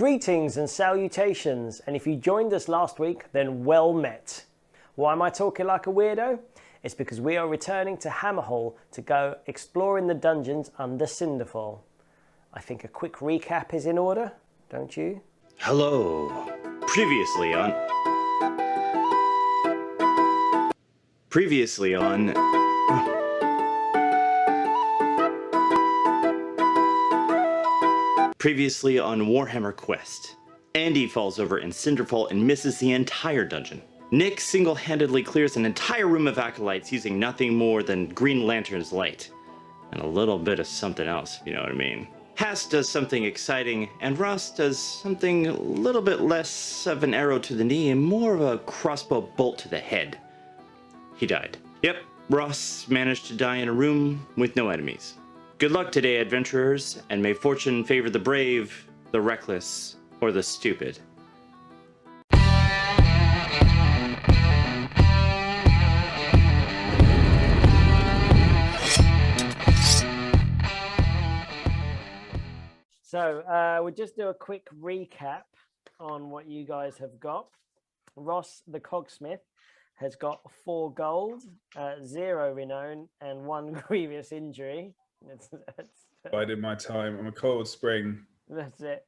Greetings and salutations, and if you joined us last week, then well met. Why am I talking like a weirdo? It's because we are returning to Hammerhal to go exploring the dungeons under Cinderfall. I think a quick recap is in order, don't you? Hello. Previously on... Previously on Warhammer Quest. Andy falls over in Cinderfall and misses the entire dungeon. Nick single-handedly clears an entire room of acolytes using nothing more than Green Lantern's light. And a little bit of something else, if you know what I mean. Hass does something exciting, and Ross does something a little bit less of an arrow to the knee and more of a crossbow bolt to the head. He died. Yep, Ross managed to die in a room with no enemies. Good luck today, adventurers, and may fortune favor the brave, the reckless, or the stupid. So we'll just do a quick recap on what you guys have got. Ross, the cogsmith, has got 4 gold, 0 renown, and 1 grievous injury. Bided my time. I'm a cold spring. That's it.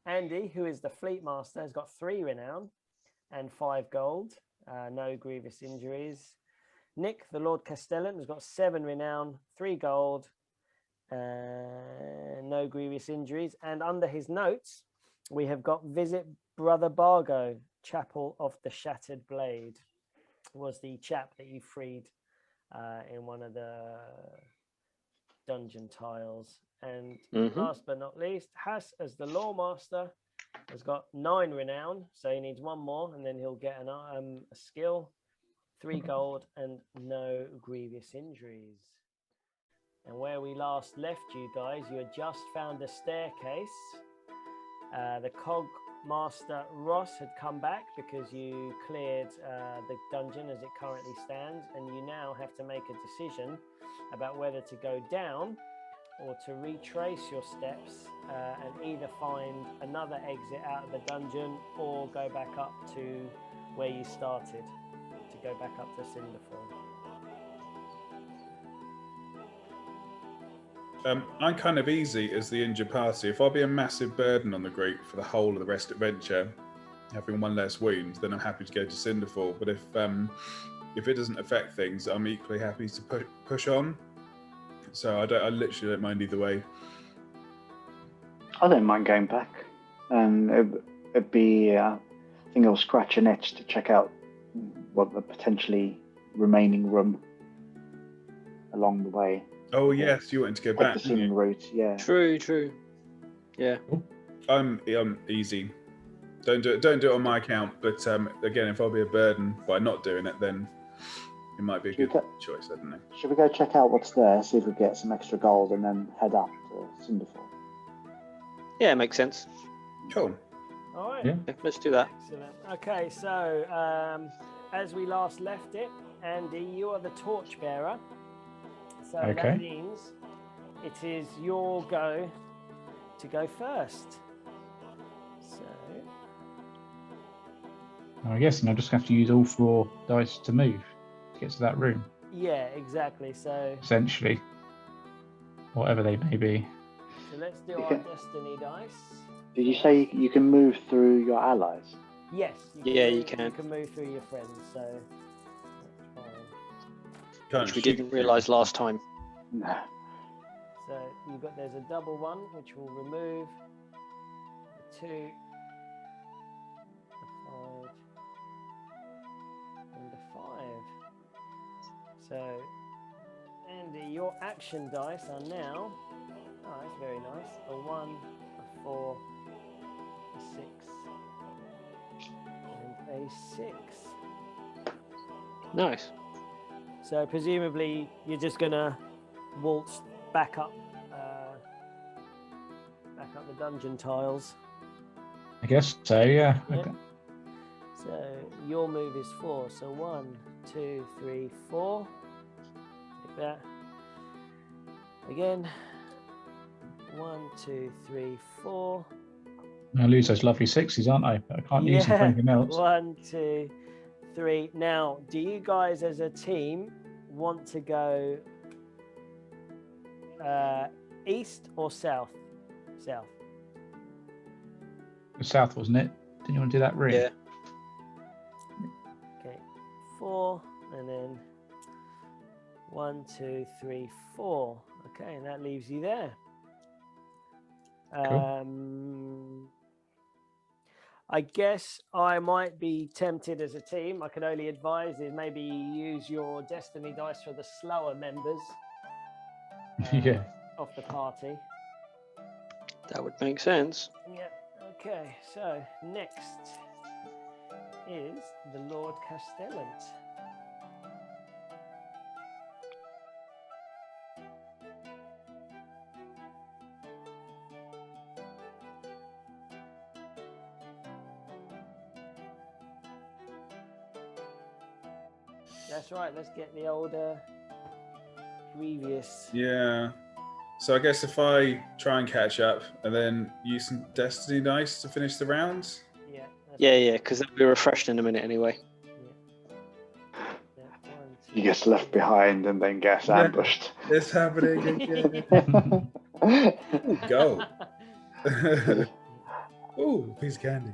Andy, who is the fleet master, has got 3 renown and 5 gold, no grievous injuries. Nick, the Lord Castellan, has got 7 renown, 3 gold, no grievous injuries. And under his notes, we have got visit Brother Bargo, Chapel of the Shattered Blade. Was the chap that you freed in one of the dungeon tiles. And last but not least, Hass, as the Law Master, has got 9 renown, so he needs 1 more, and then he'll get a skill, 3 gold, and no grievous injuries. And where we last left you guys, you had just found a staircase. The Cog Master Ross had come back because you cleared the dungeon as it currently stands, and you now have to make a decision about whether to go down or to retrace your steps and either find another exit out of the dungeon or go back up to where you started, to go back up to Cinderfall. I'm kind of easy as the injured party. If I'll be a massive burden on the group for the whole of the rest adventure, having 1 less wound, then I'm happy to go to Cinderfall. But if it doesn't affect things, I'm equally happy to push on. So I literally don't mind either way. I don't mind going back. It'd be, I think I'll scratch an itch to check out what the potentially remaining room along the way. Oh yes, you wanted to go back. The scenic route, yeah. True. Yeah. I'm easy. Don't do it on my account. But again, if I'll be a burden by not doing it, then it might be a good choice. I don't know. Should we go check out what's there, see if we get some extra gold, and then head up to Cinderfall? Yeah, it makes sense. Cool. All right. Yeah, let's do that. Excellent. Okay, so as we last left it, Andy, you are the torchbearer. So that means it is your go to go first. So I'm guessing I'll just have to use all 4 dice to move to get to that room. yeah, exactly. So Essentially, whatever they may be. let's do our destiny dice. Did you say you can move through your allies? Yes. You can. You can move through your friends. So that's fine. Which we didn't realise last time. No. So there's a double 1 which will remove the 2, the 5, and the 5. So Andy, your action dice are now, that's very nice, a 1, a 4, a 6, and a 6. Nice. So presumably you're just gonna waltz back up the dungeon tiles. I guess so, yeah. Yeah. Okay. So your move is 4. So 1, 2, 3, 4. Take that. Again. 1, 2, 3, 4. I lose those lovely sixes, aren't I? I can't use them for anything else. 1, 2, 3. Now, do you guys as a team want to go east or south? South. The south, wasn't it? Didn't you want to do that ring? Yeah. Okay, 4, and then 1, 2, 3, 4. Okay, and that leaves you there. Cool. I guess I might be tempted as a team. I can only advise is maybe use your destiny dice for the slower members Yeah. of the party. That would make sense. Yeah. Okay. So next is the Lord Castellant. That's right. Let's get the older Grievous. Yeah. So I guess if I try and catch up and then use some destiny dice to finish the rounds. Yeah. Yeah, because they'll be refreshed in a minute anyway. Yeah, 1, 2, You get left behind and then gets Yeah. ambushed. It's happening again. Go. Ooh, piece of candy.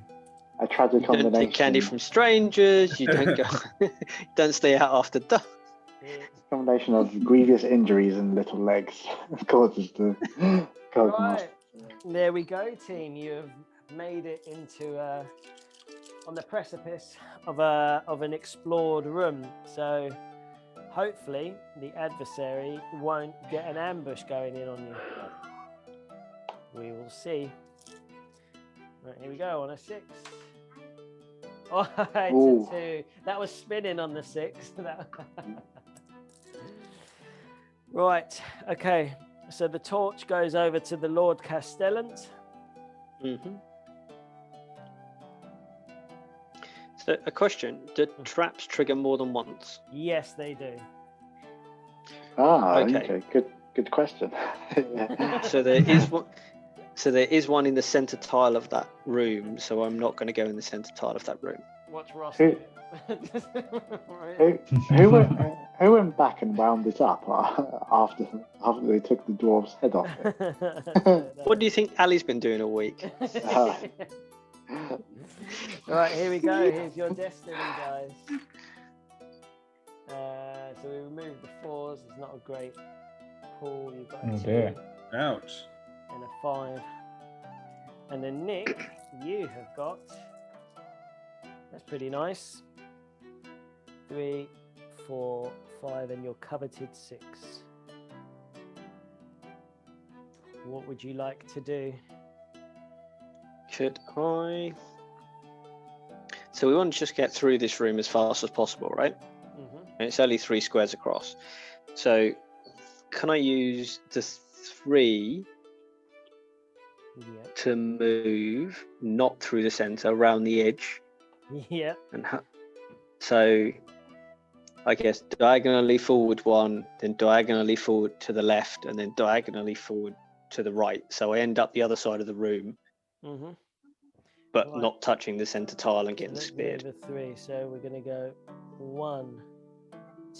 A tragic You don't combination. take candy from strangers. You don't go. Don't stay out after dark. Combination of grievous injuries and little legs causes the cause Right. There we go, team. You have made it into on the precipice of an explored room. So hopefully the adversary won't get an ambush going in on you. We will see. Right, here we go on a 6. Oh, it's Ooh. a 2. That was spinning on the 6. Right. Okay. So the torch goes over to the Lord Castellant. Mm-hmm. So a question: do traps trigger more than once? Yes, they do. Okay. Okay. Good question. So there is one. So there is one in the center tile of that room. So I'm not going to go in the center tile of that room. Watch Ross. Who- do it. Who went back and wound it up after they took the dwarf's head off it? What do you think Ali's been doing all week? Right, here we go. Here's your destiny, guys. So we remove the 4s. It's not a great pull. You've got a Oh 2 dear. Ouch. and a 5. And then Nick, you have got. That's pretty nice. 3, 4, 5, and your coveted 6. What would you like to do? Could I? So we want to just get through this room as fast as possible, right? Mm-hmm. And it's only 3 squares across. So can I use the 3 Yeah. to move, not through the center, around the edge? Yeah. And so I guess diagonally forward 1, then diagonally forward to the left, and then diagonally forward to the right. So I end up the other side of the room, Mm-hmm. but Right. not touching the center tile and getting Let's speared. do the 3. So we're going to go 1,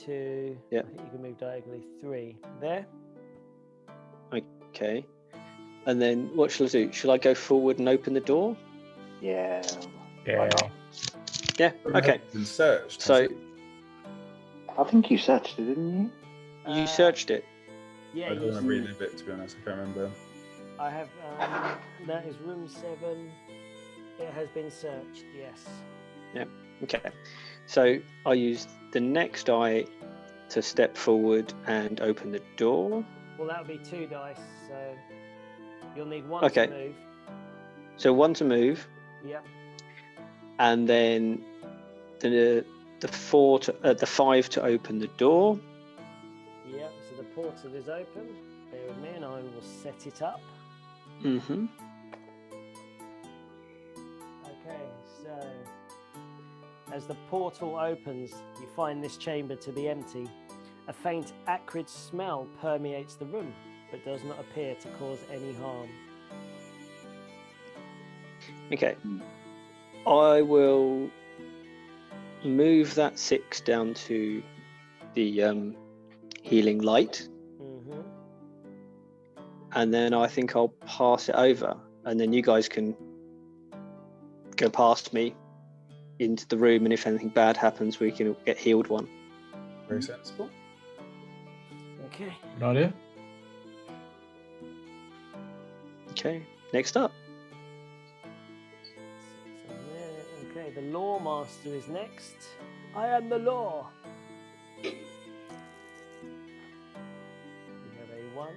2. Yeah. I think you can move diagonally 3. There. Okay. And then what shall I do? Shall I go forward and open the door? Yeah. Yeah. Yeah. Okay. Been searched. So I think you searched it, didn't you? you searched it. Yeah. I don't You want to relive it, to be honest. I can't remember. I have. That is room 7. It has been searched. Yes. Okay. So I use the next die to step forward and open the door. Well, that would be 2 dice. So you'll need 1 Okay. to move. So 1 to move, Yep. and then the 5 to open the door. Yep. So the portal is open. Bear with me, and I will set it up. Mm-hmm. Okay. So as the portal opens, you find this chamber to be empty. A faint, acrid smell permeates the room, but does not appear to cause any harm. Okay. I will move that 6 down to the healing light, Mm-hmm. and then I think I'll pass it over, and then you guys can go past me into the room, and if anything bad happens, we can get healed one. Very sensible. Okay. Good idea. Okay, next up. So there, okay, the Law Master is next. I am the law. We have a 1,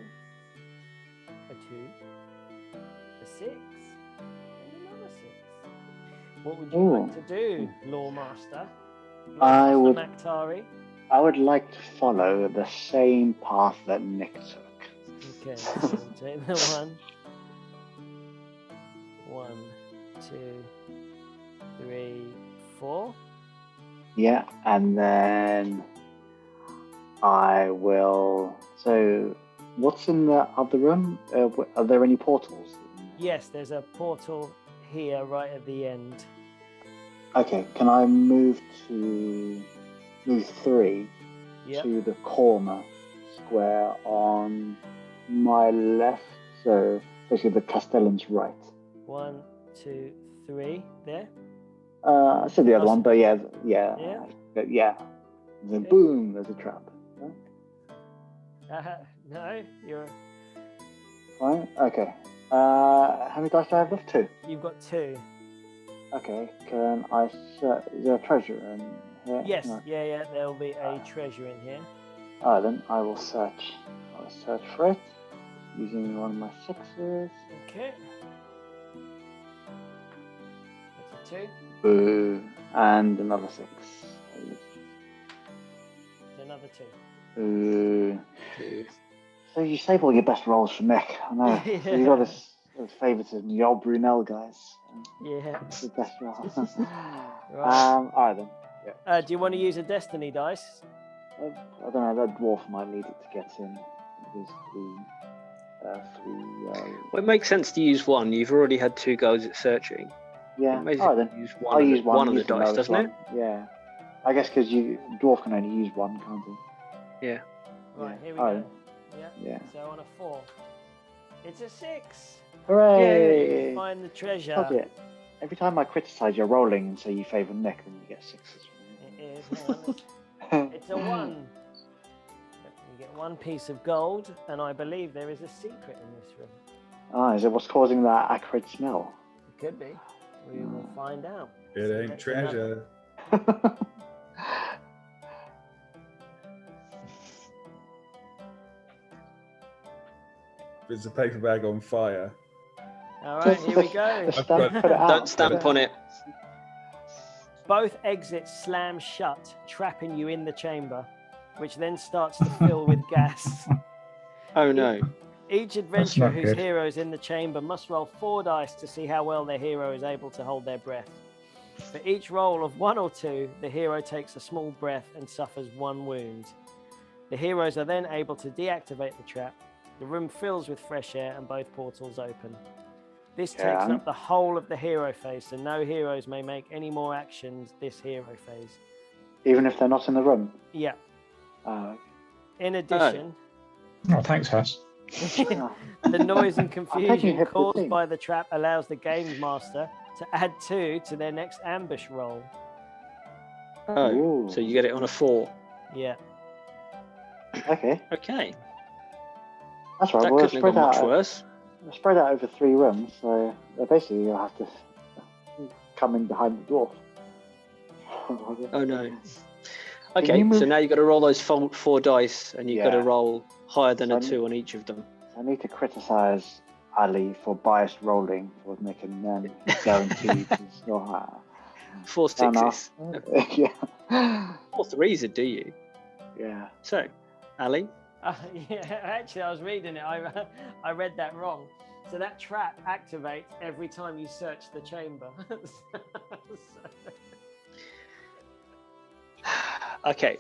a 2, a 6, and another 6. What would you like to do, Law Master? I would- Maktari? I would like to follow the same path that Nick took. Okay, so take the 1. 1, 2, 3, 4. Yeah, and then I will. So, what's in the other room? Are there any portals? Yes, there's a portal here right at the end. Okay, can I move 3 Yep. to the corner square on my left? So basically the Castellan's right. 1, 2, 3. There. I said the other one, but yeah. Yeah? Then Okay. boom, there's a trap. No, you're. Fine. Okay. How many dice do I have left? 2. You've got 2. Okay. Can I search? Is there a treasure in here? Yes. No. Yeah. There will be a treasure in here. Alright, then I will search. I'll search for it using one of my 6s. Okay. That's a 2. Boo. And another 6. Another 2. Boo. So you save all your best rolls for Nick. I know. Yeah. So you got this favoritism. The old Brunel guys. Yeah. The best roll. Right. Alright then. Yeah. Do you want to use a destiny dice? I don't know. That dwarf might need it to get in. There's 3. Well, it makes sense to use one. You've already had 2 goes at searching. Yeah. It makes Alright sense then. to use I'll use one of the use dice, lowest doesn't it? one. Yeah. I guess because dwarf can only use one, can't he? Yeah. Right. Yeah. Here we Alright. go. Yeah. Yeah. So on a 4, it's a 6. Hooray! Yay, find the treasure. Stop it. Every time I criticise your rolling and say you favour Nick, then you get 6s from me. It is one. It's a 1. You get 1 piece of gold, and I believe there is a secret in this room. Is it what's causing that acrid smell? It could be. We will find out. It So ain't that's treasure. There's a paper bag on fire. All right, here we go. Put it out. Don't stamp on it. Both exits slam shut, trapping you in the chamber, which then starts to fill with gas. Oh no. Each adventurer not whose good. hero is in the chamber must roll 4 dice to see how well their hero is able to hold their breath. For each roll of 1 or 2, the hero takes a small breath and suffers 1 wound. The heroes are then able to deactivate the trap. The room fills with fresh air and both portals open. This takes Yeah. up the whole of the hero phase, so no heroes may make any more actions this hero phase. Even if they're not in the room. Yeah. Oh, In addition, Oh, thanks, Huss. the noise and I think you confusion hit the caused thing. by the trap allows the game master to add 2 to their next ambush roll. Oh, Ooh. so you get it on a 4. Yeah. Okay. Okay. That's right. That Well, couldn't have gone much worse. spread out over 3 rooms, so basically you'll have to come in behind the dwarf. Oh no. you Okay, so move- now you've got to roll those 4 dice, and you've got to Yeah. roll higher than a So- 2 on each of them. I need to criticise Ali for biased rolling for making them guaranteed to score higher. 4 Fair enough. sixes. Yeah. 4 threes would do you. Yeah. So, Ali, Yeah, actually, I was reading it. I read that wrong. So that trap activates every time you search the chamber. okay.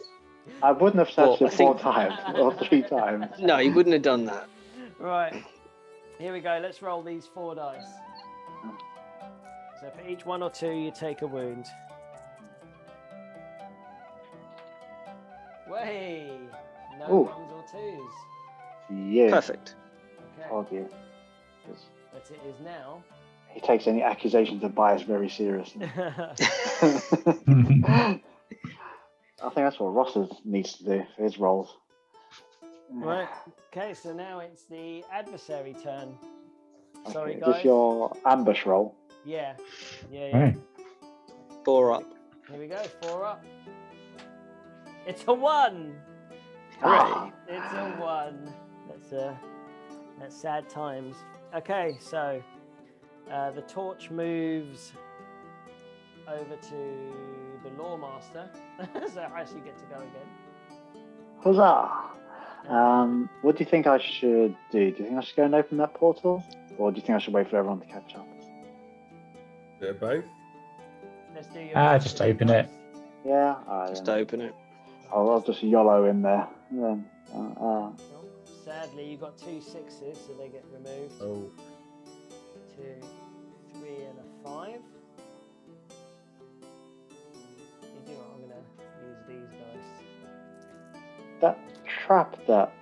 I wouldn't have searched Well, it I 4 think- times or 3 times. No, he wouldn't have done that. Right. Here we go. Let's roll these 4 dice. So for each 1 or 2, you take a wound. Way! No Ooh. 1s or 2s. Yeah. Perfect. Okay. Oh dear. But it is now. He takes any accusations of bias very seriously. I think that's what Ross needs to do for his roles. Right. Okay, so now it's the adversary turn. Sorry, Okay, guys. is this your ambush roll? Yeah. Right. 4 up. Here we go. 4 up. It's a 1. Hooray. It's a 1. That's sad times. Okay, so the torch moves over to the Lawmaster. So Hash, you get to go again. Huzzah! What do you think I should do? Do you think I should go and open that portal? Or do you think I should wait for everyone to catch up? Bit of both. Let's do your Just open it. Yeah, Just open it. I'll just YOLO in there. Then, Sadly, you got 2 6s, so they get removed. Oh. 2, 3, and a 5. You do what? I'm gonna use these dice. that trap that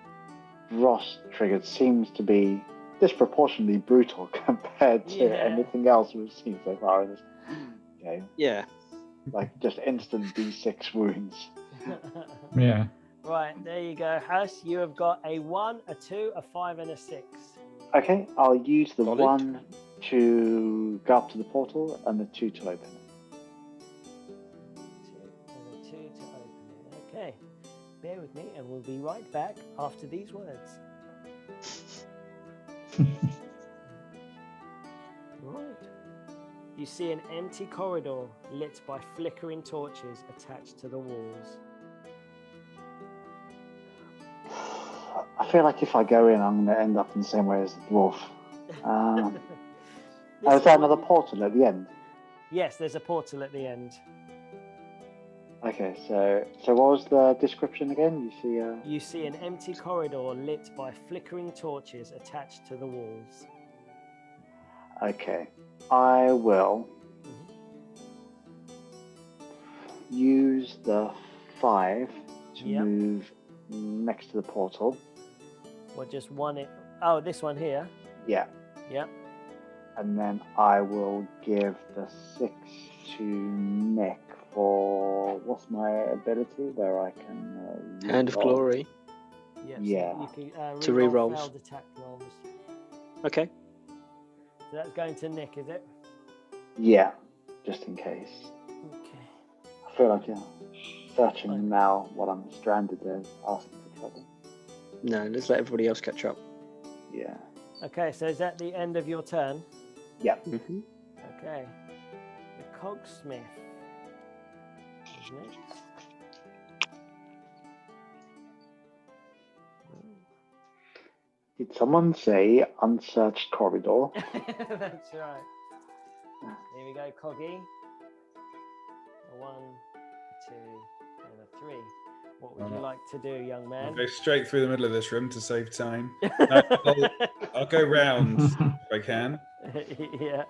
Ross triggered seems to be disproportionately brutal compared to anything else we've seen so far in this game. Yeah. Like just instant D6 wounds. Yeah. Right, there you go, House. You have got a 1, a 2, a 5, and a 6. Okay, I'll use the Got it. 1 to go up to the portal and the 2 to open it. 2 and a 2 to open it. Okay, bear with me, and we'll be right back after these words. Right. You see an empty corridor lit by flickering torches attached to the walls. I feel like if I go in, I'm going to end up in the same way as the dwarf. Is there another portal at the end? Yes, there's a portal at the end. Okay, so what was the description again? You see an empty corridor lit by flickering torches attached to the walls. Okay, I will use the 5 to move next to the portal. Or just one. Oh, this one here. Yeah. Yeah. And then I will give the 6 to Nick for what's my ability where I can Hand of re-roll. Glory. Yes. Yeah. You can, To re-rolls. failed attack rolls. Okay. So that's going to Nick, is it? Yeah, just in case. Okay. I feel like searching now while I'm stranded there is asking for trouble. No, let's let everybody else catch up. Yeah. Okay, so is that the end of your turn? Yeah. Mm-hmm. Okay. The Cogsmith is next. Did someone say unsearched corridor? That's right. Here we go, Coggy. A 1, a 2, and a 3. What would you like to do, young man? I'll go straight through the middle of this room to save time. I'll go round if I can. Yeah.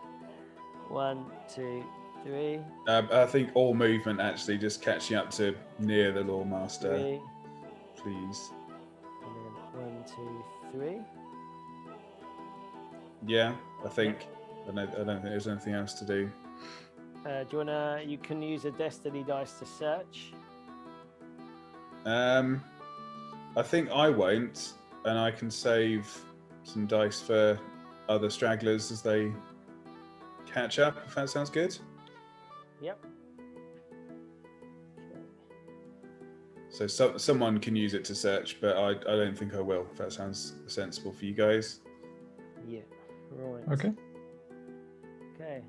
1, 2, 3. I think all movement actually just catching up to near the Lawmaster. 3. Please. And then 1, 2, 3. Yeah, I think. I don't think there's anything else to do. Do you wanna? You can use a destiny dice to search. I think I won't, and I can save some dice for other stragglers as they catch up, if that sounds good. Yep. So someone can use it to search, but I don't think I will, if that sounds sensible for you guys. Yeah. Right. Okay. Okay.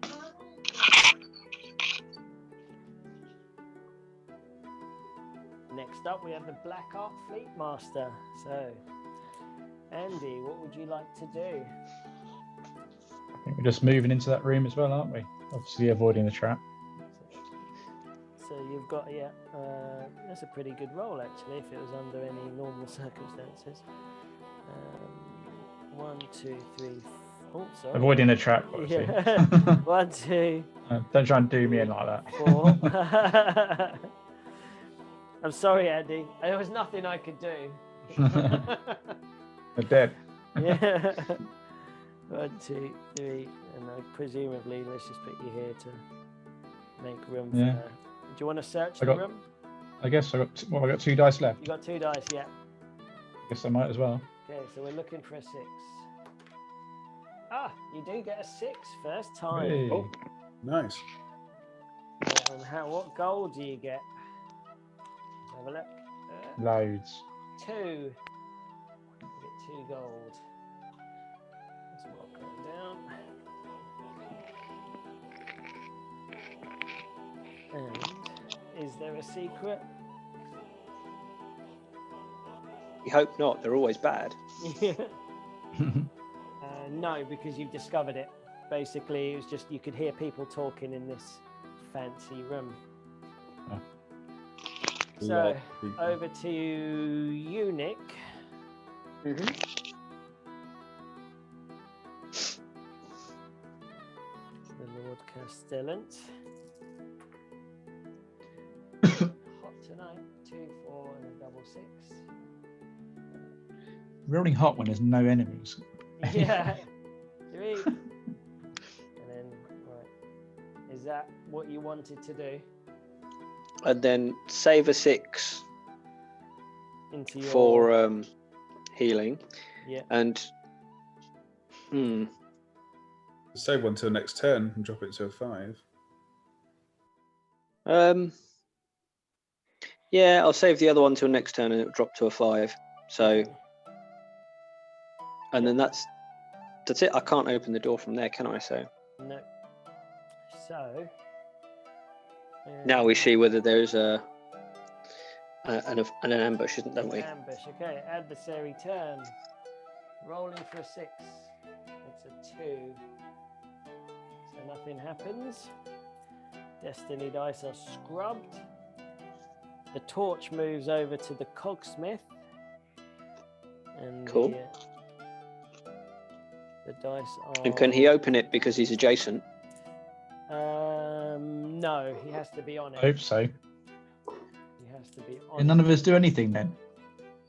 Next up, we have the Black Ark Fleet Master. So, Andy, what would you like to do? I think we're just moving into that room as well, aren't we? Obviously avoiding the trap. So you've got, that's a pretty good roll actually, if it was under any normal circumstances. 1, 2, 3, Oh, sorry. Avoiding the trap. Obviously. Yeah. 1, 2. Don't try and do me in like that. 4. I'm sorry, Andy. There was nothing I could do. They're dead. Yeah. 1, 2, 3, and presumably let's just put you here to make room for. Yeah. Do you want to search I the got- room? I guess I got 2 dice left. You got 2 dice, yeah. I guess I might as well. Okay, so we're looking for a 6. Ah, you do get a 6 first time. Hey. Oh, nice. And what gold do you get? Let's have a look. Loads. 2. You get 2 gold. Let's mark that down. And is there a secret? We hope not. They're always bad. Yeah. No, because you've discovered it. Basically, it was just you could hear people talking in this fancy room. Oh. So, over to you, Nick. The Lord Castellant. Hot tonight. 2, 4, and a double 6. Rolling hot when there's no enemies. Yeah. 3. And then, right. Is that what you wanted to do? And then save a 6 Into your... for healing. Yeah. And Save one till next turn and drop it to a 5. yeah, I'll save the other one till next turn and it'll drop to a 5. So, and then that's it. I can't open the door from there, can I? So No. So... now we see whether there's an ambush, don't we? Ambush. Okay, adversary turn. Rolling for a 6. It's a 2. So nothing happens. Destiny dice are scrubbed. The torch moves over to the cogsmith. And Cool. the dice are... And can he open it because he's adjacent? No, he has to be on I it. hope so. He has to be on And none of us do anything then.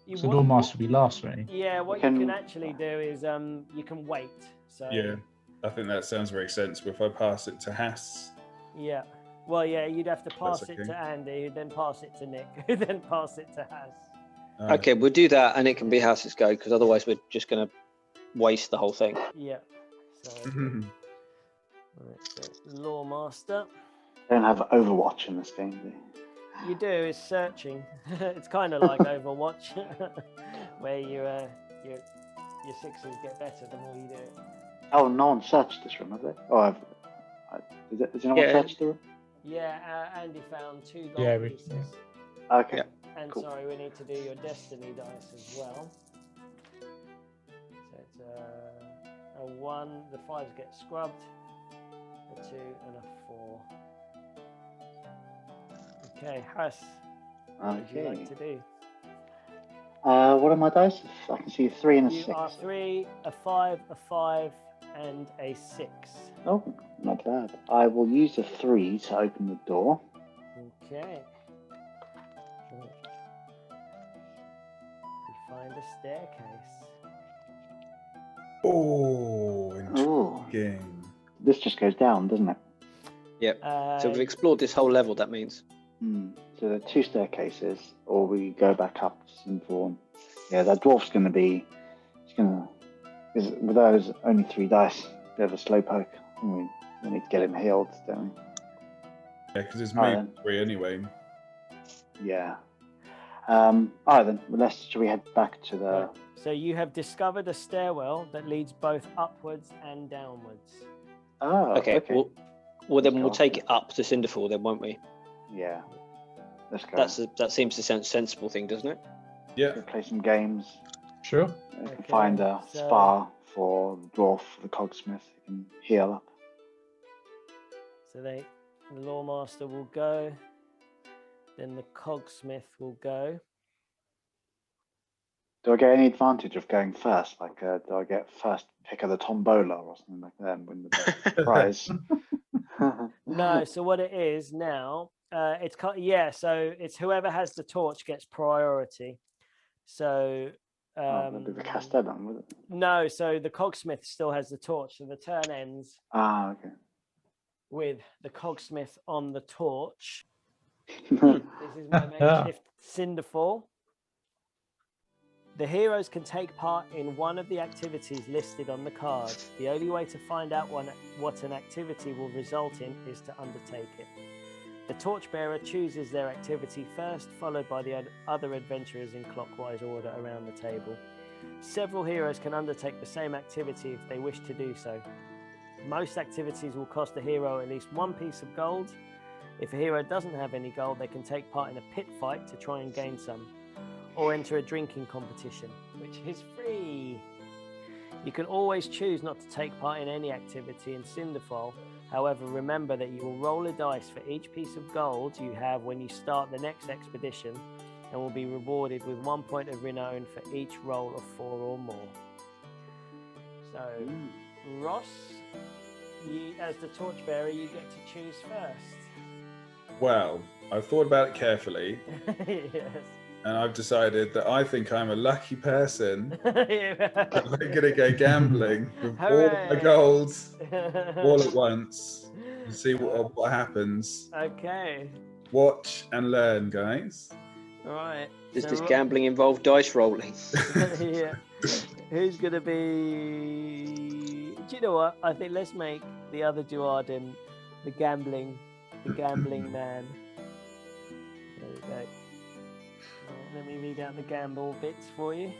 You So wa- Lawmaster will be last, really. Yeah, what you can actually do is you can wait. So Yeah, I think that sounds very sensible. If I pass it to Hass, yeah. Well, yeah, you'd have to pass it okay. to Andy, who'd then pass it to Nick, who then pass it to Haz. Okay, we'll do that, and it can be houses go because otherwise we're just going to waste the whole thing. Yeah. So, right, so Lawmaster. They don't have Overwatch in this game, do you? You do is searching. It's kind of like Overwatch, where your sixes get better the more you do it. Oh, no one searched this room, have they? Oh, has anyone searched the room? Yeah, Andy found 2 gold Yeah, pieces. Okay. Yeah. And Cool. sorry, we need to do your destiny dice as well. So it's a 1, the 5s get scrubbed, a 2 and a 4. Okay, Haz, what would you Okay. like to do? What are my dice? I can see a 3 and a You 6. are 3, a 5, and a 6. Oh, not bad. I will use a 3 to open the door. Okay. We find a staircase. Oh, Oh, intriguing. this just goes down, doesn't it? Yep. So we've explored this whole level, that means. So there are 2 staircases, or we go back up to Cinderfall. Yeah, that dwarf's going to be. Because with those only 3 dice, bit of a slowpoke. We need to get him healed, don't we? Yeah, because it's Alright moved 3 anyway. Yeah. Alright then. Should we head back to the? Right. So you have discovered a stairwell that leads both upwards and downwards. Oh, Okay. Well, then Let's we'll go. take it up to Cinderfall, then, won't we? Yeah. Let's go. That seems the sensible thing, doesn't it? Yeah. Go play some games. Sure. We can Okay, find a so- spa for the dwarf, the cogsmith. He can heal up. So the Lawmaster will go, then the cogsmith will go. Do I get any advantage of going first? Like, do I get first pick of the tombola or something like that and win the best prize? No, so what it is now, so it's whoever has the torch gets priority. So Maybe the castellan, was it? no, so the cogsmith still has the torch, so the turn ends Okay. with the cogsmith on the torch. This is my makeshift Cinderfall. The heroes can take part in one of the activities listed on the card. The only way to find out what an activity will result in is to undertake it. The torchbearer chooses their activity first, followed by the other adventurers in clockwise order around the table. Several heroes can undertake the same activity if they wish to do so. Most activities will cost a hero at least 1 piece of gold. If a hero doesn't have any gold, they can take part in a pit fight to try and gain some, or enter a drinking competition, which is free. You can always choose not to take part in any activity in Cinderfall. However, remember that you will roll a dice for each piece of gold you have when you start the next expedition, and will be rewarded with 1 point of renown for each roll of 4 or more. So, Ross, as the torchbearer, you get to choose first. Well, I've thought about it carefully. Yes. And I've decided that I think I'm a lucky person. Yeah. I'm going to go gambling with all of my Hooray. gold all at once and see what happens. Okay. Watch and learn, guys. All right. Does this gambling involve dice rolling? Yeah. Who's going to be... Do you know what? I think let's make the other Duardin the gambling man. There we go. Let me read out the gamble bits for you.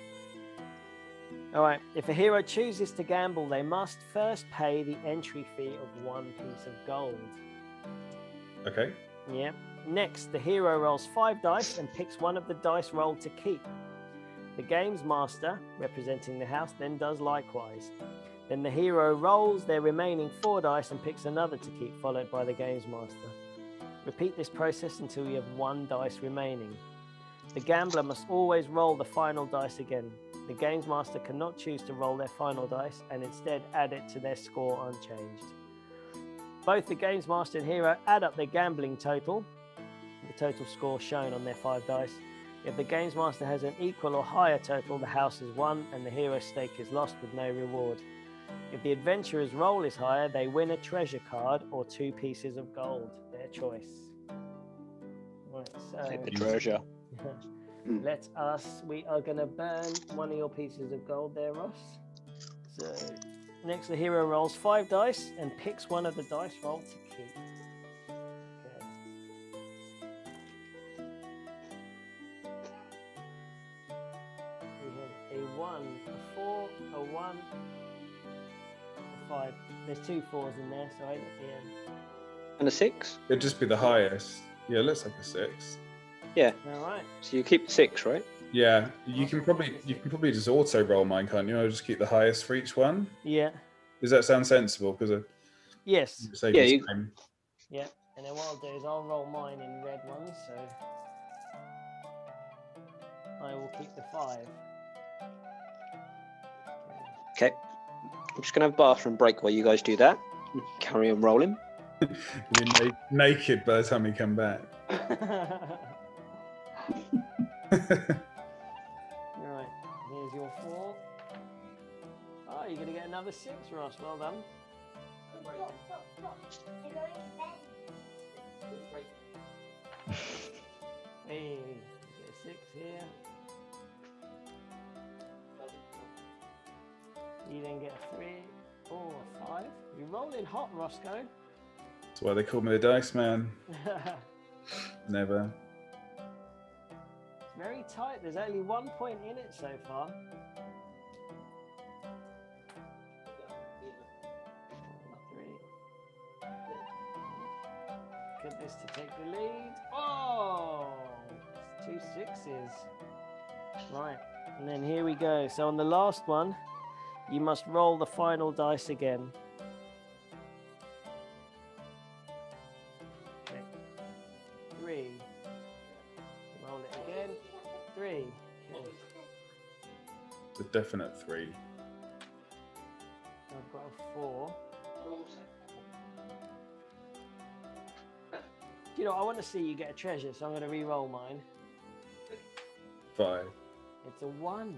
All right. If a hero chooses to gamble, they must first pay the entry fee of 1 piece of gold. Okay. Yeah. Next, the hero rolls 5 dice and picks one of the dice rolled to keep. The games master, representing the house, then does likewise. Then the hero rolls their remaining 4 dice and picks another to keep, followed by the games master. Repeat this process until you have 1 dice remaining. The gambler must always roll the final dice again. The games master cannot choose to roll their final dice and instead add it to their score unchanged. Both the games master and hero add up their gambling total, the total score shown on their 5 dice. If the games master has an equal or higher total, the house is won and the hero's stake is lost with no reward. If the adventurer's roll is higher, they win a treasure card or 2 pieces of gold, their choice. Right, so Take the treasure. we are going to burn one of your pieces of gold there, Ross. So next the hero rolls 5 dice and picks one of the dice rolled to keep. Okay. We have a 1, a 4, a 1, a 5. There's 2 4s in there, so I at the end. And a 6? It'd just be the highest. Yeah, it looks like a 6. Yeah. All right. So you keep 6, right? Yeah, you can probably just auto roll mine, can't you? I'll just keep the highest for each one. Yeah. Does that sound sensible? Because Yes. Yeah, Yeah. And then what I'll do is I'll roll mine in red ones, so I will keep the 5. Okay. I'm just going to have a bathroom break while you guys do that. Carry on rolling. you're naked by the time we come back. Right, here's your 4. Oh, you're going to get another 6, Ross. Well done. Hey, get a 6 here. You then get a 3, 4, 5. You're rolling hot, Roscoe. That's why they call me the Dice Man. Never. It's very tight. There's only 1 point in it so far. 3. Get this to take the lead. Oh, it's 2 6s. Right, and then here we go. So on the last one, you must roll the final dice again. Okay. 3. Roll it again. 3. Okay. The definite 3. I've got a 4. You know, I want to see you get a treasure, so I'm going to re-roll mine. 5. It's a 1.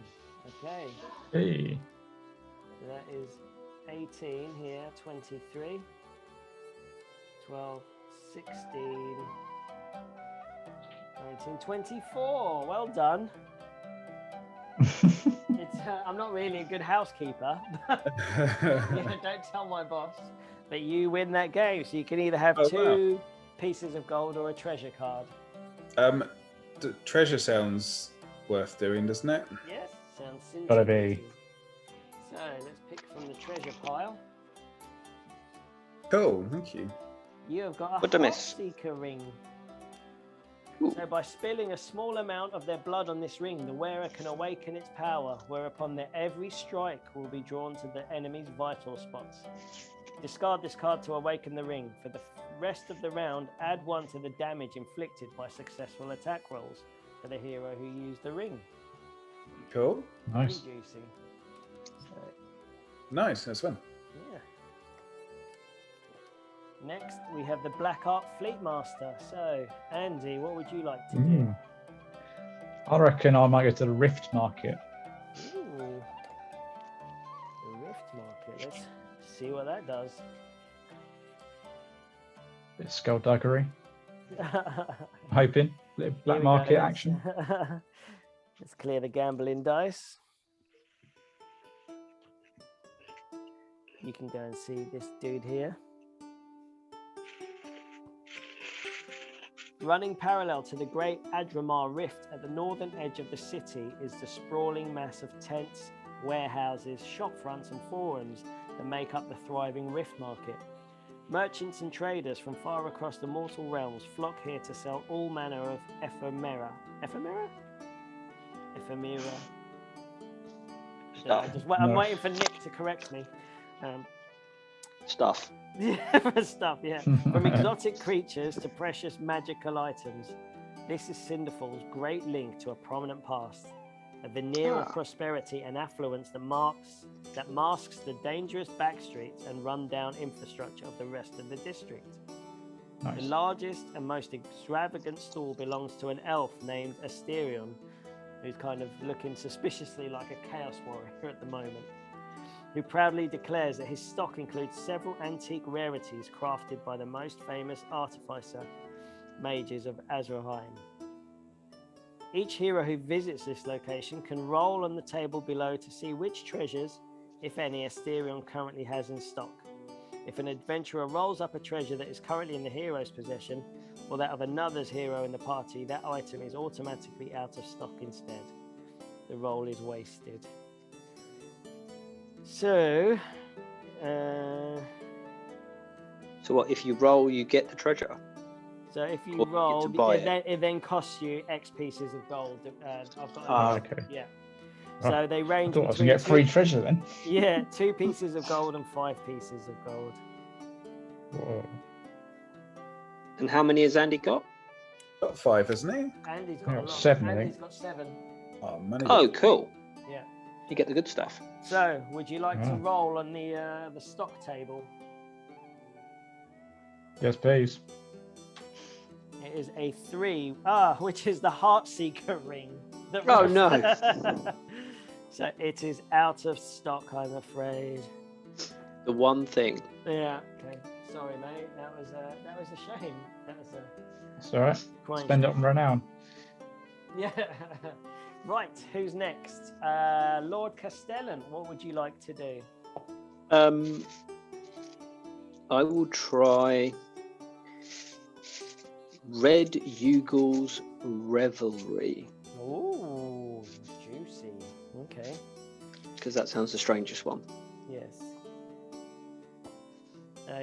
Okay. Hey. So that is 18 here, 23, 12, 16, 19, 24. Well done. I'm not really a good housekeeper. Don't tell my boss. But you win that game, so you can either have 2 pieces of gold or a treasure card. Treasure sounds worth doing, doesn't it? Yes, sounds singular. Gotta be. So let's pick from the treasure pile. Cool, thank you. You have got a What a miss. Heartseeker ring. Ooh. So by spilling a small amount of their blood on this ring, the wearer can awaken its power, whereupon their every strike will be drawn to the enemy's vital spots. Discard this card to awaken the ring. For the rest of the round, add 1 to the damage inflicted by successful attack rolls for the hero who used the ring. Cool. Nice. Pretty juicy. So, Nice, that's fun. yeah. Next, we have the Black Art Fleet Master. So, Andy, what would you like to do? I reckon I might go to the Rift Market. Ooh. The Rift Market. Let's see what that does. Bit of skullduggery. I'm hoping. Bit of black Here we go, market let's- action. Let's clear the gambling dice. You can go and see this dude here. Running parallel to the great Adramar Rift at the northern edge of the city is the sprawling mass of tents, warehouses, shopfronts and forums that make up the thriving Rift Market. Merchants and traders from far across the mortal realms flock here to sell all manner of ephemera. Ephemera? Ephemera. Stuff. I'm No. waiting for Nick to correct me. Stuff. For stuff, yeah. From exotic creatures to precious magical items. This is Cinderfall's great link to a prominent past. A veneer of prosperity and affluence that masks the dangerous back streets and run-down infrastructure of the rest of the district. Nice. The largest and most extravagant stall belongs to an elf named Asterion, who's kind of looking suspiciously like a chaos warrior at the moment, who proudly declares that his stock includes several antique rarities crafted by the most famous artificer mages of Azraheim. Each hero who visits this location can roll on the table below to see which treasures, if any, Asterion currently has in stock. If an adventurer rolls up a treasure that is currently in the hero's possession, or that of another's hero in the party, that item is automatically out of stock instead. The roll is wasted. So, So what? If you roll, you get the treasure. so if you Or you get to roll, buy it then costs you X pieces of gold. I've got. Ah, okay. Yeah. Oh, So they I range thought I was between going to get free treasure then. 2 pieces of gold and 5 pieces of gold. Whoa. And how many has Andy got? Got 5, isn't he? Andy's got Yeah, a lot. 7, I Andy's think. got 7. Oh, money. Oh, cool. Yeah. You get the good stuff. So, would you like to Oh. roll on the stock table? Yes, please. It is a 3, which is the Heartseeker ring. Oh, no. So it is out of stock, I'm afraid. The one thing. Yeah. Okay. Sorry, mate. That was a shame. That was a It's all right. quite. Spend it on renown. Yeah. Right. Who's next? Lord Castellan. What would you like to do? I will try Red Eugle's Revelry, Ooh, juicy. Okay. because that sounds the strangest one. Yes.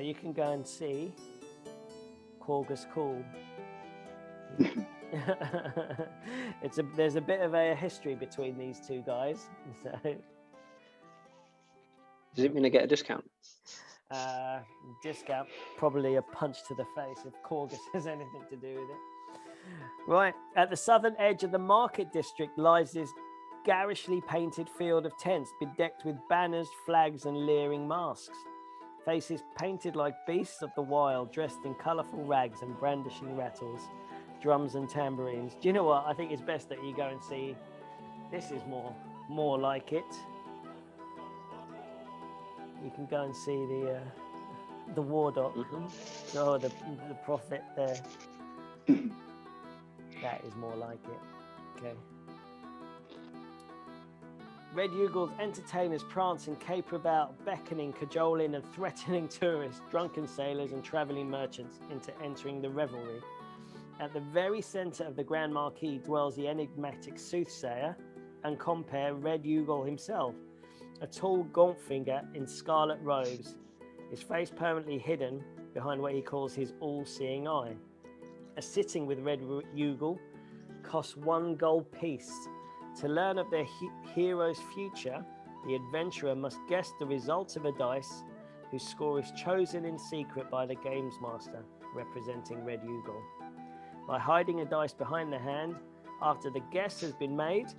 You can go and see Corgus Cool. There's a bit of a history between these two guys. So Does it mean I get a discount? discount, probably a punch to the face if Corgus has anything to do with it. Right, at the southern edge of the market district lies this garishly painted field of tents bedecked with banners, flags, and leering masks. Faces painted like beasts of the wild, dressed in colourful rags and brandishing rattles, drums and tambourines. Do you know what? I think it's best that you go and see. This is more like it. You can go and see the war doc. Oh, the prophet there. That is more like it. Okay. Red Eugles entertainers prance and caper about, beckoning, cajoling, and threatening tourists, drunken sailors, and travelling merchants into entering the revelry. At the very centre of the Grand Marquis dwells the enigmatic soothsayer and compere Red Eagle himself, a tall, gaunt figure in scarlet robes, his face permanently hidden behind what he calls his all-seeing eye. A sitting with Red Eagle costs 1 gold piece. To learn of their hero's future, the adventurer must guess the results of a dice, whose score is chosen in secret by the games master, representing Red Eagle. By hiding a dice behind the hand, after the guess has been made,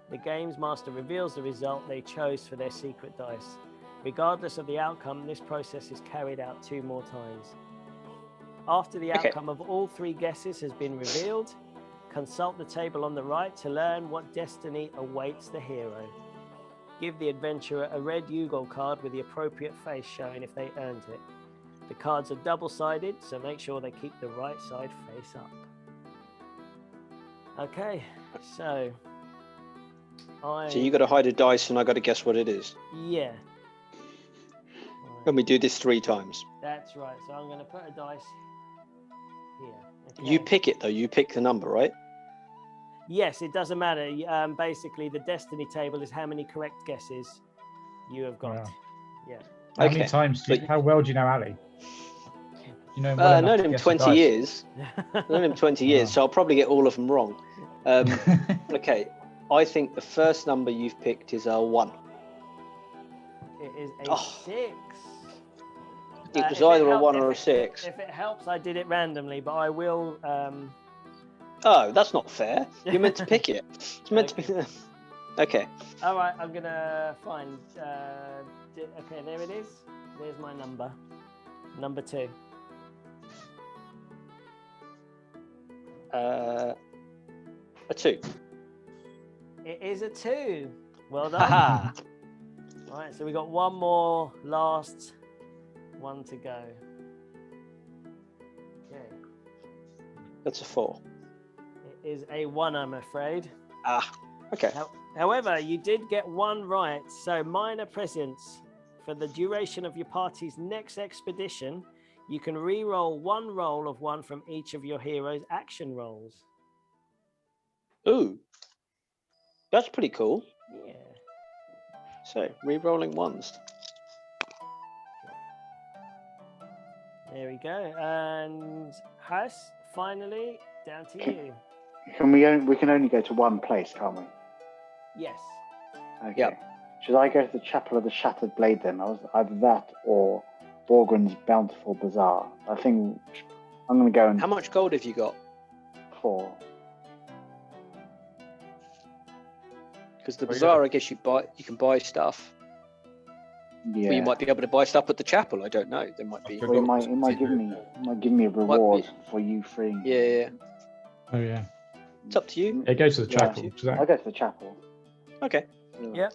the games master reveals the result they chose for their secret dice. Regardless of the outcome, this process is carried out 2 more times. After the outcome of all 3 guesses has been revealed, consult the table on the right to learn what destiny awaits the hero. Give the adventurer a Red Eagle card with the appropriate face showing if they earned it. The cards are double-sided, so make sure they keep the right side face up. Okay, so you got to hide a dice and I got to guess what it is. Yeah. And we do this 3 times. That's right. So I'm going to put a dice here. Okay. You pick it though. You pick the number, right? Yes, it doesn't matter. Basically, the destiny table is how many correct guesses you have got. Wow. Yeah. How many times? How well do you know Ali? You know, I've known him 20 years. I've known him 20 years, so I'll probably get all of them wrong. Okay, I think the first number you've picked is a 1. It is a 6. It was either a 1 or a 6. If it helps, I did it randomly, but I will. Oh, that's not fair. You're meant to pick it. It's meant to be. Okay. All right, I'm gonna find. Okay, there it is. There's my number. Number 2. A 2. It is a 2. Well done. All right, so we got one more last one to go. Okay. That's a 4. It is a 1, I'm afraid. Okay. However, you did get 1 right, so minor presents. For the duration of your party's next expedition, you can re-roll 1 roll of 1 from each of your hero's action rolls. Ooh. That's pretty cool. Yeah. So, re-rolling 1s. There we go. And Has, finally, down to you. We can only go to one place, can't we? Yes. Okay. Yep. Should I go to the Chapel of the Shattered Blade then? I was either that or Borgren's Bountiful Bazaar. I think I'm going to go and... How much gold have you got? 4. Because the bazaar, I guess you can buy stuff. Yeah. Or you might be able to buy stuff at the chapel. I don't know. There might be. Well, it might give me a reward for you freeing. Yeah. Oh yeah. It's up to you. It goes to the chapel. I'll go to the chapel. Okay. Yeah.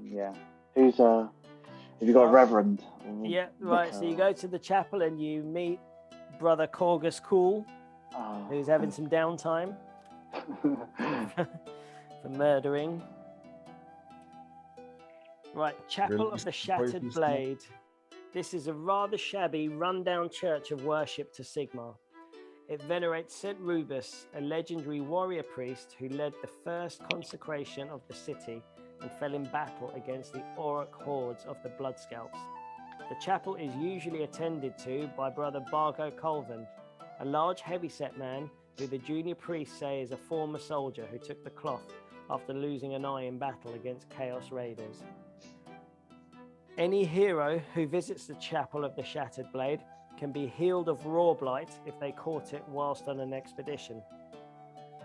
Yeah. Who's have you got a reverend? Yeah. Right. So you go to the chapel and you meet Brother Corgus Cool, who's having some downtime for murdering. Right, Chapel of the Shattered Blade. This is a rather shabby, run-down church of worship to Sigmar. It venerates St. Rubus, a legendary warrior priest who led the first consecration of the city and fell in battle against the Auric hordes of the Bloodscalps. The chapel is usually attended to by Brother Bargo Colvin, a large heavyset man who the junior priests say is a former soldier who took the cloth after losing an eye in battle against Chaos Raiders. Any hero who visits the Chapel of the Shattered Blade can be healed of Raw Blight if they caught it whilst on an expedition.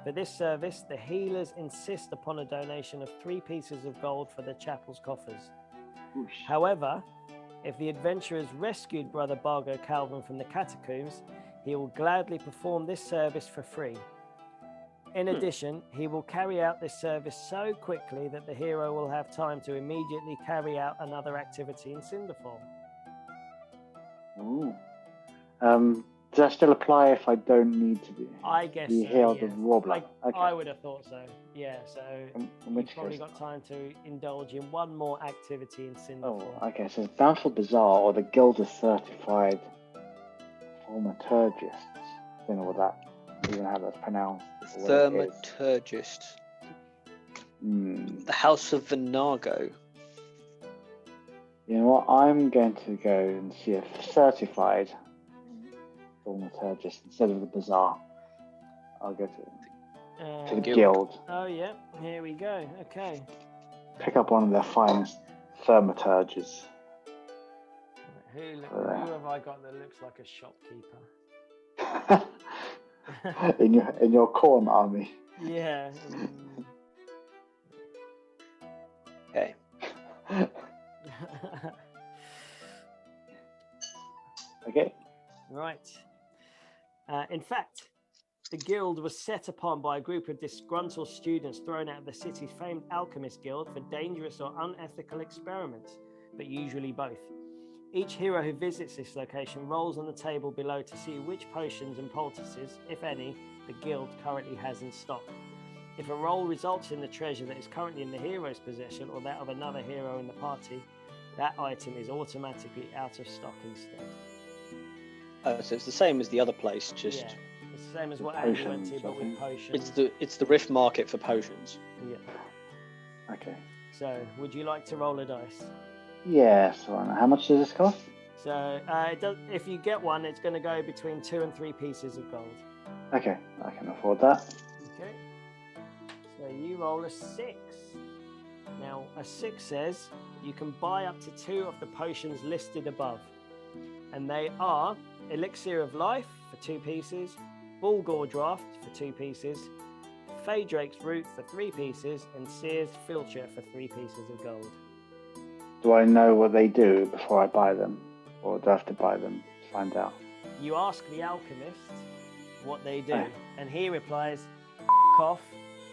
For this service, the healers insist upon a donation of 3 pieces of gold for the chapel's coffers. Whoosh. However, if the adventurers rescued Brother Bargo Calvin from the catacombs, he will gladly perform this service for free. In addition, he will carry out this service so quickly that the hero will have time to immediately carry out another activity in Cinderfall. Ooh. Does that still apply if I don't need to be? I guess be so, healed yes. of Warbler? Okay. I would have thought so. Yeah, so In you've which probably case, got time to indulge in one more activity in Cinderfall. oh, okay. So Bountiful Bazaar or the Guild of Certified Thaumaturgists. I don't know what that even how that's pronounced. or what it is. Thaumaturgist. Hmm. The House of Venago. You know what? I'm going to go and see a certified thaumaturgist instead of the bazaar. I'll go to the guild. Oh, yeah. Here we go. Okay. Pick up one of their finest thaumaturges. Who have I got that looks like a shopkeeper? in your corn army. Yeah. Okay. Okay. Right. In fact, the guild was set upon by a group of disgruntled students thrown out of the city's famed alchemist guild for dangerous or unethical experiments, but usually both. Each hero who visits this location rolls on the table below to see which potions and poultices, if any, the guild currently has in stock. If a roll results in the treasure that is currently in the hero's possession or that of another hero in the party, that item is automatically out of stock instead. So it's the same as the other place, just Yeah, it's the same as what Andy went to, but with potions. it's the Rift Market for potions. Yeah. Okay. So, would you like to roll a dice? Yes. Yeah, how much does this cost? So, it does, if you get one, it's going to go between 2 and 3 pieces of gold. Okay, I can afford that. Okay. So you roll a 6. Now, a 6 says you can buy up to 2 of the potions listed above, and they are Elixir of Life for 2 pieces, Bulgur Draft for 2 pieces, Phaedrake's Root for 3 pieces, and Seer's Filter for 3 pieces of gold. Do I know what they do before I buy them, or do I have to buy them to find out? You ask the alchemist what they do, and he replies, "F off,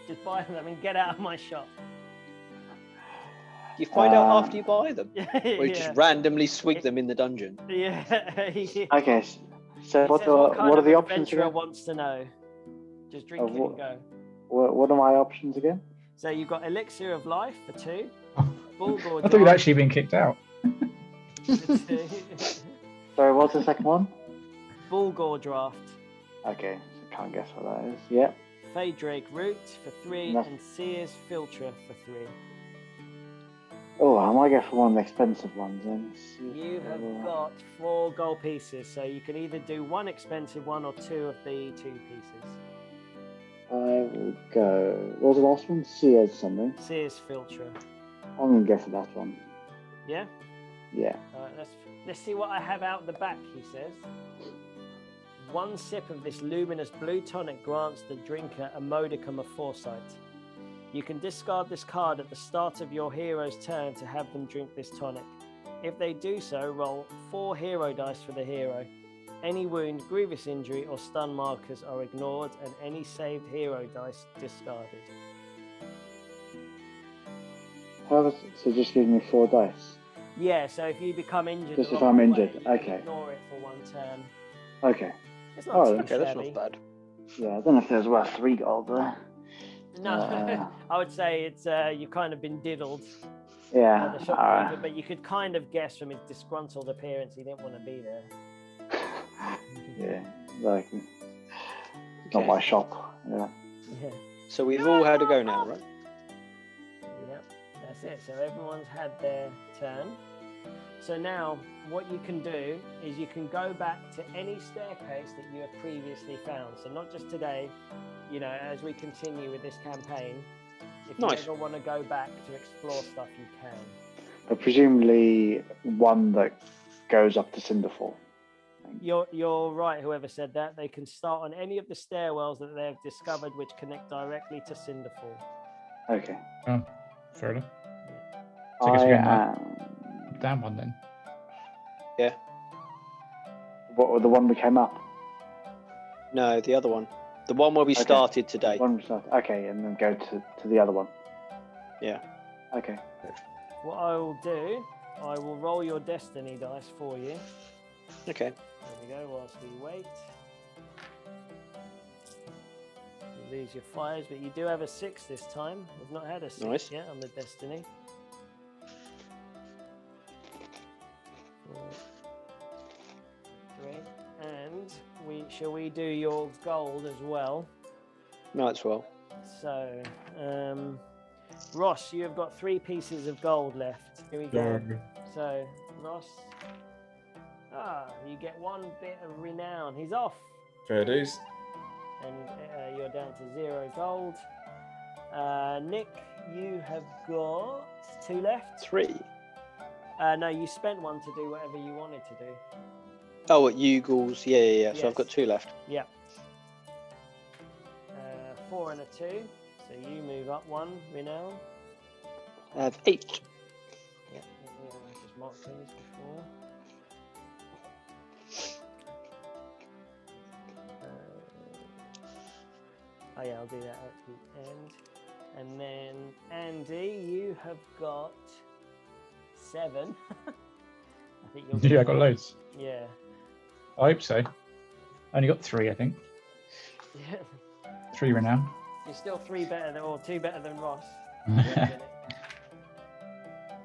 just buy them and get out of my shop." You find out after you buy them, or you Yeah. just randomly swig them in the dungeon. Yeah. Okay, so He what says, what kind are of the options adventurer again? wants to know? Just drink it what- and go. What are my options again? So you've got Elixir of Life for 2, Bulgur I thought you'd actually been kicked out. for 2, Sorry, what's the second one? Bulgur Draft, Okay, so can't guess what that is. Yep. Phaedrake Root for 3, No. and Seer's Filter for 3. Oh, I might go for one of the expensive ones then. You have got 4 gold pieces, so you can either do 1 expensive one or 2 of the 2 pieces. I will go. What was the last one? Sears something. Seer's Filter. I'm gonna go for that one. Yeah? Yeah. Alright, let's see what I have out the back, he says. 1 sip of this luminous blue tonic grants the drinker a modicum of foresight. You can discard this card at the start of your hero's turn to have them drink this tonic. If they do so, roll 4 hero dice for the hero. Any wound, grievous injury, or stun markers are ignored, and any saved hero dice discarded. So just give me 4 dice. Yeah, so if you become injured, Just if along I'm the injured, way, you can okay. ignore it for 1 turn. Okay. It's not Oh, too Okay, that's shabby. not bad. Yeah, I don't know if there's worth 3 gold there. No, I would say it's you've kind of been diddled Yeah. by the shopkeeper, but you could kind of guess from his disgruntled appearance he didn't want to be there. Yeah. Like, it's not Okay. my shop. Yeah. Yeah, So we've all had a go now, right? yep, that's it. So everyone's had their turn. So now what you can do is you can go back to any staircase that you have previously found. So not just today, you know, as we continue with this campaign, if Nice. you ever want to go back to explore stuff, you can. But presumably one that goes up to Cinderfall. think. You're right. Whoever said that, they can start on any of the stairwells that they've discovered, which connect directly to Cinderfall. Okay. Oh, fair enough. So I guess we're going down one then. Yeah. What, the one we came up? No, the other one. The one where we started today. One we started. Okay, and then go to the other one. Yeah. Okay. What I will do, I will roll your destiny dice for you. Okay. There we go, whilst we wait. You lose your 5s, but you do have a 6 this time. We've not had a 6 yet on the destiny. 4, 3. And shall we do your gold as well? Might as well. So, Ross, you have got 3 pieces of gold left. Here we go. So, Ross, you get 1 bit of renown. He's off. Fair dues. And you're down to 0 gold. Nick, you have got 2 left. 3. No, you spent 1 to do whatever you wanted to do. Oh, at Eagles. Yeah. Yes. So I've got 2 left. Yeah. 4 and a 2. So you move up 1 renown. I have 8. Yeah, I just marked these before. Oh yeah, I'll do that at the end. And then Andy, you have got 7. I think you're. Yeah, I got loads. Yeah. I hope so. Only got 3, I think. Yeah. 3 renown. You're still 3 better than, or 2 better than Ross.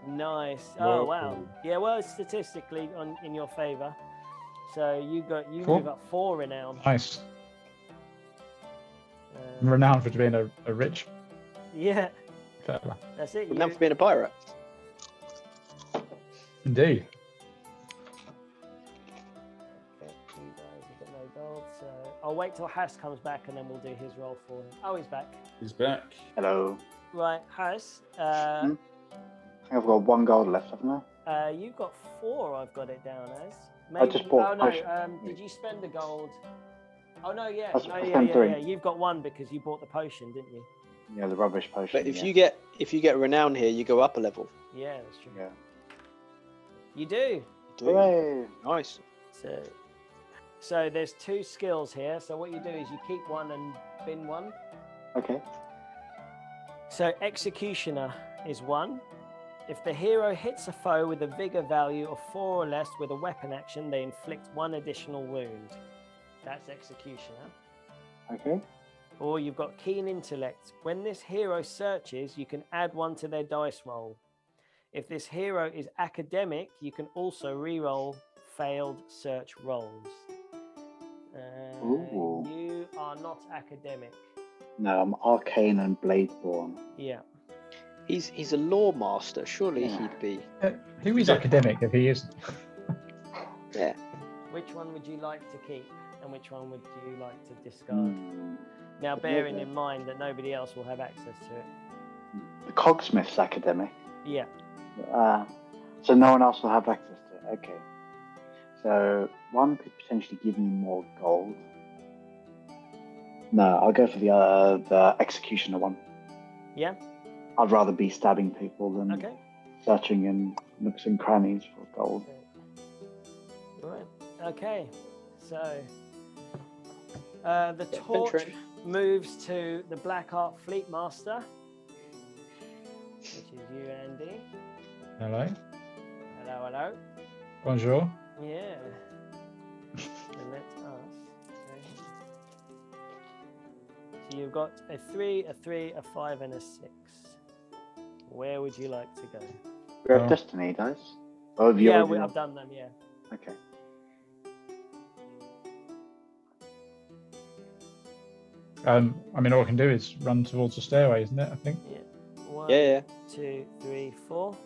Nice. Oh wow. Yeah. Well, it's statistically in your favour. So you 4? move up 4 renown. Nice. I'm renowned for being a rich Yeah. fella. That's it. Renowned for being a pirate. Indeed. Okay, you guys have got no gold, so I'll wait till Has comes back and then we'll do his roll for him. Oh, he's back. He's back. Hello. Right, Has. I think I've got 1 gold left, haven't I? You've got 4. I've got it down as. I just bought Oh no. potion. Did you spend the gold? Oh no, yeah. I No, spent 3. yeah. You've got 1 because you bought the potion, didn't you? Yeah, the rubbish potion. But if you get renown here, you go up a level. Yeah, that's true. Yeah. You do. Hooray! Nice. So there's 2 skills here. So what you do is you keep 1 and bin 1. Okay. So Executioner is 1. If the hero hits a foe with a vigor value of 4 or less with a weapon action, they inflict 1 additional wound. That's Executioner. Okay. Or you've got Keen Intellect. When this hero searches, you can add 1 to their dice roll. If this hero is academic, you can also re-roll failed search rolls. Ooh. You are not academic. No, I'm arcane and bladeborn. Yeah. He's a law master. Surely Yeah. he'd be. Who is academic if he isn't? Yeah. Which one would you like to keep and which one would you like to discard? Now, bearing in mind that nobody else will have access to it. The cogsmith's academic. Yeah. So no one else will have access to it. Okay. So 1 could potentially give me more gold. No, I'll go for the executioner one. Yeah? I'd rather be stabbing people than Okay. searching in nooks and crannies for gold. Right. Okay. So the torch Venturing. moves to the Blackheart Fleet Master, which is you, Andy. Hello. Hello, hello. Bonjour. Yeah. And let us. So you've got a 3, a 3, a 5, and a 6. Where would you like to go? We have Oh. destiny dice. Oh, have you Yeah, already I've done them. Yeah. Okay. I mean, all I can do is run towards the stairway, isn't it? I think. Yeah. 1, Yeah. 2, 3, 4.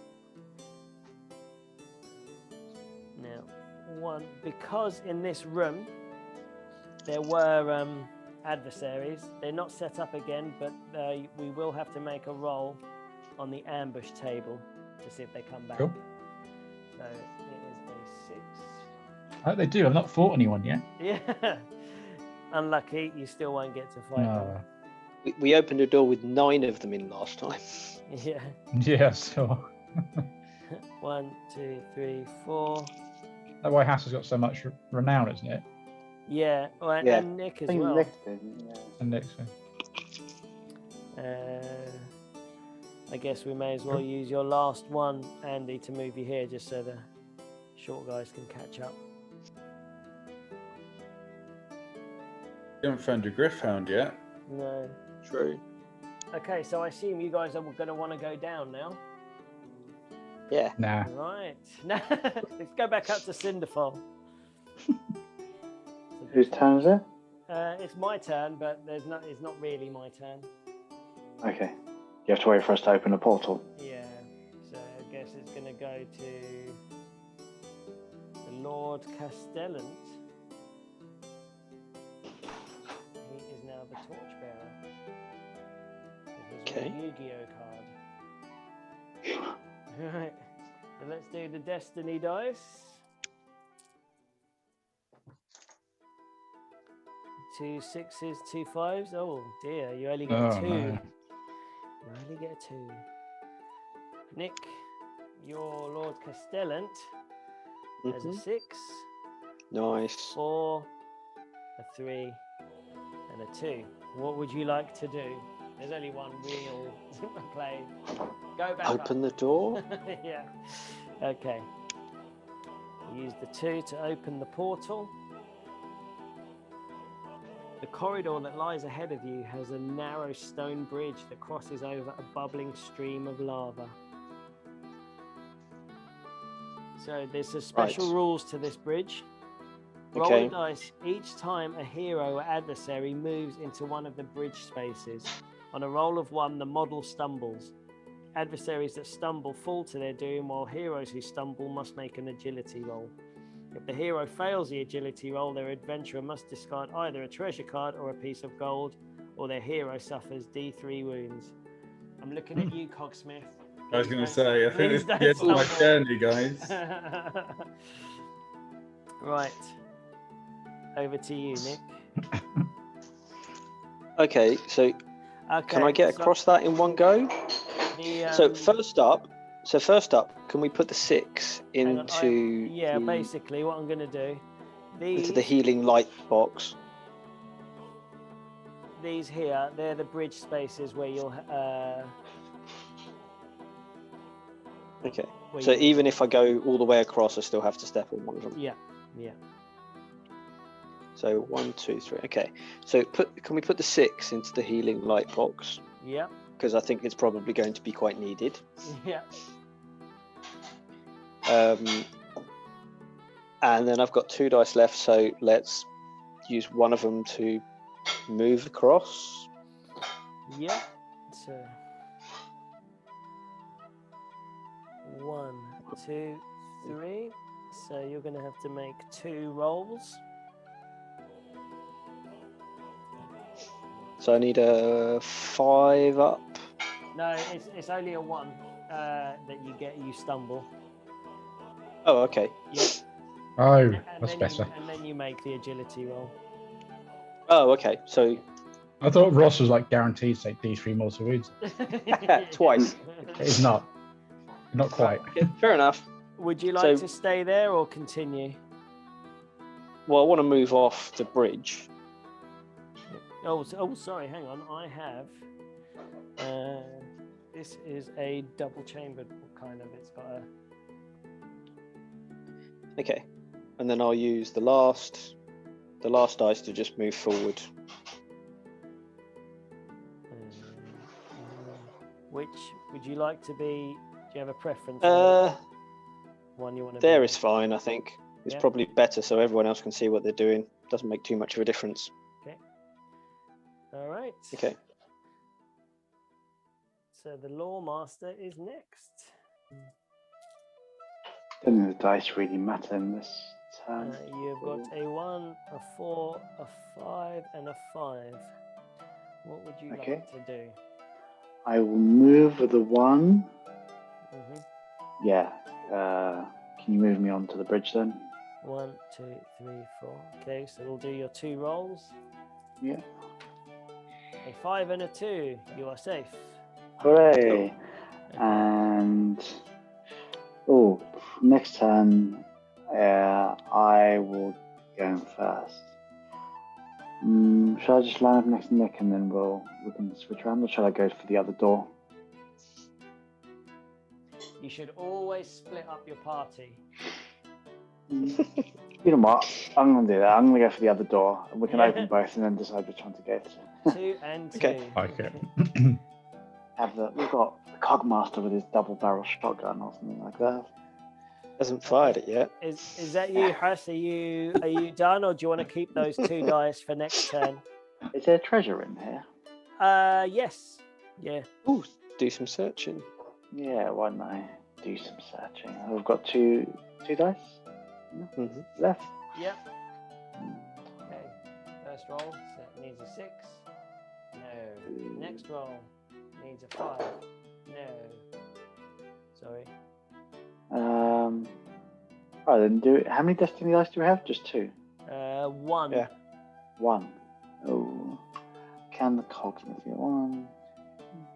Now, 1, because in this room there were adversaries. They're not set up again, but we will have to make a roll on the ambush table to see if they come back. Cool. So it is a 6. I hope they do. I've not fought anyone yet. Yeah. Unlucky, you still won't get to fight them. No. We opened a door with 9 of them in last time. Yeah. Yeah, so 1, 2, 3, 4. that's why Hass has got so much renown, isn't it? Yeah, well, Yeah. and Nick I as think well. Nick did, yeah. And Nixon. I guess we may as well use your last one, Andy, to move you here, just so the short guys can catch up. You haven't found your Griffhound yet. No. True. Okay, so I assume you guys are going to want to go down now. Yeah. Nah. Right. Now, let's go back up to Cinderfall. Whose turn is it? It's my turn, but it's not really my turn. Okay. You have to wait for us to open a portal. Yeah. So I guess it's going to go to the Lord Castellant. He is now the torchbearer. Okay. Yu-Gi-Oh card. Right. So let's do the Destiny dice. 2 6s, 2 5s. Oh dear, you only get a 2. No. You only get a 2. Nick, your Lord Castellant has a 6, Nice. 4, a 3, and a 2. What would you like to do? There's only one real play. Go back Open up. the door. Yeah. Okay. Use the 2 to open the portal. The corridor that lies ahead of you has a narrow stone bridge that crosses over a bubbling stream of lava. So there's some special rules to this bridge. Roll Okay. the dice each time a hero or adversary moves into one of the bridge spaces. On a roll of 1, the model stumbles. Adversaries that stumble fall to their doom, while heroes who stumble must make an agility roll. If the hero fails the agility roll, their adventurer must discard either a treasure card or a piece of gold, or their hero suffers D3 wounds. I'm looking at you, Cogsmith. I was going to say, I think please it's the end of my don't journey, guys. Right. Over to you, Nick. Okay, so Okay. can I get so across that in one go? the, So first up, can we put the 6 hang on, into yeah, the, basically what I'm going to do. into the healing light box? These here, they're the bridge spaces where you'll. Okay. where So you- even if I go all the way across, I still have to step on one of them. Yeah, yeah. So 1, 2, 3. Okay. So can we put the 6 into the healing light box? Yeah, Because I think it's probably going to be quite needed. yeah. And then I've got 2 dice left, so let's use one of them to move across. Yeah. So 1, 2, 3. So you're going to have to make 2 rolls. So I need a 5 up. No, it's only a 1 that you get. You stumble. Oh, okay. Yeah. Oh, And that's then better. and then you make the agility roll. Oh, okay. So I thought Ross was like guaranteed to take D3 mortal wounds. Twice. It is not. Not quite. Okay, fair enough. Would you like So- to stay there or continue? Well, I want to move off the bridge. Oh, sorry. Hang on. I have. This is a double-chambered kind of. It's got a. Okay. And then I'll use the last dice to just move forward. Which would you like to be? Do you have a preference? One you want to. There be? is fine, I think. It's Yeah. probably better so everyone else can see what they're doing. Doesn't make too much of a difference. All right. Okay. So the Law Master is next. Don't think the dice really matter in this turn. You've got a 1, a 4, a 5, and a 5. What would you Okay. like to do? I will move with the 1. Mhm. Yeah. Can you move me onto the bridge then? 1, 2, 3, 4. Okay, so we'll do your 2 rolls. Yeah. A 5 and a 2. You are safe. Hooray! Okay. And next turn, I will go first. Shall I just line up next to Nick and then we can switch around, or shall I go for the other door? You should always split up your party. You know what? I'm gonna do that. I'm gonna go for the other door. We can open both and then decide which one to go to. 2 and 2. Okay. Okay. We've got the Cogmaster with his double barrel shotgun or something like that. Hasn't fired it yet. Is that you, Hus? Are you done, or do you want to keep those 2 dice for next turn? Is there treasure in here? Yes. Yeah. Ooh, do some searching. Yeah, why don't I do some searching? We've got two dice Mm-hmm. left. Yep. Okay. First roll, so it needs a 6. No. Next roll needs a 5. No. Sorry. Right then, how many destiny dice do we have? Just 2. 1. Yeah. 1. Oh. Can the cogsmith get 1?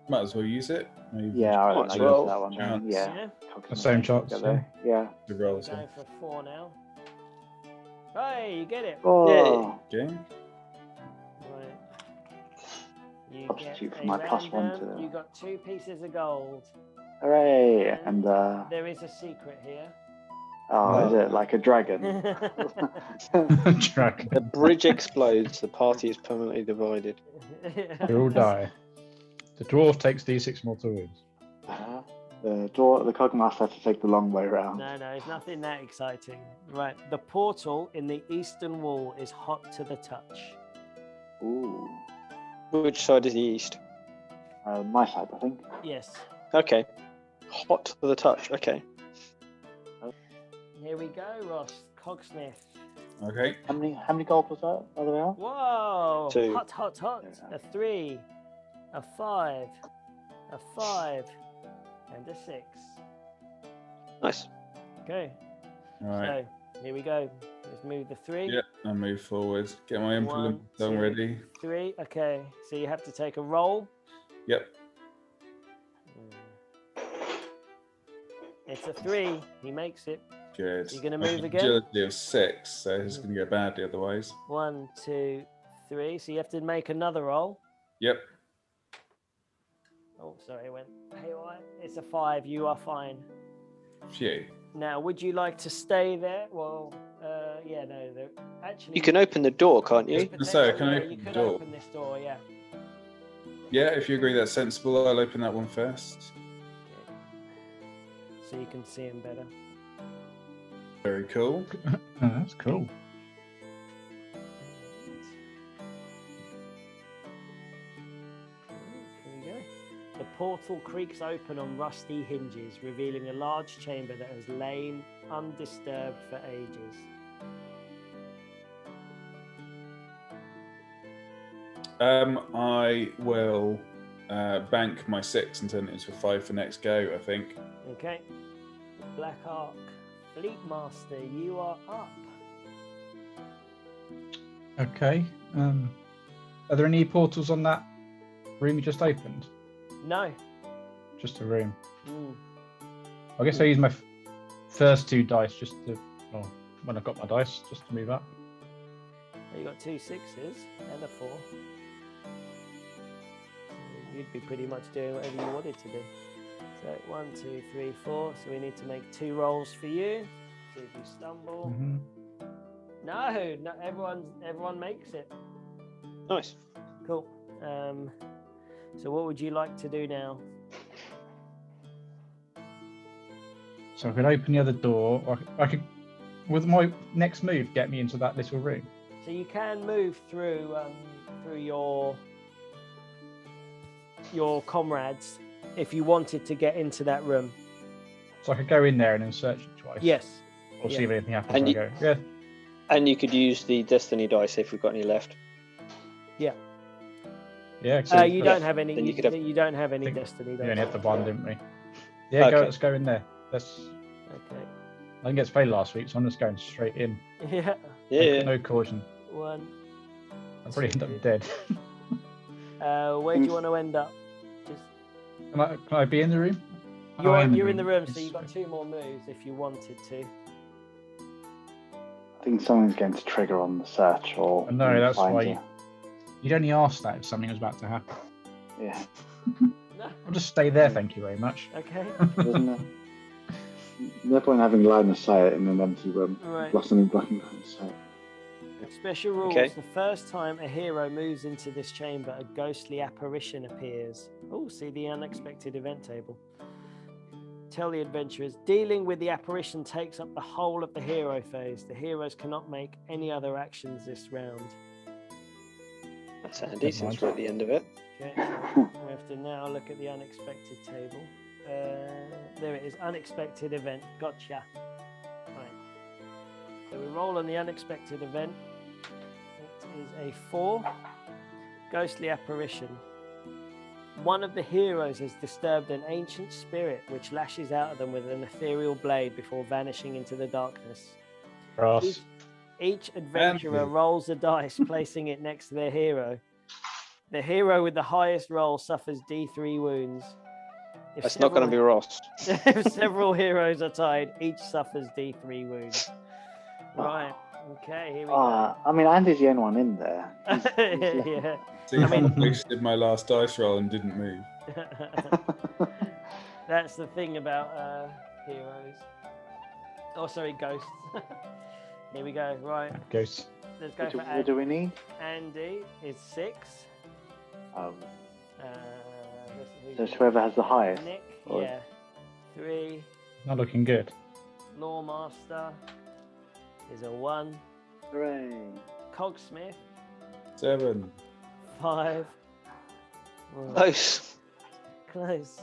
Might as well use it. Maybe Yeah, I Might as use well. that one. Chance. Yeah. Yeah. The same chance. Yeah. the We're rolls. going for 4 now. Hey, you get it. Oh. Okay. Right. You Substitute get for a my +1 random. to- You got 2 pieces of gold. Hooray! And There is a secret here. is it like a dragon? Track. The bridge explodes. The party is permanently divided. They all die. The dwarf takes D6 mortal wounds. The Cogmaster has to take the long way around. No, it's nothing that exciting. Right, the portal in the eastern wall is hot to the touch. Ooh. Which side is the east? My side, I think. Yes. Okay. Hot to the touch. Okay. Here we go, Ross. Cogsmith. Okay. How many gold was that, by the way? Whoa! 2. Hot. Yeah. A 3, a 5, a 5, and a 6. Nice. Okay. All right. So here we go. Let's move the 3. Yeah, I'll move forward. Get my implement 1, done 2, ready. 3. Okay. So you have to take a roll. Yep. It's a 3. He makes it. Good. You gonna move again? Agility of 6, so it's going to go badly otherwise. 1, 2, 3. So you have to make another roll. Yep. Oh, sorry, it went haywire. It's a 5. You are fine. Phew. Now, would you like to stay there? Well, yeah, no. Actually, You can open the door, can't you? So, can I yeah, open you the could door? open this door, yeah. Yeah, if you agree that's sensible, I'll open that one first. Okay. So you can see him better. Very cool. Oh, that's cool. Here we go. The portal creaks open on rusty hinges, revealing a large chamber that has lain undisturbed for ages. I will bank my 6 and turn it into a 5 for next go, I think. Okay. Black Ark. Fleet Master, you are up. Okay. Are there any portals on that room you just opened? No. Just a room. Mm. I guess I use my first 2 dice just to, when I've got my dice, just to move up. You got 2 6s and a 4. You'd be pretty much doing whatever you wanted to do. So 1, 2, 3, 4. So we need to make 2 rolls for you. See if you stumble. Mm-hmm. No, everyone makes it. Nice. Cool. So what would you like to do now? So I could open the other door. Or I could, with my next move, get me into that little room. So you can move through your comrades if you wanted to get into that room. So I could go in there and then search it twice. Yes. Or see if anything happens. And And I go, yeah. And you could use the destiny dice if we've got any left. Yeah. You don't have any. Then You, you could have- you don't have any think destiny. We dice. only had the one, didn't we? Yeah, Okay. let's go in there. Let's. Okay. I didn't get to play last week, so I'm just going straight in. Yeah. Yeah. No caution. 1. I'll probably end up dead. Where do you want to end up? Just Can I be in the room? you're in the room, so you've got 2 more moves if you wanted to. I think something's going to trigger on the search or. No, that's find why you. you'd only ask that if something was about to happen. Yeah. I'll just stay there, thank you very much. Okay. Isn't it? No point having line of sight in an empty room. Right. Blocking line of sight. Special rules. Okay. The first time a hero moves into this chamber, a ghostly apparition appears. Oh, see the unexpected event table. Tell the adventurers, dealing with the apparition takes up the whole of the hero phase. The heroes cannot make any other actions this round. That's handy since we're at the end of it. Okay, so we have to now look at the unexpected table. There it is, unexpected event. Gotcha. Right. So we roll on the unexpected event. It is a 4. Ghostly apparition. One of the heroes has disturbed an ancient spirit which lashes out at them with an ethereal blade before vanishing into the darkness. Grass. Each adventurer rolls a dice, placing it next to their hero. The hero with the highest roll suffers D3 wounds. It's not going to be Ross. If several heroes are tied, each suffers D3 wounds. Right. Okay, here we go. I mean, Andy's the only one in there. Yeah. See if I wasted my last dice roll and didn't move. That's the thing about heroes. Oh, sorry, ghosts. Here we go. Right. Ghosts. Let's go for What do we need? Andy is 6. So Who's it's whoever has the highest. Nick, or- yeah. 3. Not looking good. Lawmaster is a 1. Hooray. Cogsmith, 7. 5. Close. Close.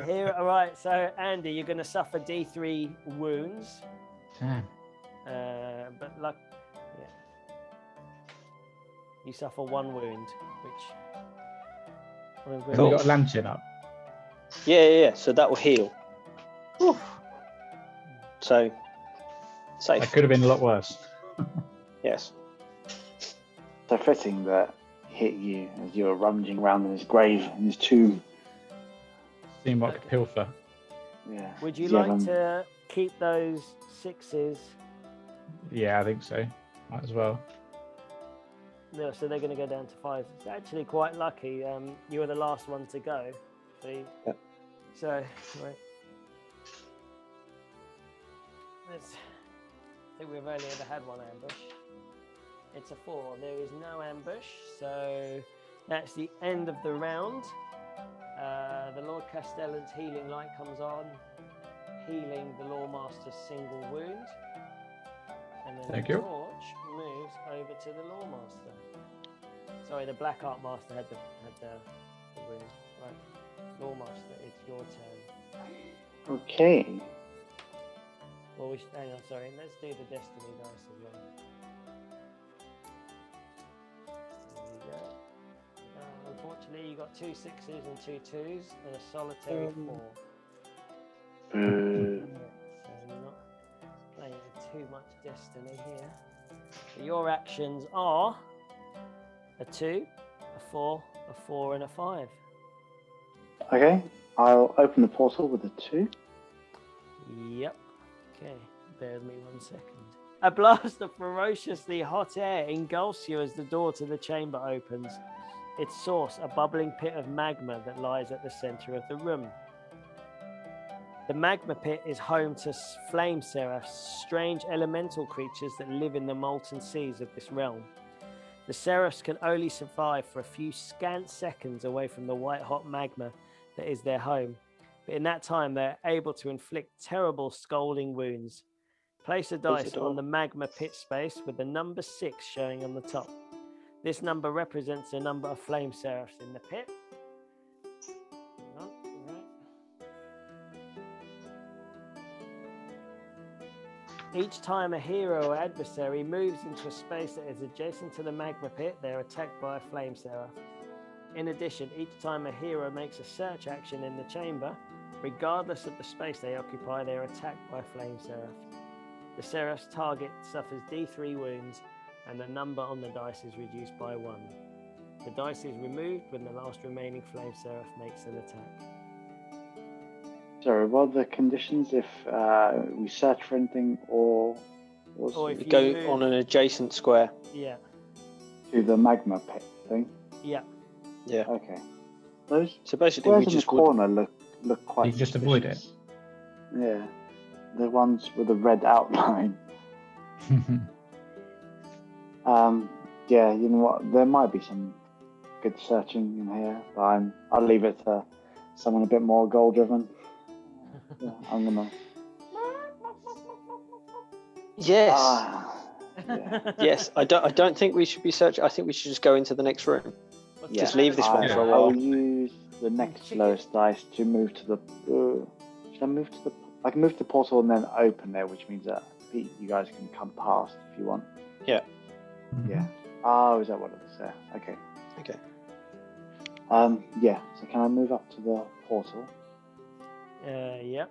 Here, all right. So Andy, you're going to suffer D3 wounds. Damn. But luck, yeah. You suffer 1 wound, which. Have Cool. we got a lantern up? Yeah. So that will heal. So, safe. That could have been a lot worse. Yes. So fitting that hit you as you were rummaging around in his grave, in his tomb. Seemed like a pilfer. Yeah. Would you Do like have, to keep those 6s? Yeah, I think so. Might as well. No, so they're going to go down to 5. It's actually quite lucky. You were the last one to go. Yep. So, right. I think we've only ever had 1 ambush. It's a 4. There is no ambush, so that's the end of the round. The Lord Castellan's healing light comes on, healing the Lawmaster's single wound. And then Thank the you. torch moves over to the Lawmaster. Sorry, the Black Art Master had the wound. Right, Lawmaster, it's your turn. Okay. Well, hang on, sorry. Let's do the Destiny dice as well. There we go. Unfortunately, you got 2 6s and 2 2s and a solitary 4. Boo. So you're not playing too much Destiny here. So your actions are a 2, a 4, a 4, and a 5. Okay. I'll open the portal with a 2. Yep. Okay, bear with me 1 second. A blast of ferociously hot air engulfs you as the door to the chamber opens. Its source, a bubbling pit of magma that lies at the center of the room. The magma pit is home to flame seraphs, strange elemental creatures that live in the molten seas of this realm. The seraphs can only survive for a few scant seconds away from the white-hot magma that is their home. But in that time, they're able to inflict terrible scalding wounds. Place a dice on the magma pit space with the number 6 showing on the top. This number represents the number of flame seraphs in the pit. Hang on, right. Each time a hero or adversary moves into a space that is adjacent to the magma pit, they're attacked by a flame seraph. In addition, each time a hero makes a search action in the chamber, Regardless of the space they occupy, they are attacked by a flame seraph. The seraph's target suffers D3 wounds, and the number on the dice is reduced by 1. The dice is removed when the last remaining flame seraph makes an attack. Sorry, what are the conditions if we search for anything or Or if You you go move- on an adjacent square. Yeah, to the magma pit thing? yeah. Yeah. Okay. Those So basically, squares we in the just would. corner look quite. You just avoid it. suspicious. Yeah, the ones with the red outline. Yeah, you know what? There might be some good searching in here, but I'll leave it to someone a bit more goal driven. Yeah, I'm gonna. Yes. Yeah. Yes. I don't think we should be searching. I think we should just go into the next room. What's Yeah. Just leave this one for a I while. will use the next Chicken. lowest dice to move to the. Should I move to the? I can move to the portal and then open there, which means that you guys can come past if you want. Yeah. Yeah. Oh, is that what it is there? Okay. Okay. Yeah. So can I move up to the portal? Yep.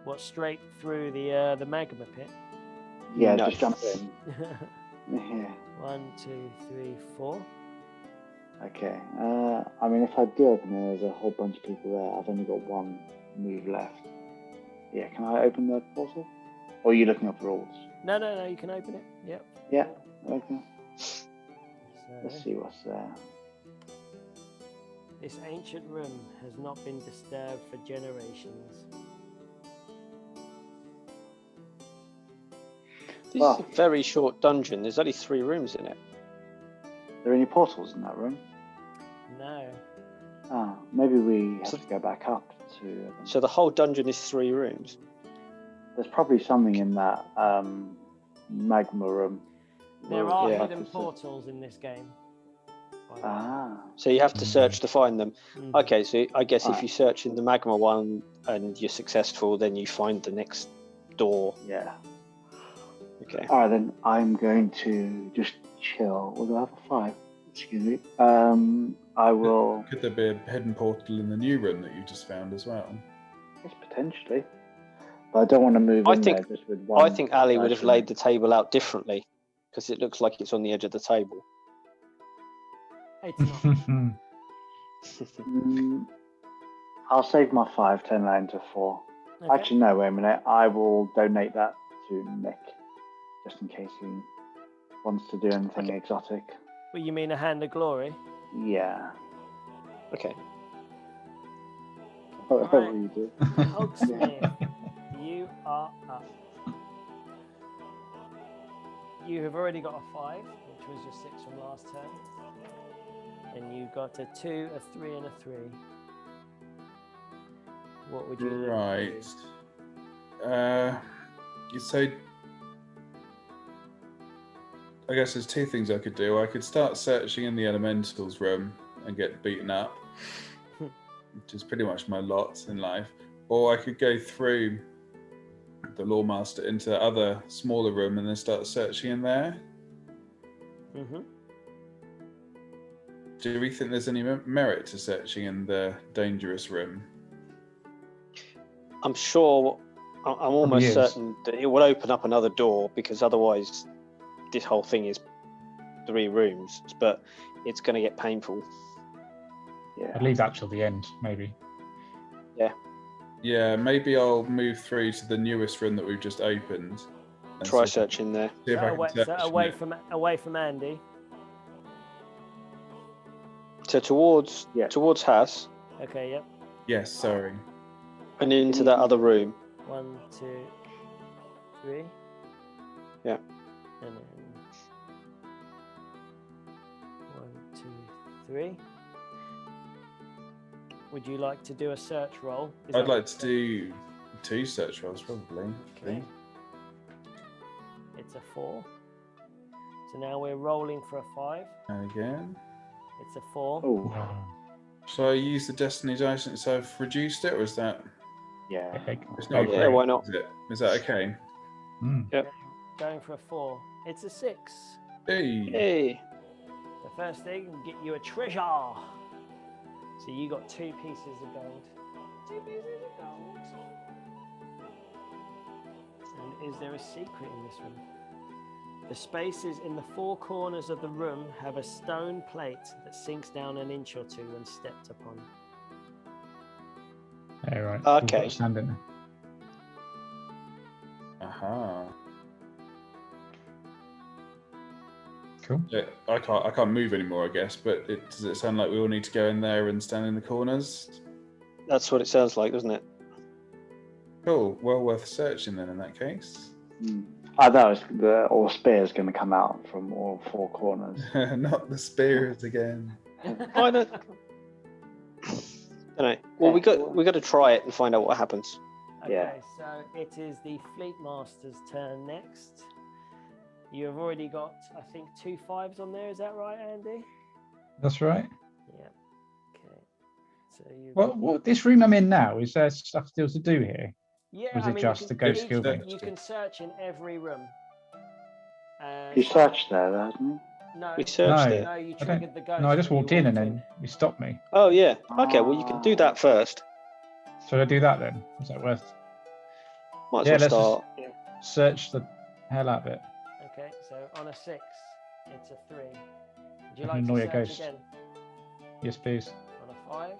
What, straight through the magma pit? Yeah, No. just jump in. Yeah. 1, 2, 3, 4. Okay. I mean, if I do open it, there's a whole bunch of people there. I've only got one move left. Yeah. Can I open the portal? Or are you looking up rules? No, you can open it. Yep. Yeah. Okay. So, Let's see what's there. this ancient room has not been disturbed for generations. This Well- is a very short dungeon. There's only 3 rooms in it. Are there any portals in that room? No. Ah, maybe we have So- to go back up to. So the whole dungeon is 3 rooms. There's probably something in that magma room. There We'll are Yeah. have hidden to portals in this game. by the way. Ah. So you have to search to find them. Mhm. Okay, so I guess if Alright. you search in the magma one and you're successful, then you find the next door. Yeah. Okay. All right, then I'm going to just chill. Will I have a 5? Excuse me. I will. Could there be a hidden portal in the new room that you just found as well? Yes, potentially. But I don't want to move I in think- there just with one. I think Ali would dice have in laid it. the table out differently because it looks like it's on the edge of the table. It's not. I'll save my 5, turn that into 4. Okay. Actually, no, wait a minute. I will donate that to Nick, just in case he wants to do anything exotic. Well, you mean a hand of glory? Yeah. Okay. Whatever Alright. you do. Hogsmith, you are up. You have already got a 5, which was your 6 from last turn. And you got a 2, a 3, and a 3. What would you like to Right. do? So I guess there's 2 things I could do. I could start searching in the elementals room and get beaten up, which is pretty much my lot in life. Or I could go through the Lawmaster into the other smaller room and then start searching in there. Mm-hmm. Do we think there's any merit to searching in the dangerous room? I'm sure. I'm almost is. certain that it will open up another door because otherwise, this whole thing is 3 rooms. But it's going to get painful. Yeah. I'd leave that till the end, maybe. Yeah, maybe I'll move through to the newest room that we've just opened. and Try see- searching there. See if I Away, can search in away it. from Andy. So towards Yeah. Haas Okay, yep. Yes, sorry. and into that other room. 1, 2, 3. Yeah. And then 1, 2, 3. Would you like to do a search roll? Is I'd that like what- to do 2 search rolls, probably. Okay. It's a 4. So now we're rolling for a 5. And again. It's a 4. Oh, So I use the Destiny dice since I've reduced it, or is that? yeah. It's not Yeah, great, why not? Is it? Is that okay? Going for a 4. It's a 6. Hey. Hey. The first thing, get you a treasure. So you got 2 pieces of gold. 2 pieces of gold. And is there a secret in this room? The spaces in the 4 corners of the room have a stone plate that sinks down an inch or 2 when stepped upon. Yeah, right. Okay. We've got to stand in there. Aha. Cool. Yeah, I can't move anymore, I guess. But does it sound like we all need to go in there and stand in the corners? That's what it sounds like, doesn't it? Cool. Well worth searching then in that case. I thought all spears going to come out from all 4 corners. Not the spears again. I don't know. Well, we got to try it and find out what happens. Okay, Yeah. so it is the Fleet Master's turn next. You have already got, I think, 2 5s on there. Is that right, Andy? That's right. Yeah. Okay. So you. Well, this room I'm in now, is there stuff still to do here? Yeah. Or is I it mean, just you the can, ghost skill thing? You can search in every room. You searched there, hasn't you? No. We searched No. it. No, you I don't- triggered the ghost. No, I just when you walked in and then you stopped me. Oh yeah. Okay. Well, you can do that first. So I do that then? Is that worth? Might as Yeah, well let's start. Search the hell out of it. Okay, so on a 6, it's a 3. Would you I like can to annoy a search ghost. again? Yes, please. On a 5,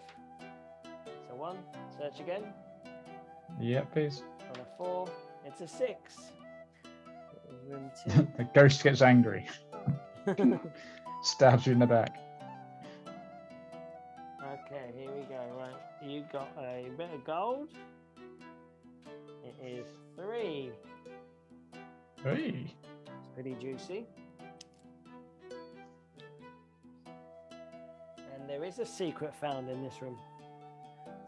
it's a 1. Search again. Yeah, please. On a 4, it's a 6. Room 2. The ghost gets angry. Stabs you in the back. Okay, here we go. Right, you got a bit of gold. It is 3. Hey. It's pretty juicy. And there is a secret found in this room.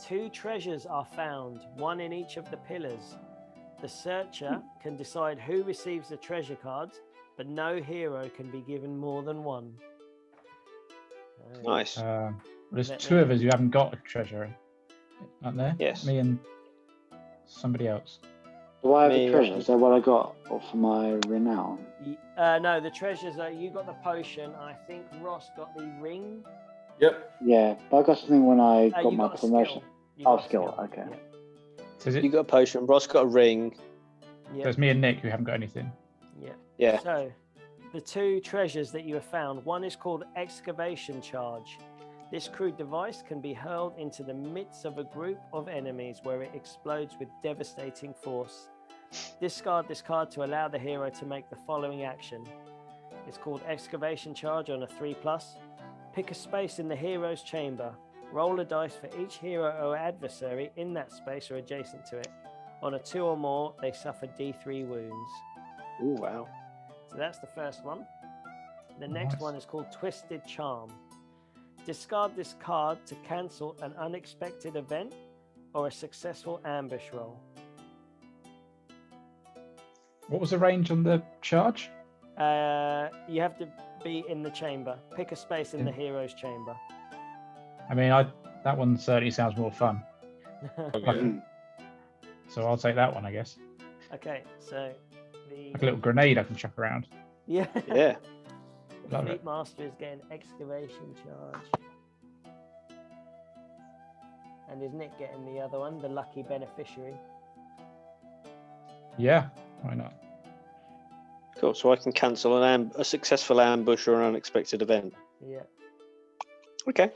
2 treasures are found, 1 in each of the pillars. The searcher can decide who receives the treasure cards, but no hero can be given more than 1. Nice. There's Let 2 me- of us who haven't got a treasure, aren't there? Yes. Me and somebody else. Do I have Me, the treasure? Is that what I got for my renown? No, the treasures are, you got the potion. I think Ross got the ring. Yep. Yeah, but I got something when I got You my got a promotion. skill. You Oh, got a skill, okay. Yeah. So is it, You got a potion. Ross got a ring. Yeah. there's me and Nick who haven't got anything. Yeah. Yeah. So, the 2 treasures that you have found, one is called Excavation Charge. This crude device can be hurled into the midst of a group of enemies where it explodes with devastating force. Discard this card to allow the hero to make the following action. It's called Excavation Charge on a 3+. Pick a space in the hero's chamber. Roll a dice for each hero or adversary in that space or adjacent to it. On a 2 or more, they suffer D3 wounds. Oh wow. So that's the first one. The next Nice. one is called Twisted Charm. Discard this card to cancel an unexpected event or a successful ambush roll. What was the range on the charge? You have to be in the chamber. Pick a space in the hero's chamber. I mean, that one certainly sounds more fun. Okay. So I'll take that one, I guess. Okay, so the Like a little grenade I can chuck around. yeah, Yeah. the Love Fleet it. Master is getting Excavation Charge. And is Nick getting the other one, the Lucky Beneficiary? Yeah, why not? Cool. So I can cancel a successful ambush or an unexpected event. Yeah. Okay.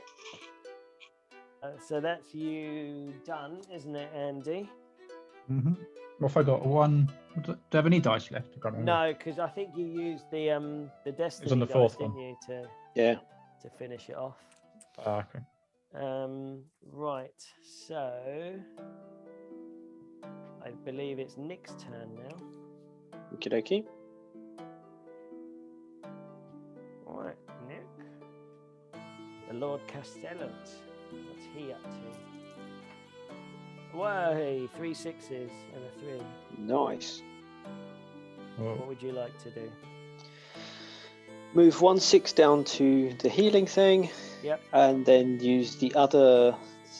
So that's you done, isn't it, Andy? What if I got one? Do I have any dice left? I can't remember. No, because I think you used the Destiny on the dice, fourth didn't one. you, Yeah. to finish it off? Ah, okay. Right. So I believe it's Nick's turn now. Okie dokie. Right, Nick. The Lord Castellant. What's he up to? Whoa, 3 6s and a 3. Nice. Whoa. What would you like to do? Move 1 6 down to the healing thing. Yep. And then use the other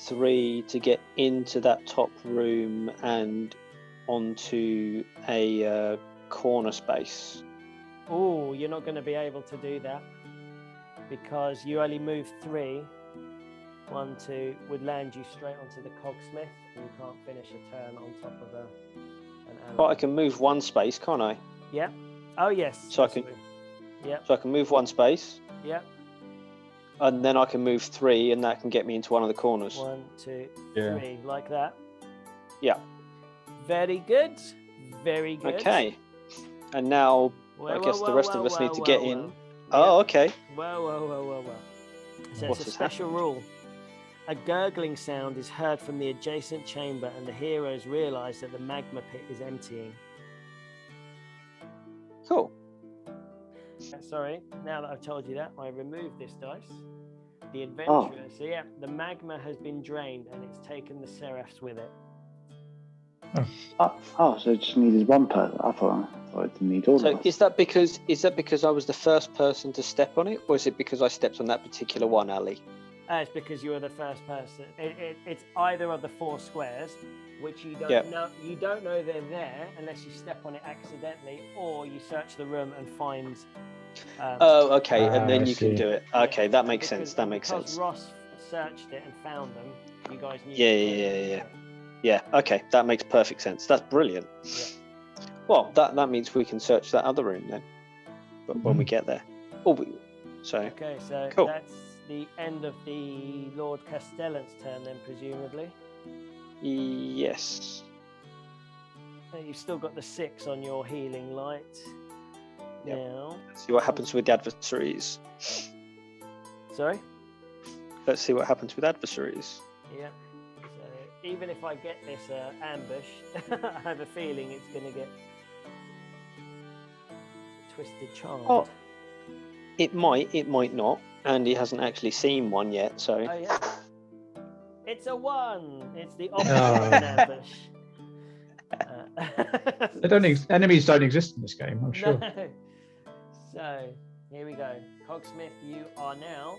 3 to get into that top room and onto a corner space. Oh, you're not going to be able to do that because you only move 3 1, 2 would land you straight onto the cogsmith, and you can't finish a turn on top of an ally. But I can move one space, can't I? Yeah. Oh yes. So I can. Yeah. So I can move one space. Yeah. And then I can move 3, and that can get me into one of the corners. 1, 2, Yeah. 3, like that. Yeah. Very good. Very good. Okay. And now I guess the rest of us need to get in. Oh, okay. Whoa. So What it's a has special rule. A gurgling sound is heard from the adjacent chamber, and the heroes realise that the magma pit is emptying. Cool. Sorry, now that I've told you that, I removed this dice. The adventurer. So yeah, the magma has been drained, and it's taken the seraphs with it. So it just needed one person. I thought it didn't need all So of us. is that because I was the first person to step on it, or is it because I stepped on that particular one, Ali? It's because you were the first person. It's either of the 4 squares, which you don't Yep. know. You don't know they're there unless you step on it accidentally, or you search the room and find. Oh, okay, and then I you can see. do it. Okay, that makes sense. That makes because sense. Ross searched it and found them. You guys knew. Yeah. Yeah, okay, that makes perfect sense. That's brilliant. Yeah. Well, that means we can search that other room then, but when we get there. So Okay, so Cool. that's the end of the Lord Castellan's turn, then presumably. yes. You've still got the 6 on your healing light. Yep. Now, See what happens with the adversaries. sorry. Let's see what happens with adversaries. Yeah. So even if I get this ambush, I have a feeling it's going to get twisted charmed. Oh. It might not. Andy hasn't actually seen one yet, so. Oh yeah. It's a 1. It's the opposite of an ambush. Enemies don't exist in this game, I'm sure. No. So here we go. Cogsmith, you are now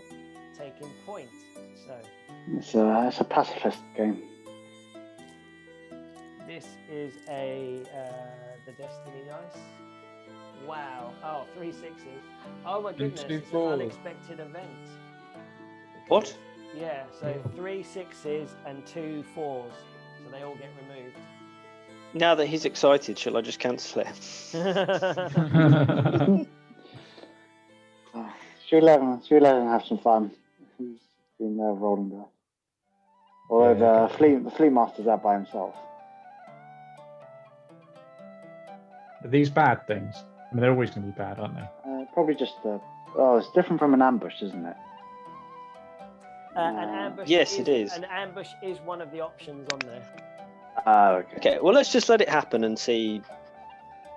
taking point. So It's a pacifist game. this is the Destiny dice. Wow. Oh, 3 6s. Oh my goodness. two It's an fours. unexpected event. What? Yeah, so 3 6s and 2 4s. So they all get removed. Now that he's excited, shall I just cancel it? Should we let him have some fun? He's been rolling dice. Although the fleet master's out by himself. Are these bad things? I mean, they're always going to be bad, aren't they? Probably just it's different from an ambush, isn't it? An ambush. Yes, it is. An ambush is one of the options on there. Okay. Okay, well, let's just let it happen and see.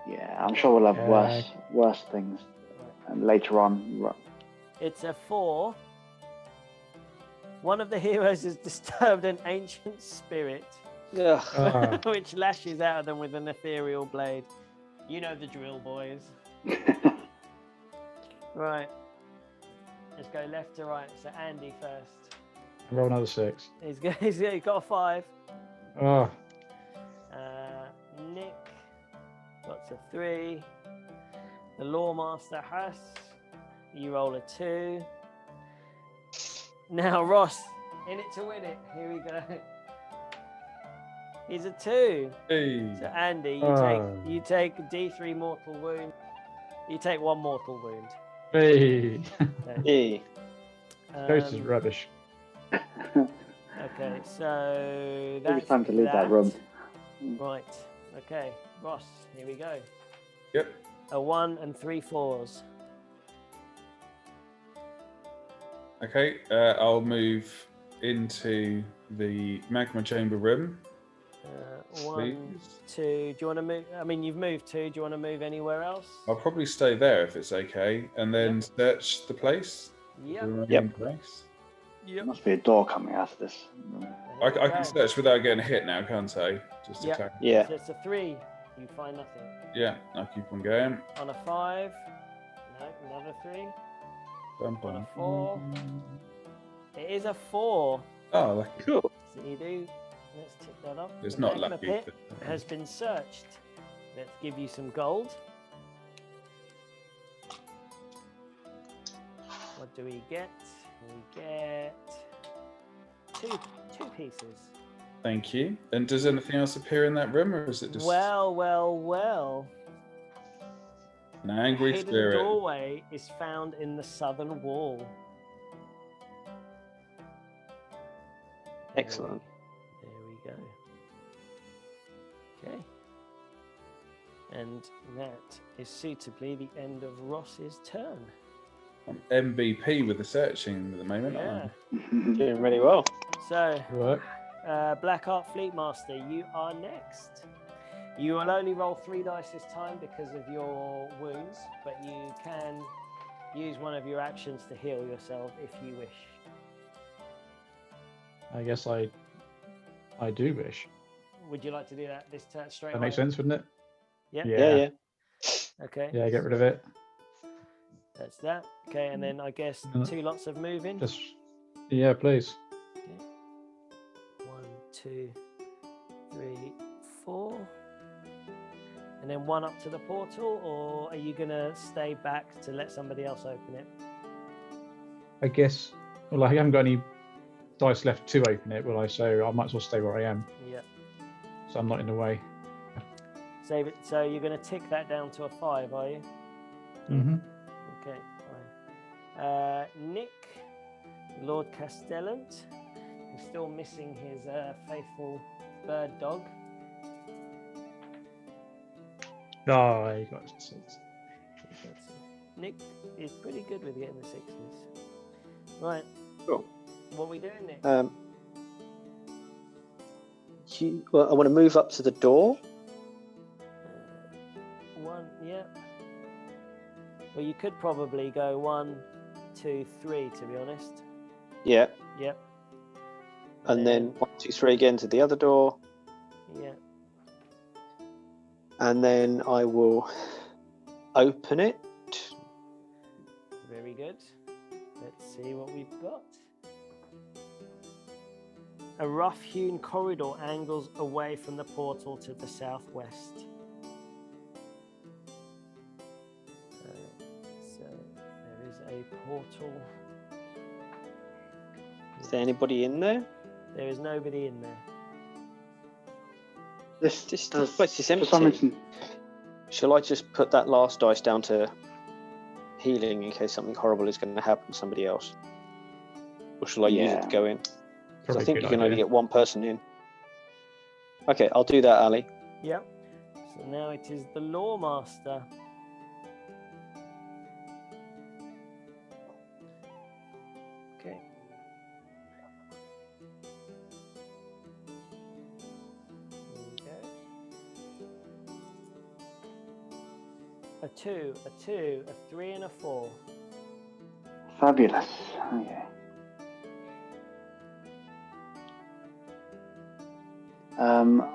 Yeah, I'm sure we'll have worse things later on. It's a 4. One of the heroes has disturbed an ancient spirit, Ugh. which lashes out at them with an ethereal blade. You know the drill, boys. Right. Let's go left to right. So Andy first. Roll another 6. He's got a 5. Oh, Nick got a 3. The Lawmaster has. You roll a 2. Now Ross, in it to win it. Here we go. He's a 2. Hey. So Andy, you take D3 mortal wound. You take 1 mortal wound. hey. Hey. Ghost is rubbish. Okay, so that's Maybe it's time to leave that room. Right. Okay, Ross, here we go. Yep. A 1 and 3 4s. Okay, I'll move into the magma chamber room. 1, Please. 2. Do you want to move? I mean, you've moved 2. Do you want to move anywhere else? I'll probably stay there if it's okay, and then search the place. Yep. The remaining Yep. place. Yep. Must be a door coming out of this. I can search without getting hit now, can't I? Just to Yeah. clarify. Yeah. So it's a 3. You find nothing. Yeah, I'll keep on going. On a 5. No, another 3. Bum, On a bum. 4. It is a 4. Oh, lucky. Cool. So you do. Let's tick that off. It's The not magma lucky. pit has been searched. Let's give you some gold. What do we get? We get two pieces. Thank you. And does anything else appear in that room, or is it just Well. an angry hidden spirit? doorway is found in the southern wall. Excellent. There we go. Okay. And that is suitably the end of Ross's turn. I'm MVP with the searching at the moment. Yeah. Doing really well. So, Right. Blackheart Fleet Master, you are next. You will only roll 3 dice this time because of your wounds, but you can use one of your actions to heal yourself if you wish. I guess I do wish. Would you like to do that this turn straight That away? makes sense, wouldn't it? Yeah. Yeah. Okay. Yeah, get rid of it. That's that. Okay, and then I guess 2 lots of moving. Just yeah, please. Okay. 1, 2, 3, 4. And then 1 up to the portal, or are you gonna stay back to let somebody else open it? I guess. Well, I haven't got any dice left to open it, will I? So I might as well stay where I am. Yeah. So I'm not in the way. Save it. So you're gonna tick that down to a 5, are you? Mm-hmm. Okay, fine. Nick, Lord Castellant, is still missing his faithful bird dog. Oh, you got 6. Nick is pretty good with getting the 6s. Right. Cool. What are we doing, Nick? Well, I want to move up to the door. 1, yeah. Well, you could probably go 1, 2, 3, to be honest. Yeah. Yep. And then 1, 2, 3 again to the other door. Yeah. And then I will open it. Very good. Let's see what we've got. A rough-hewn corridor angles away from the portal to the southwest. So there is a portal. Is there anybody in there? There is nobody in there. This place is for empty. some reason. Shall I just put that last dice down to healing in case something horrible is going to happen to somebody else? Or shall I use it to go in? 'Cause I think you can only get one person in. Okay, I'll do that, Ali. Yep. So now it is the Lawmaster. Okay. A 2, a 2, a 3, and a 4. Fabulous. Okay.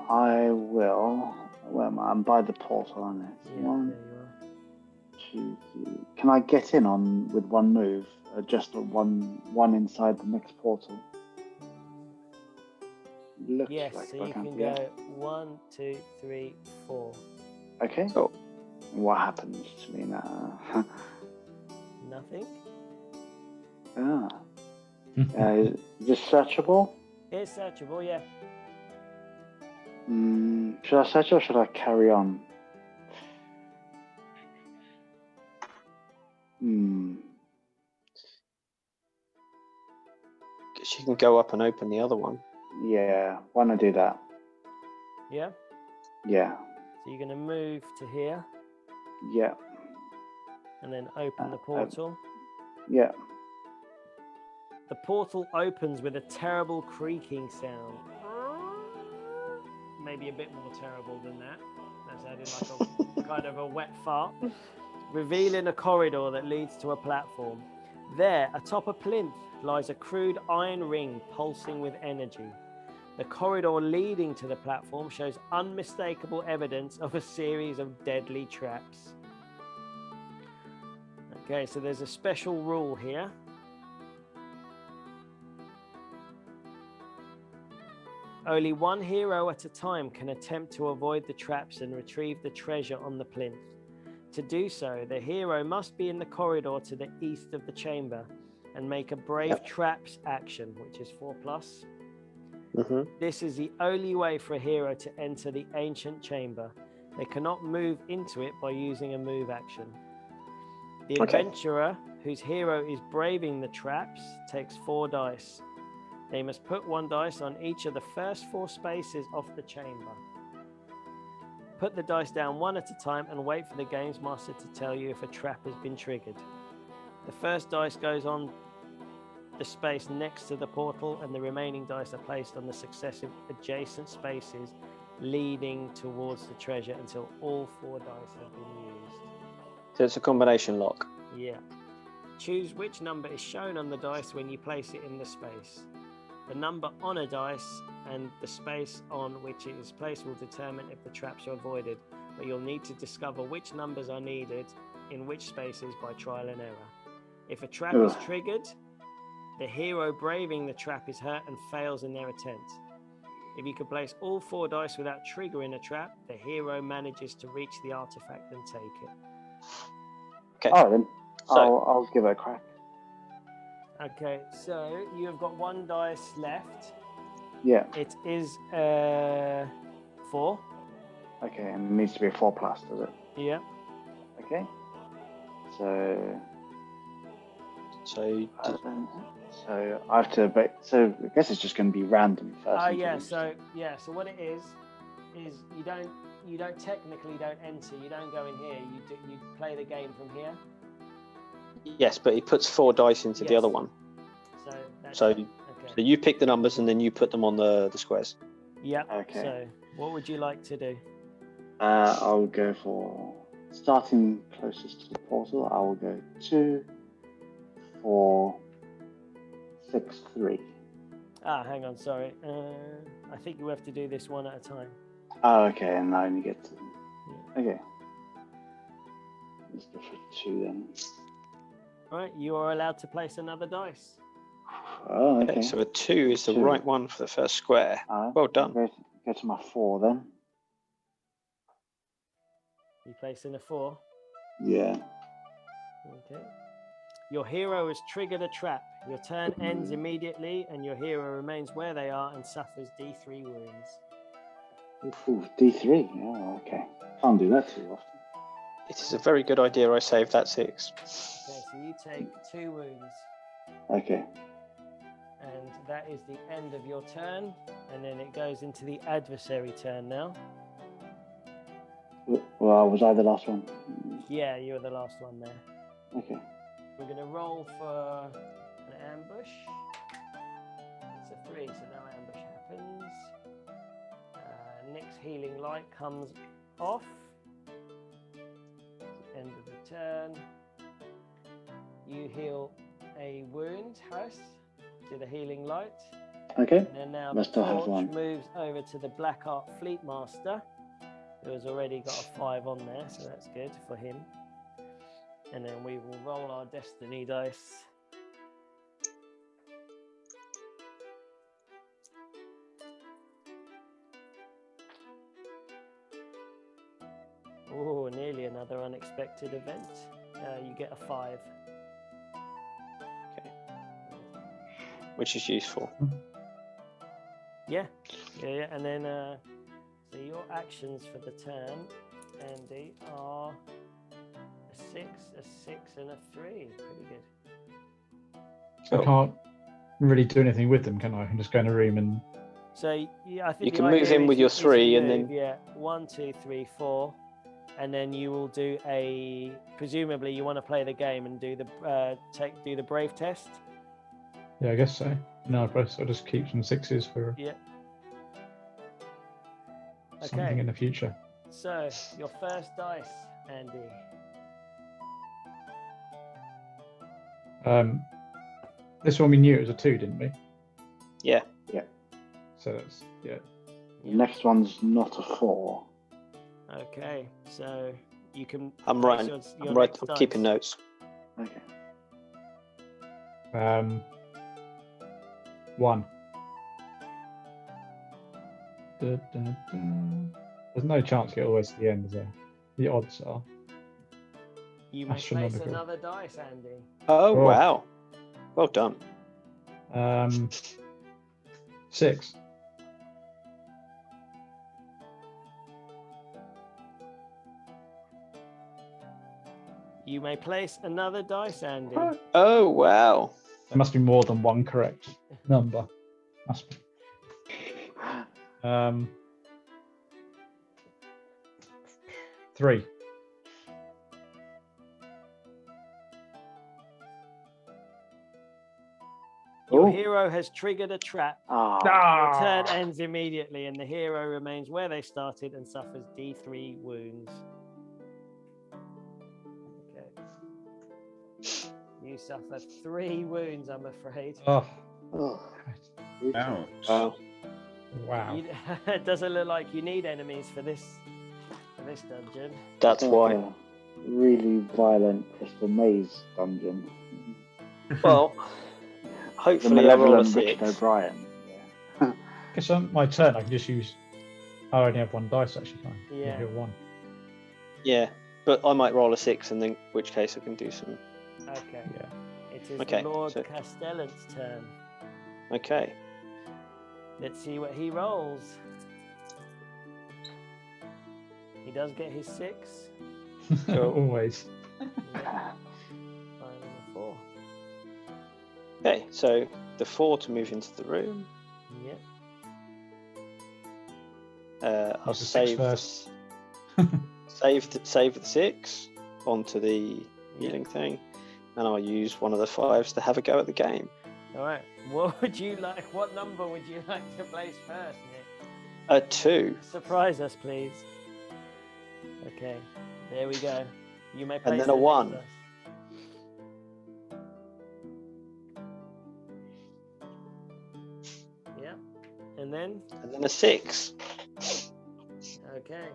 I will. Where am I? I'm by the portal, aren't I? Yeah, 1, there you are. 2, 3. Can I get in on with one move? Just one inside the next portal. Looks Yes, like so I you can yeah. go 1, 2, 3, 4. Okay. Oh. What happens to me now? Nothing. Ah. Is this searchable? It's searchable, yeah. Should I search or should I carry on? Guess you can go up and open the other one. Yeah, why not do that? Yeah. Yeah. So you're going to move to here Yeah. and then open the portal. Yeah. The portal opens with a terrible creaking sound. Maybe a bit more terrible than that. That sounded like a kind of a wet fart. Revealing a corridor that leads to a platform. There, atop a plinth, lies a crude iron ring pulsing with energy. The corridor leading to the platform shows unmistakable evidence of a series of deadly traps. Okay, so there's a special rule here. Only one hero at a time can attempt to avoid the traps and retrieve the treasure on the plinth. To do so, the hero must be in the corridor to the east of the chamber and make a brave traps action, which is 4+. This is the only way for a hero to enter the ancient chamber. They cannot move into it by using a move action. The adventurer, whose hero is braving the traps, takes 4 dice. They must put 1 dice on each of the first 4 spaces of the chamber. Put the dice down 1 at a time and wait for the games master to tell you if a trap has been triggered. The first dice goes on the space next to the portal, and the remaining dice are placed on the successive adjacent spaces leading towards the treasure until all 4 dice have been used. So it's a combination lock. Yeah. Choose which number is shown on the dice when you place it in the space. The number on a dice and the space on which it is placed will determine if the traps are avoided, but you'll need to discover which numbers are needed in which spaces by trial and error. If a trap is triggered, the hero braving the trap is hurt and fails in their attempt. If you can place all 4 dice without triggering a trap, the hero manages to reach the artifact and take it. Okay. Oh, then So- I'll give it a crack. Okay, so you have got 1 dice left. Yeah. It is 4. Okay, and it needs to be a 4+, does it? Yeah. Okay. So So I have to. So I guess it's just going to be random first. Oh until yeah. we- So what it is you don't technically don't enter. You don't go in here. You play the game from here. yes, but he puts 4 dice into the Yes. other one. So that's So, okay. so you pick the numbers and then you put them on the squares. Yeah. Okay. So what would you like to do? I'll go for starting closest to the portal. I will go 2, 4, 6, 3. Hang on. Sorry. I think you have to do this one at a time. Oh, okay, and I only get to. Okay. Let's go for 2 then. All right. You are allowed to place another dice. Oh, okay. Okay, so a 2 is the 2. right one for the first square. Well done. Go to my 4 then. You place in a 4. Yeah. Okay. Your hero has triggered a trap. Your turn ends immediately, and your hero remains where they are and suffers D3 wounds. Ooh, D3. Oh, okay. Can't do that too often. It is a very good idea I saved that 6. Okay, so you take 2 wounds, Okay. and that is the end of your turn, and then it goes into the adversary turn now. Well, was I the last one? Yeah, you're the last one there. Okay. We're going to roll for an ambush. It's a 3, so no ambush happens. Nick's healing light comes off. End of the turn. You heal a wound, Harris, to the healing light. Okay. And then now I the still have torch one. moves over to the Black Art Fleet Master, who has already got a 5 on there, so that's good for him. And then we will roll our destiny dice. Oh, nearly another unexpected event. You get a 5. Okay. Which is useful. Yeah. And then, so your actions for the turn, Andy, are a 6, a 6, and a 3. Pretty good. I can't really do anything with them, can I? I can just go in a room and. So yeah, I think You the can move idea in is with your to 3 and move, then- yeah, 1, 2, 3, 4, and then you will do a. Presumably, you want to play the game and do the brave test. Yeah, I guess so. No, I'll just keep some 6s for Yeah. something Okay. in the future. So your first dice, Andy. This one we knew it was a 2, didn't we? Yeah. So that's Yeah. Next one's not a 4. Okay, so you can. I'm place right. your I'm right. next I'm dice. keeping notes. Okay. 1. Da, da, da. There's no chance to get all the way to the end, is there? The odds are. You may place Astronomical. another dice, Andy. Oh, Oh. wow. Well done. 6. You may place another dice, Andy. Oh wow! There must be more than one correct number. Must be. 3. Your Oh. hero has triggered a trap. Ah. Your turn ends immediately, and the hero remains where they started and suffers D3 wounds. Okay. You suffer 3 wounds, I'm afraid. Oh, Oh, Ouch. wow. wow. It doesn't look like you need enemies for this dungeon. That's why. Really violent crystal maze dungeon. Well, The hopefully I roll a malevolent Richard 6. O'Brien. Yeah. Guess on my turn I can just use. I only have 1 dice actually. Can't I? Yeah. You do 1. Yeah, but I might roll a 6, and then in which case I can do some. Okay. Yeah. It is Okay, the Lord so- Castellan's turn. Okay. Let's see what he rolls. He does get his 6. Always. Yeah. 5 and a 4. Okay, so the 4 to move into the room. Yep. I'll Use the 6 save first. save the 6 onto the healing thing, and I'll use one of the 5s to have a go at the game. All right. What would you like? What number would you like to place first, Nick? A 2, Surprise us, please. Okay. There we go. You may place and then the a next 1. dice. Yeah. And then And then a 6. okay.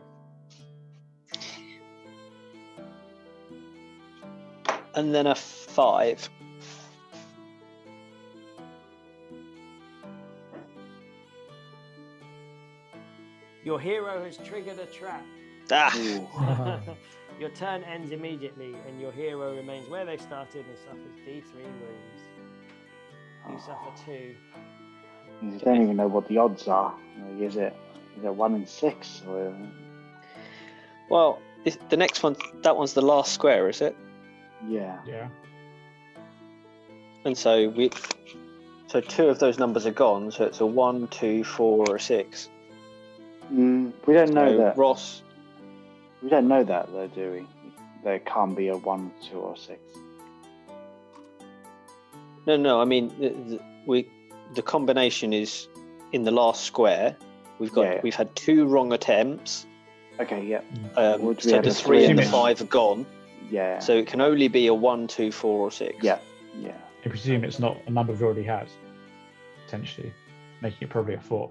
And then a 5. Your hero has triggered a trap. Ah! Your turn ends immediately, and your hero remains where they started and suffers D3 wounds. You suffer 2. You don't even know what the odds are. Is it 1 in 6? Or... Well, the next one, that one's the last square, is it? Yeah. Yeah. And so 2 of those numbers are gone, so it's a 1, 2, 4, or a 6. We don't know So that. Ross, We don't know that though, do we? There can't be a 1, 2, or 6. no, I mean the combination is in the last square. We've had 2 wrong attempts. Okay, yeah. So had the a 3 and the three. 5 are gone. Yeah. So it can only be a 1, 2, 4, or 6. Yeah. I presume it's not a number we've already had. Potentially. Making it probably a 4.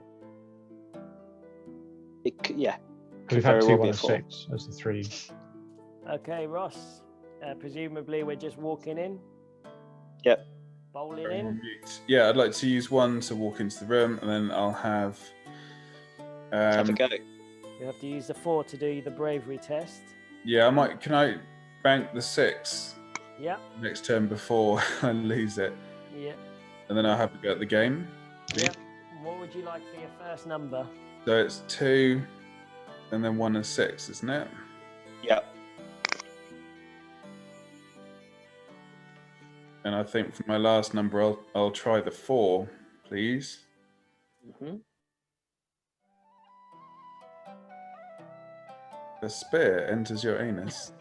Yeah. We've very had 2, well 1, be a and 4. 6 as the 3. Okay, Ross. Presumably we're just walking in. Yep. Bowling in. Yeah, I'd like to use 1 to walk into the room, and then I'll have. Have a go. You have to use the 4 to do the bravery test. Yeah, I might. Can I bank the 6 Yeah. next turn before I lose it, Yeah. and then I'll have to go at the game? Yeah. What would you like for your first number? So it's 2, and then 1 and 6, isn't it? Yeah. And I think for my last number, I'll try the 4, please. hmm The spear enters your anus.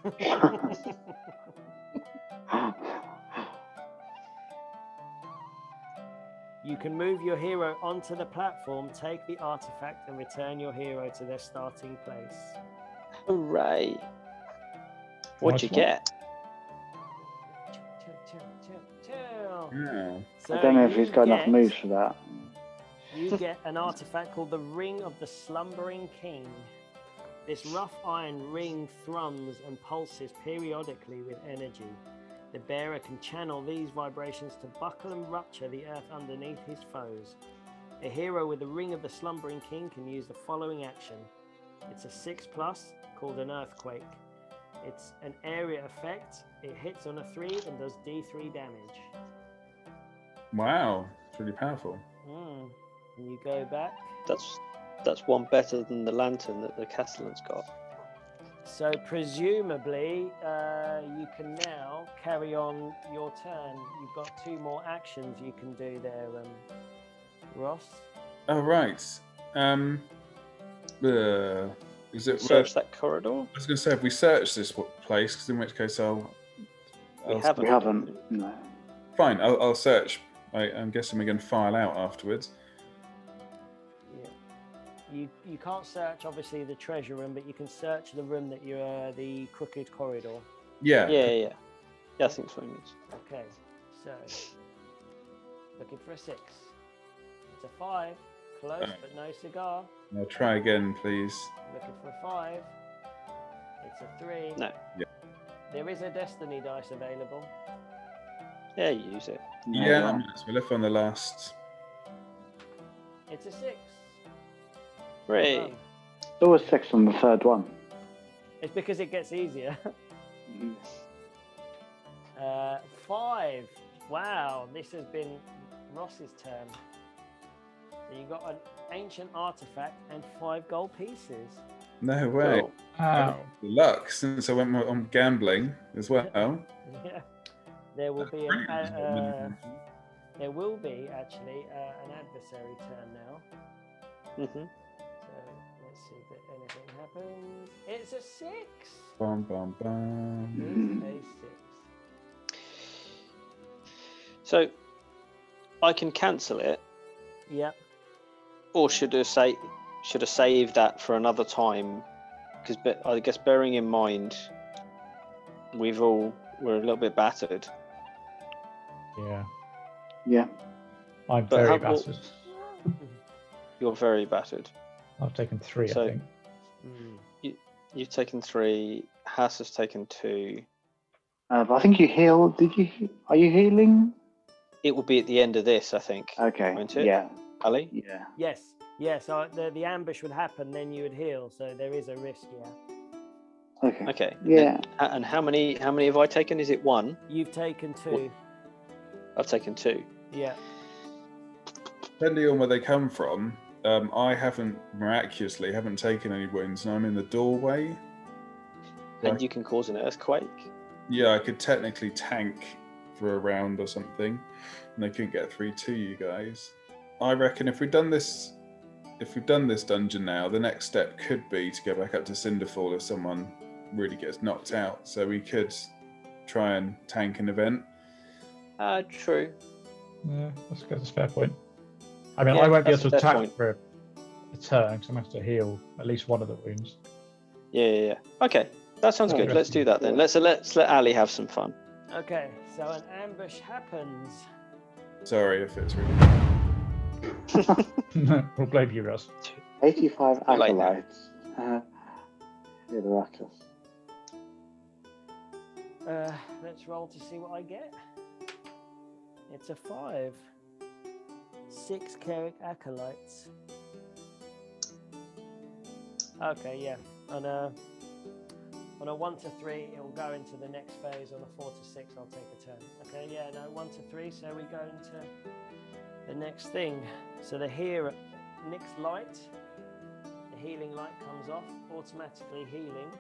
You can move your hero onto the platform, take the artifact, and return your hero to their starting place. Hooray! What'd you Nice one. get? Chill. Yeah. So I don't know if you he's got enough get- moves for that. You get an artifact called the Ring of the Slumbering King. This rough iron ring thrums and pulses periodically with energy. The bearer can channel these vibrations to buckle and rupture the earth underneath his foes. A hero with the Ring of the Slumbering King can use the following action. It's a 6+ called an Earthquake. It's an area effect. It hits on a 3 and does D3 damage. Wow, it's really powerful. And you go back. That's one better than the lantern that the Castellan's got. So presumably, you can now carry on your turn. You've got 2 more actions you can do there, Ross. Oh right. Is it Search that corridor. I was going to say, have we searched this place? Because in which case We haven't. We haven't. No. Fine, I'll search. I'm guessing we're going to file out afterwards. Yeah. You can't search obviously the treasure room, but you can search the room that you're the crooked corridor. Yeah. Yeah, I think that's what it means. Okay, so looking for a 6. It's a 5, close but no cigar. I'll try again, please. Looking for a 5. It's a 3. No. Yeah. There is a destiny dice available. Yeah, use it. No, Yeah, no. I might as well if on the last. It's a 6. Hooray. Well done. It's always 6 on the third one. It's because it gets easier. 5. Wow, this has been Ross's turn. So you got an ancient artifact and 5 gold pieces. No way. Cool. Wow. Luck, since I went on gambling as well. Yeah. There will be there will be actually an adversary turn now. Mm-hmm. So let's see if anything happens. It's a 6. Bum, bum, bum. It's a 6. So I can cancel it, Yep. or should I saved that for another time? Because I guess bearing in mind we're a little bit battered. Yeah. Yeah. I'm But very how- battered. You're very battered. I've taken 3, So- I think. You've taken 3. Hass has taken 2. But I think you heal. Are you healing? It will be at the end of this, I think. Okay. Won't it? Yeah. Ali? Yeah. Yes. Yeah. So the ambush would happen, then you would heal. So there is a risk. Yeah. Okay. Okay. Yeah. And how many have I taken? Is it 1? You've taken 2. I've taken 2. Yeah. Depending on where they come from, I miraculously haven't taken any wounds, and I'm in the doorway. And Right. you can cause an earthquake. Yeah, I could technically tank for a round or something, and they couldn't get through to you guys. I reckon if we've done this dungeon now, the next step could be to go back up to Cinderfall if someone really gets knocked out. So we could try and tank an event. True. Yeah, that's a fair point. I mean, Yeah, I won't be that's able to a fair attack point. for a turn because I'm going to have to heal at least one of the wounds. Yeah. Okay, that sounds Yeah, good. Let's do that then. Let's let Ali have some fun. Okay. So an ambush happens. Sorry if it's really. We'll blame you, Russ. 85 I like acolytes. Yeah, the ruckus. Let's roll to see what I get. It's a 5. 6 Cleric acolytes. Okay, yeah. On a 1 to 3, it will go into the next phase. On a 4 to 6, I'll take a turn. Okay, yeah, no, 1 to 3, so we go into the next thing. So Nick's light, the healing light comes off, automatically healing.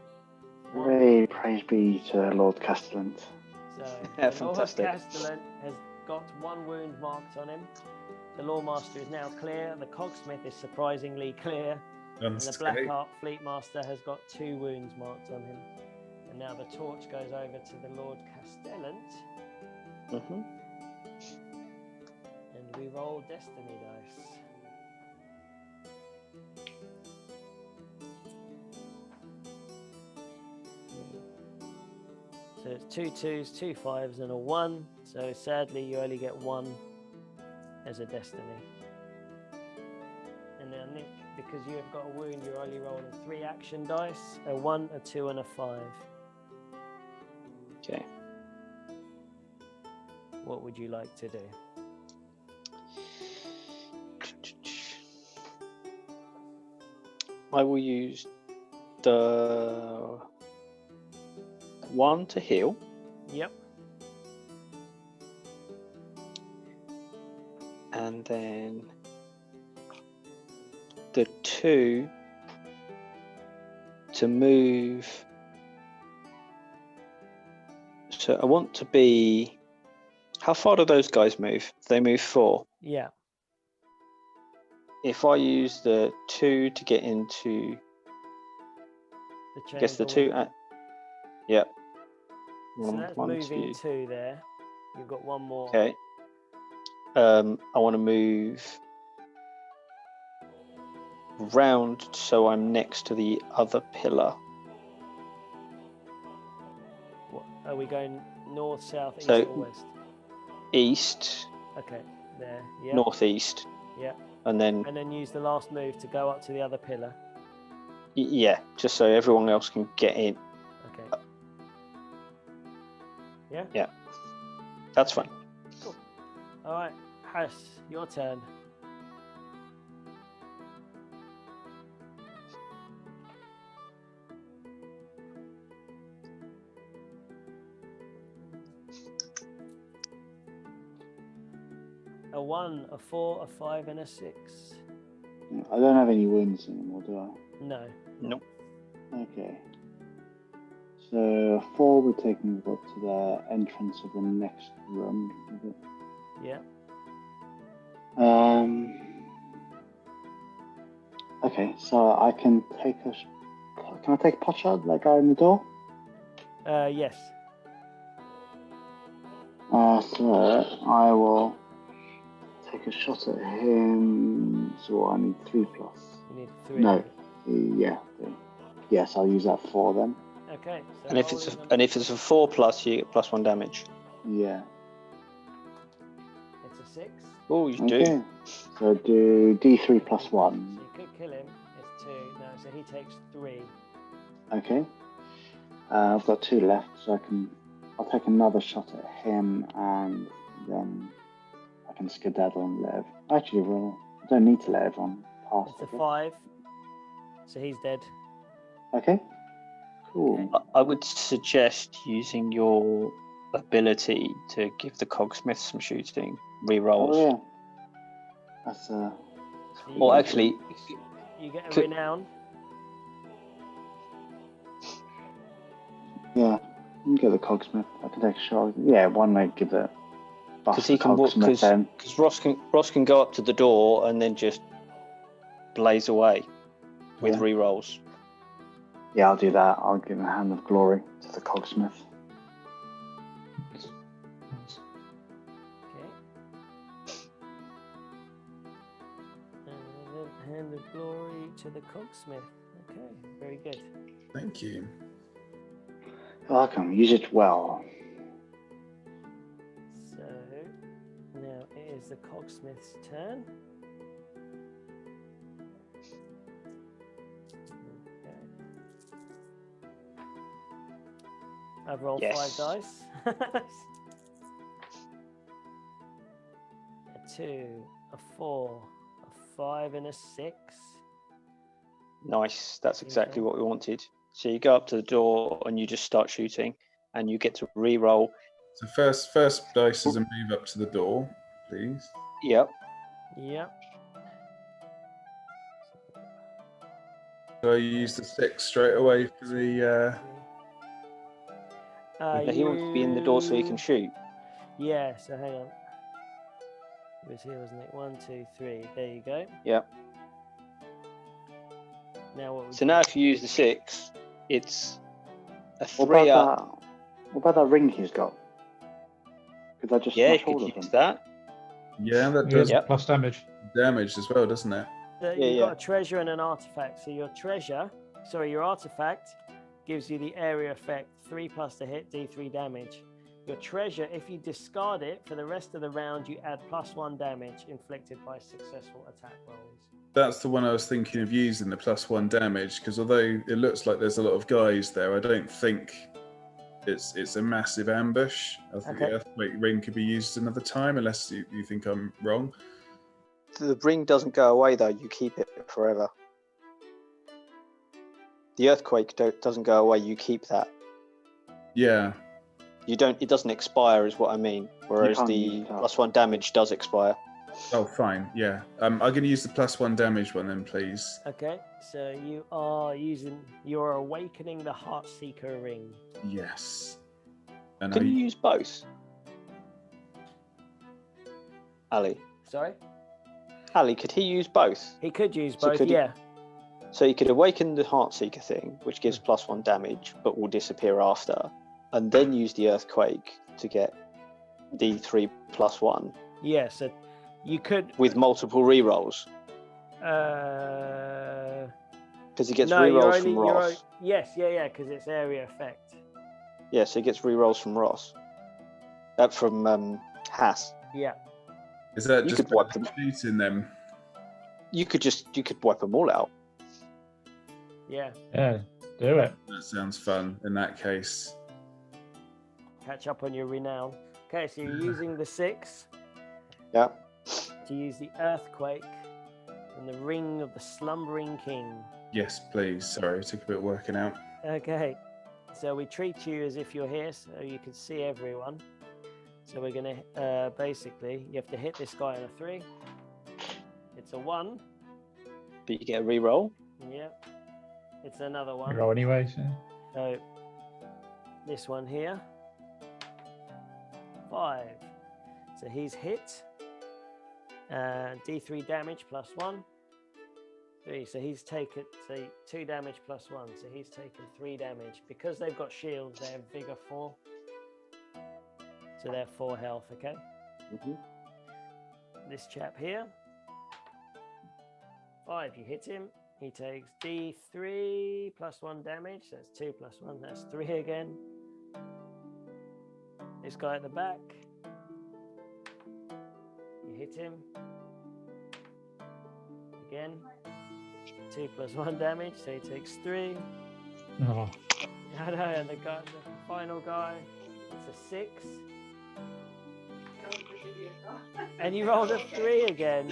Hooray, praise be to Lord Castellan. So Yeah, the Lord fantastic. Castellan has got 1 wound marked on him. The Lawmaster is now clear. The Cogsmith is surprisingly clear. And the Blackheart Fleetmaster has got 2 wounds marked on him. And now the torch goes over to the Lord Castellan. Mm-hmm. And we roll Destiny dice. So it's 2 2s, 2 5s, and a 1. So sadly, you only get 1 as a Destiny. And now, Nick, because you have got a wound, you're only rolling 3 action dice, a 1, a 2, and a 5. Okay. What would you like to do? I will use the 1 to heal. Yep. And then the 2 to move So I want to be. How far do those guys move? They move 4. Yeah. If I use the 2 to get into, The I guess the chamber 2. with- Yeah. So that's moving 2 there. You've got one more. Okay. I want to move round so I'm next to the other pillar. What, are we going north, south, east, So- or west? East, Okay, there. Yeah. northeast, Yeah. and then And then use the last move to go up to the other pillar. yeah, just so everyone else can get in. Okay. Yeah. Yeah, that's fine. Cool. All right, Has, your turn. A 1, a 4, a 5, and a 6. I don't have any wounds anymore, do I? No. Nope. Okay. So 4 would take me up to the entrance of the next room. Is it? Yeah. Okay, so I can take a. Can I take a pot shot like guy in the door? Yes. So I will take a shot at him. So I need 3+. You need 3. No. Yeah. 3. Yes, I'll use that 4 then. Okay. So And if it's a 4+, you get +1 damage. Yeah. it's a 6. Oh, you Okay. do. So D3 +1. So you could kill him. It's 2. No, so he takes 3. Okay. I've got 2 left, so I'll take another shot at him, and then I can skedaddle and let. Actually, well, I don't need to let everyone pass. It's a 5. So he's dead. Okay. Cool. Okay. I would suggest using your ability to give the cogsmith some shooting rerolls. Oh yeah. That's So you Or get- actually, you get a could- renown. yeah. You can get the cogsmith. I can take a shot. Yeah, one may give it. because he can walk, because Ross can go up to the door and then just blaze away with Yeah. rerolls. Yeah, I'll do that. I'll give a hand of glory to the cogsmith. Okay. And then hand of glory to the cogsmith. Okay, very good. Thank you. Welcome. Use it well. So now it is the cogsmith's turn. Okay. I've rolled Yes. 5 dice. A 2, a 4, a 5, and a 6. Nice, that's exactly Okay. what we wanted. So you go up to the door and you just start shooting, and you get to re-roll. So first dice is a move up to the door, please. Yep. Yep. So I use the 6 straight away for the. Now he wants to be in the door so he can shoot. Yeah, so hang on. It was here, wasn't it? 1, 2, 3. There you go. Yep. Now what? So now if you use the 6, it's a What 3 up. about that? What about that ring he's got? Could I just Yeah, you smash all could of use them? that. Yeah, that It does is Yep. plus damage. damage as well, doesn't it? So Yeah, you've yeah. got a treasure and an artifact. So your artifact gives you the area effect 3+ to hit, D3 damage. Your treasure, if you discard it for the rest of the round, you add +1 damage inflicted by successful attack rolls. That's the one I was thinking of using, the +1 damage, because although it looks like there's a lot of guys there, I don't think it's a massive ambush. I think Okay. the earthquake ring could be used another time, unless you think I'm wrong. The ring doesn't go away though, you keep it forever. The earthquake doesn't go away, you keep that. Yeah. It doesn't expire is what I mean. Whereas can't the use that. +1 damage does expire. Oh, fine. Yeah. I'm going to use the +1 damage one then, please. Okay, so you're awakening the Heartseeker ring. Yes. And Can you use both? Ali. Sorry? Ali, could he use both? He could use So both, could he- yeah. So you could awaken the Heartseeker thing, which gives +1 damage, but will disappear after, and then use the Earthquake to get D3 +1 Yeah, so you could. with multiple rerolls. Because he gets rerolls from Ross. Yes, yeah, because it's area effect. Yeah, so he gets rerolls from Ross. From Haas. Yeah. Is that You just could wipe them. shooting them? You could wipe them all out. Yeah. Yeah, do it. That sounds fun. In that case, Catch up on your renown. Okay, so you're using the 6 Yeah. to use the Earthquake and the Ring of the Slumbering King. yes, please. Sorry, it took a bit working out. Okay, so we treat you as if you're here so you can see everyone. So we're going to, basically, you have to hit this guy on a 3. It's a 1. But you get a reroll. Yep. It's another 1. Roll anyway. So. So this one here, 5. So he's hit. D3 damage +1. 3. So he's taken 2 damage +1. So he's taken 3 damage. Because they've got shields, they're vigor 4. So they're 4 health, okay? Mm-hmm. This chap here, 5. You hit him. He takes D3 +1 damage. So that's 2 +1. That's 3 again. This guy at the back. You hit him. Again. 2 +1 damage. So he takes 3. Oh, I know, and the final guy, it's a 6. And you rolled a 3 again.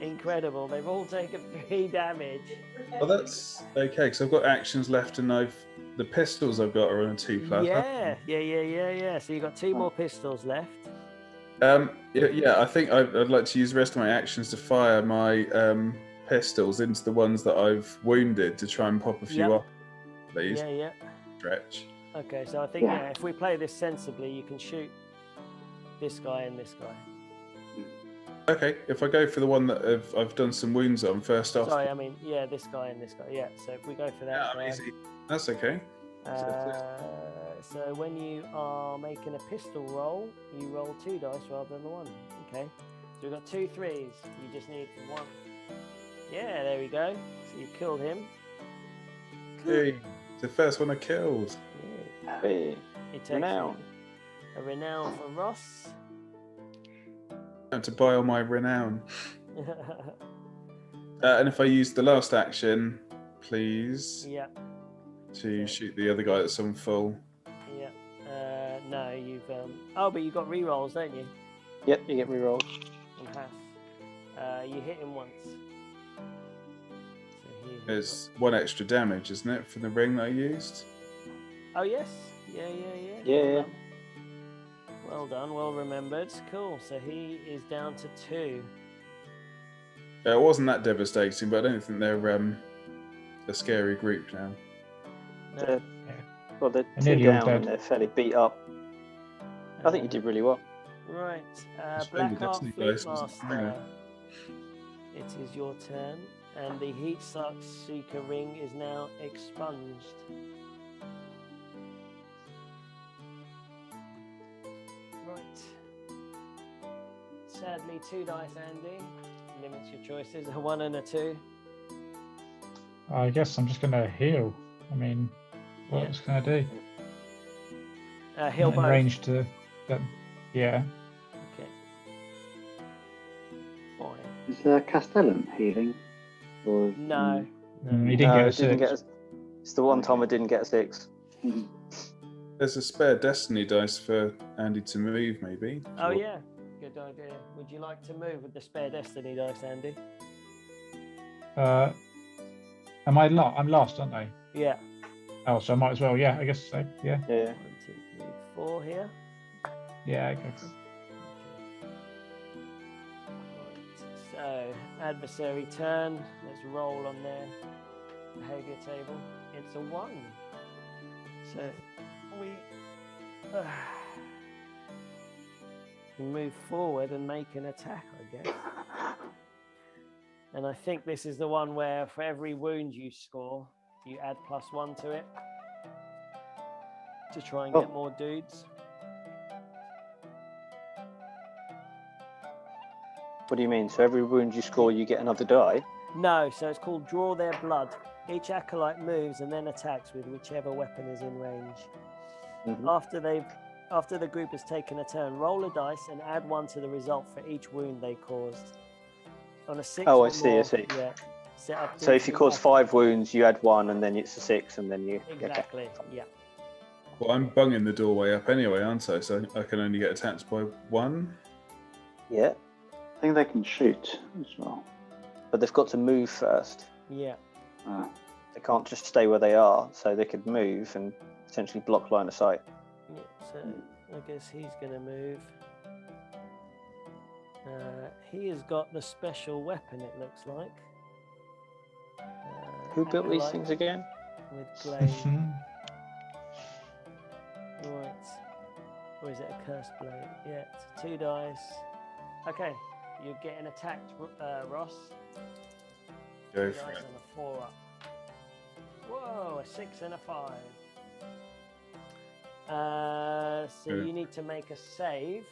Incredible. They've all taken 3 damage. Well, that's okay because I've got actions left, and the pistols I've got are on a 2+. Yeah. So you've got 2 more pistols left. Yeah. I think I'd like to use the rest of my actions to fire my pistols into the ones that I've wounded to try and pop a few Yep. off. Please Yeah. stretch. Okay, so I think if we play this sensibly, you can shoot this guy and this guy. Okay, if I go for the one that I've done some wounds on first off. Sorry, I mean, this guy and this guy. Yeah, so if we go for that guy. Easy. That's okay. So when you are making a pistol roll, you roll 2 dice rather than the 1. Okay. So we've got 2 3s. You just need 1. Yeah, there we go. So you killed him. Hey, the first one I killed. Yeah. Hey. It takes Renown. a renown for Ross. I have to buy all my renown. And if I use the last action, please, Yeah. to shoot the other guy that's on full. Yeah. No, you've oh, but you got rerolls, don't you? Yep, you get rerolls. On half. You hit him once. So There's 1 extra damage, isn't it, from the ring that I used? Oh yes. Yeah. Yeah. Well done, well remembered. Cool. So he is down to 2. It wasn't that devastating, but I don't think they're a scary group now. No. They're And 2 nearly all down dead. and they're fairly beat up. I think you did really well. Right. Splendid, Blackheart Destiny Fleet dice wasn't Master. It is your turn, and the Heat Seeker ring is now expunged. Right. Sadly, 2 dice, Andy. Limits your choices, a 1 and a 2. I guess I'm just gonna heal. I mean, what else can I do? Heal I'm in both. range to them. Yeah. Okay. Fine. Is Castellan healing? Or No. He didn't get a it didn't 6. it's the one time I didn't get a 6. There's a spare destiny dice for Andy to move, maybe. Oh yeah, good idea. Would you like to move with the spare destiny dice, Andy? Am I lost? I'm lost, aren't I? Yeah. Oh, so I might as well. Yeah, I guess so. Yeah. Yeah. 1, 2, 3, 4 here. Yeah, I guess. Right. So adversary turn. Let's roll on their behavior table. It's a 1. So we Move forward and make an attack, I guess. And I think this is the one where for every wound you score, you add +1 to it to try and get more dudes. What do you mean? So every wound you score, you get another die? No, so it's called Draw Their Blood. Each acolyte moves and then attacks with whichever weapon is in range. After the group has taken a turn, roll a dice and add 1 to the result for each wound they caused. On a 6 Oh, or I see, more, I see. Yeah. Set up So if you cause 5 wounds, you add 1, and then it's a 6, and then you... Exactly, Okay. yeah. Well, I'm bunging the doorway up anyway, aren't I? So I can only get attacked by 1. Yeah, I think they can shoot as well. but they've got to move first. Yeah. They can't just stay where they are, so they could move and potentially block line of sight. Yeah, so I guess he's going to move. He has got the special weapon, it looks like. Who built these acolyte things again? With glaive. Right. Or is it a cursed blade? Yeah, it's 2 dice. Okay, you're getting attacked, Ross. Go 2 for dice it. and a 4 up. Whoa, a 6 and a 5. So you need to make a save.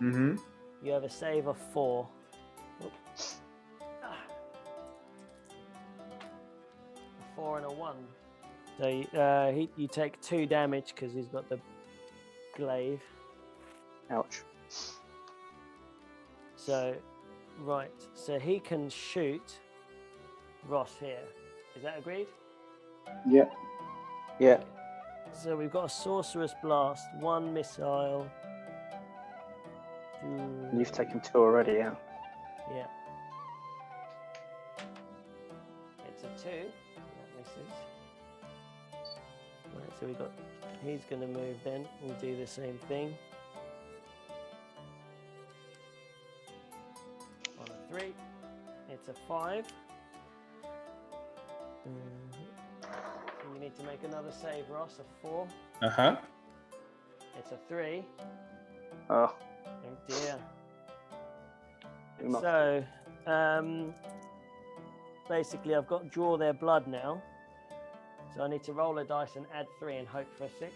Mm-hmm. You have a save of 4. A 4 and a 1. So you take 2 damage because he's got the glaive. Ouch. So, right. So he can shoot Ross here. Is that agreed? Yeah. Yeah. So we've got a sorcerer's blast, 1 missile. You've taken 2 already, yeah. Yeah. It's a 2. That misses. Right, so he's going to move then. We'll do the same thing. On a 3. It's a 5. So you need to make another save, Ross, a 4. Uh-huh. It's a 3. Oh. Oh dear. We must- So, basically I've got draw their blood now. So I need to roll a dice and add 3 and hope for a 6.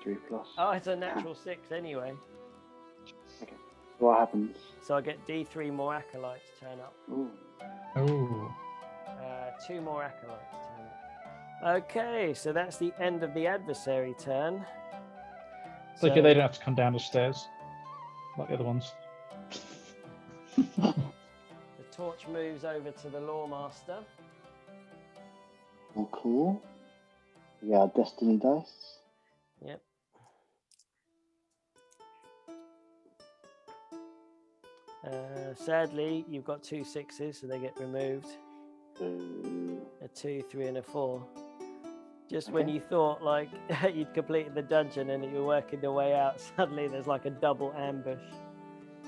3 plus. Oh, it's a natural 6 anyway. Okay. What happens? So I get D3 more acolytes turn up. Ooh. Oh. 2 more acolytes turn up. Okay, so that's the end of the adversary turn. It's okay, they don't have to come down the stairs like the other ones. The torch moves over to the Lawmaster. Oh, cool. Yeah, Destiny dice. Yep. Sadly, you've got 2 6s, so they get removed. A 2, 3, and a 4. Just when you thought like you'd completed the dungeon and you were working your way out, suddenly there's like a double ambush.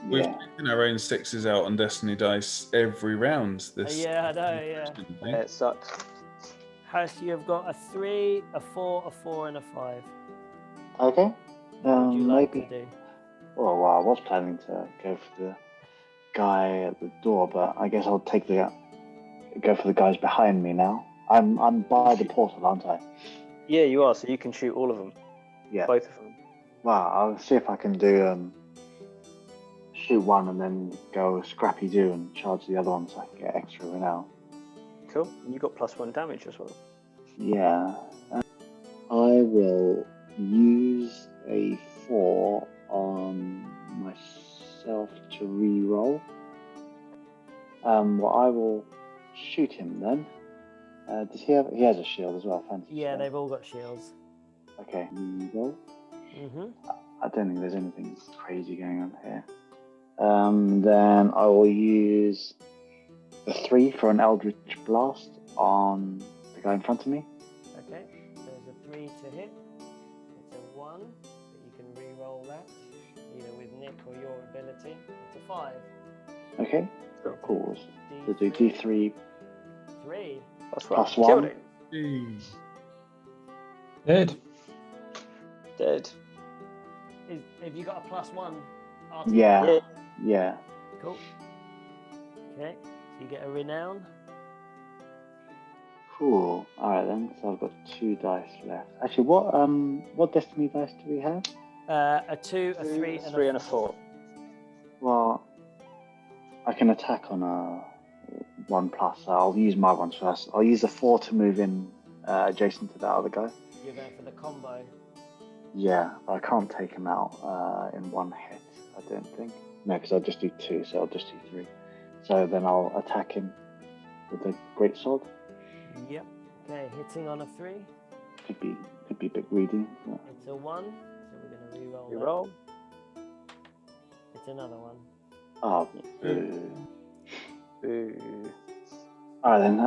We've Yeah. taken our own 6s out on Destiny dice every round. This. Yeah, I know, yeah. Yeah, it sucks. House, you have got a 3, a 4, a 4, and a 5. Okay. What would you like Maybe. to do? Well, I was planning to go for the guy at the door, but I guess I'll go for the guys behind me now. I'm by the portal, aren't I? Yeah, you are, so you can shoot all of them. Yeah. Both of them. Well, I'll see if I can do shoot one and then go scrappy do and charge the other one so I can get extra renown. Cool. And you got +1 damage as well. Yeah. I will use a 4 on myself to re-roll. Well, I will shoot him then. Does he have? He has a shield as well. Fancy. Yeah, shield. they've all got shields. Okay. Re-roll. Mm-hmm. I don't think there's anything crazy going on here. Then I will use the 3 for an Eldritch Blast on the guy in front of me. Okay, there's a 3 to hit. It's a 1, but you can re-roll that, either with Nick or your ability. It's a 5. Okay. It's Cool. a So do D3 3. That's Plus right. 1. Killed it. Jeez. Dead. Dead. Have you got a +1? Yeah. Yeah. Cool. Okay, so you get a renown. Cool. All right then. So I've got 2 dice left. Actually, what destiny dice do we have? A 2, a 3, and three a and a 4. Well, I can attack on a 1+. So I'll use my ones first. I'll use a 4 to move in adjacent to that other guy. You're going for the combo. Yeah, I can't take him out in 1 hit. I don't think. No, because I'll just do 2, so I'll just do 3. So then I'll attack him with the great sword. Yep. Okay, hitting on a 3. Could be a bit greedy. But... It's a 1, so we're going to re-roll. You that. roll. It's another 1. Oh, boo. Boo. Alright then,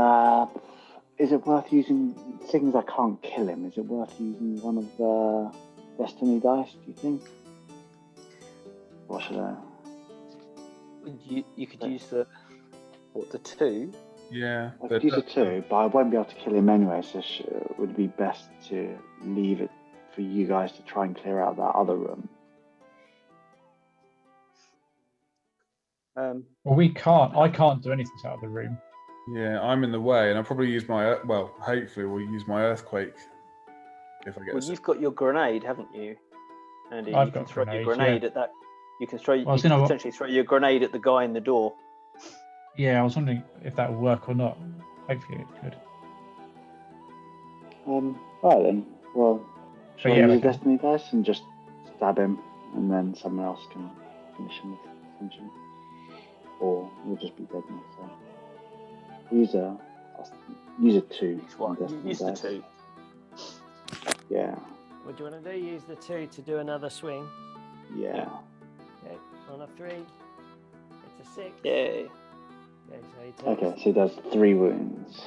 is it worth using, seeing as I can't kill him, is it worth using one of the destiny dice, do you think? What should I? You could use the 2. Yeah. I could use a 2, but I won't be able to kill him anyway, so it would be best to leave it for you guys to try and clear out that other room. Well, we can't. I can't do anything out of the room. Yeah, I'm in the way, and I'll probably use my hopefully we'll use my earthquake if I get. Well, you've got your grenade, haven't you, Andy? I've you can got throw grenades, your grenade yeah. at that. You can throw. Well, you can potentially throw your grenade at the guy in the door. Yeah, I was wondering if that would work or not. Hopefully it could. Alright then, well, shall yeah, I use like- the destiny dice and just stab him, and then someone else can finish him with attention? Or we'll just be dead now, so... Use a 2. on destiny Use the dice. 2. Yeah, What do you want to do? Use the 2 to do another swing. yeah. Okay, on a 3. It's a 6. Yay. Okay, so he takes... Okay, so he does 3 wounds.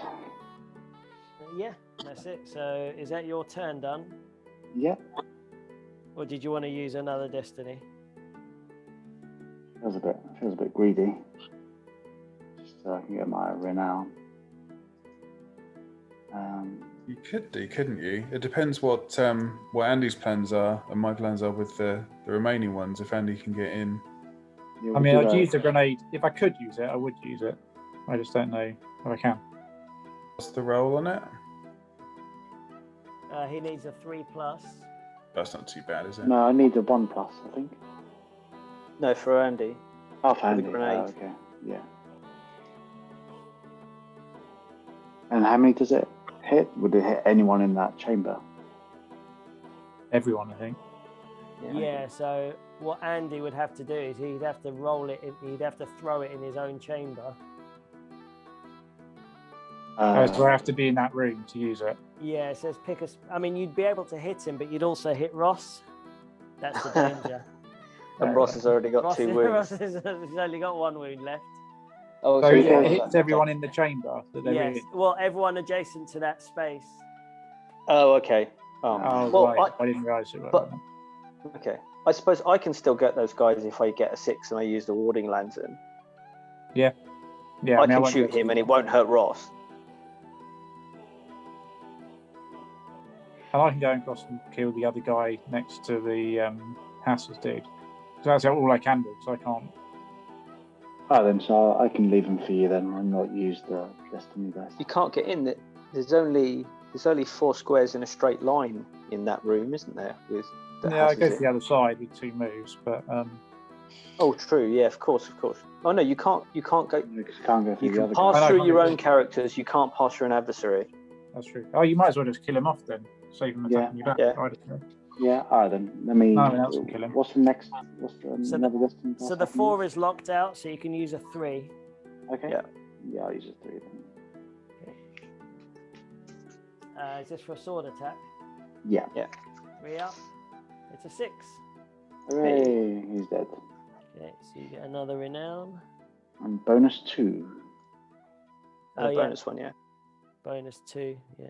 Yeah, that's it. So is that your turn done? Yep. Or did you want to use another destiny? Feels a bit greedy. Just so I can get my renown. You could do, couldn't you? It depends what Andy's plans are and my plans are with the remaining ones. If Andy can get in. Yeah, I mean, we'll do I'd that. use the grenade. If I could use it, I would use it. I just don't know if I can. What's the roll on it? He needs a 3+. That's not too bad, is it? No, I need a 1+, I think. No, for Andy. Oh, for Andy. grenade. Oh, okay, yeah. And how many does it hit? Would it hit anyone in that chamber? Everyone, I think. Yeah, so what Andy would have to do is he'd have to roll it, he'd have to throw it in his own chamber. So I have to be in that room to use it. Yeah, it says pick a... I mean, you'd be able to hit him, but you'd also hit Ross. That's the danger. And Ross has already got 2 wounds. Ross has only got 1 wound left. Oh, So yeah, it hits everyone in the chamber that they're Yes, in. well, everyone adjacent to that space. Oh, okay. Oh, Oh, well, right. I didn't realise it was but- that. okay. I suppose I can still get those guys if I get a 6 and I use the warding lantern. Yeah, I mean, can won't shoot go to him and the- it won't hurt Ross. And I can go across and kill the other guy next to the Hass's dude. So that's all I can do, so I can't. Oh, then so I can leave them for you then and not use the destiny dice. You can't get in. There's only 4 squares in a straight line in that room, isn't there? With the Yeah, I houses go to in? the other side with 2 moves, but Oh, true. Yeah, of course. Oh no, you can't go. You can't go through You the can other pass I know, through can't your go own through. characters. You can't pass through an adversary. that's true. Oh, you might as well just kill him off then. Save him attacking you back. yeah. I don't know. Yeah, alright then. Let me. No one else can kill him. What's the next? What's the So another destiny dice? So I the can 4 use? is locked out, so you can use a 3. Okay. Yeah. Yeah, I'll use a 3 then. Is this for a sword attack? Yeah. 3 up. It's a 6. Hooray! He's dead. Okay, so you get another renown. And bonus 2. Oh, yeah. Bonus one, yeah. Bonus 2, yeah.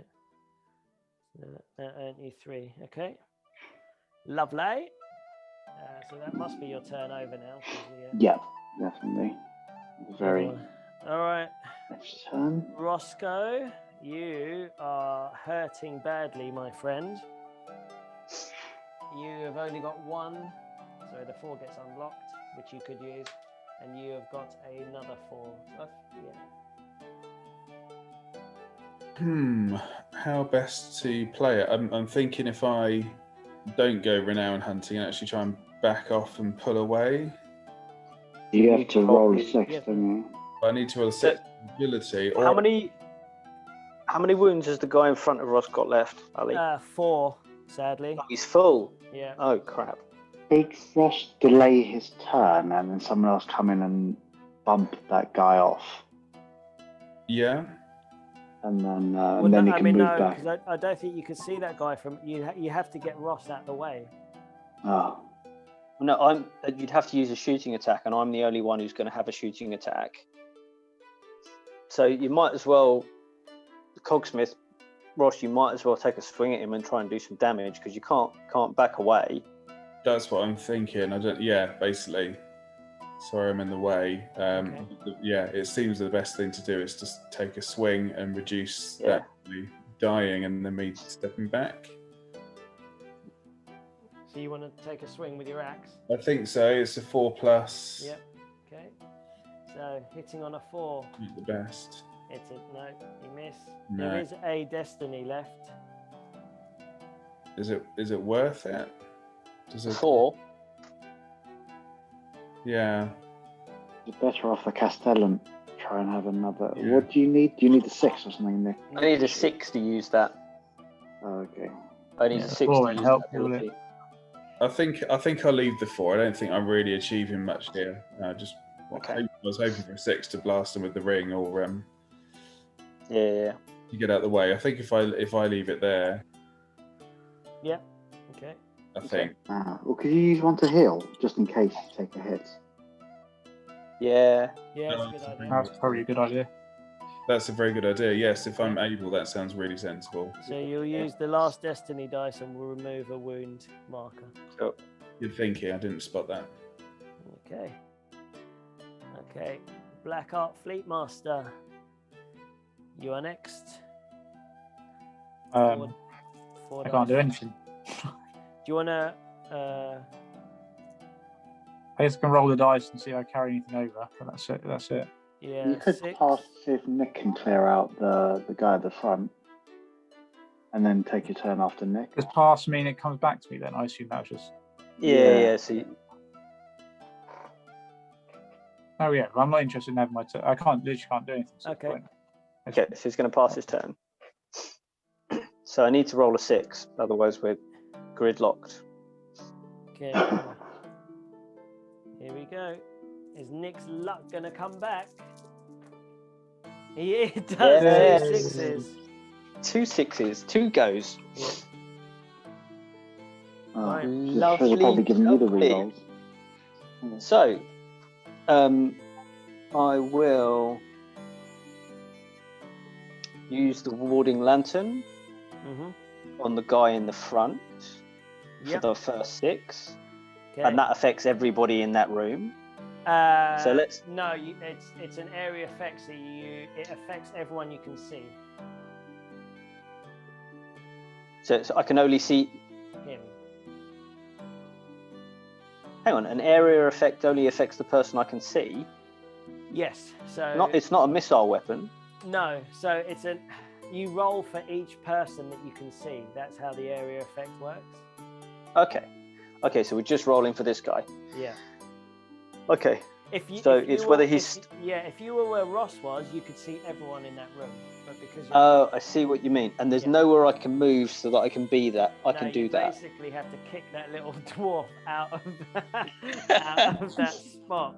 So that earned you 3. Okay. Lovely. So that must be your turn over now. 'Cause Yeah, definitely. Very. All right. Next turn. Roscoe, you are hurting badly, my friend. you have only got one, so the 4 gets unlocked, which you could use, and you have got another 4. So How best to play it? I'm thinking if I don't go renown hunting and actually try and back off and pull away. You have to roll a 6, don't you? I need to roll a 6 ability. Or How many wounds has the guy in front of us got left, Ali? 4, sadly. Oh, he's full. Yeah. Oh crap. Could Ross delay his turn and then someone else come in and bump that guy off? Yeah. And then he can move back. Because I don't think you can see that guy from. You have to get Ross out the way. Oh. No, you'd have to use a shooting attack, and I'm the only one who's going to have a shooting attack. So you might as well, Cogsmith, Ross, you might as well take a swing at him and try and do some damage because you can't back away. That's what I'm thinking. Basically. Sorry, I'm in the way. Okay. Yeah, it seems the best thing to do is just take a swing and reduce that dying and then me stepping back. So you want to take a swing with your axe? I think so. It's a 4+. Yep. Okay. So hitting on a 4. Not the best. No, you miss. No. There is a destiny left. Is it worth it? Does it? 4. Yeah. You're better off the Castellan. Try and have another. Yeah. What do you need? Do you need a 6 or something, Nick? I need a 6 to use that. Oh, okay. I need a 6 to four use help, that ability. I think I'll leave the 4. I don't think I'm really achieving much here. I was hoping for a 6 to blast them with the ring or Yeah. to get out of the way. I think if I leave it there. Yeah. Okay. I think. Well, could you use one to heal, just in case you take a hit? Yeah. Yeah, that's a good idea. That's probably a good idea. That's a very good idea. Yes, if I'm able, that sounds really sensible. So you'll use the last destiny dice and we'll remove a wound marker. So, Good thinking. I didn't spot that. Okay. Black Art Fleet Master. You are next. I Four can't do dice. anything. Do you want to? I just can roll the dice and see if I carry anything over. But that's it. Yeah. You could 6. pass to see if Nick can clear out the guy at the front, and then take your turn after Nick. Does pass mean it comes back to me then? I assume that was just. yeah. So Oh yeah, I'm not interested in having my turn. I literally can't do anything. So Okay. okay, so he's going to pass his turn. So I need to roll a 6, otherwise we're gridlocked. Okay. Here we go. Is Nick's luck going to come back? It does. Yes. 2 6s. 2 6s, 2 goes. Yeah. Oh, should Lovely, have probably given you the lovely. rerolls. So, I will use the warding lantern on the guy in the front for the first 6, Okay. and that affects everybody in that room. So let's. No, it's an area effect, so it affects everyone you can see. So I can only see. Him. Hang on, an area effect only affects the person I can see. Yes. So It's not a missile weapon. No. So you roll for each person that you can see. That's how the area effect works. Okay, so we're just rolling for this guy. Yeah. Okay. If you were where Ross was, you could see everyone in that room. But because Oh, I see what you mean. And there's nowhere I can move so that I can be that. I can do you that. basically have to kick that little dwarf out of that spot.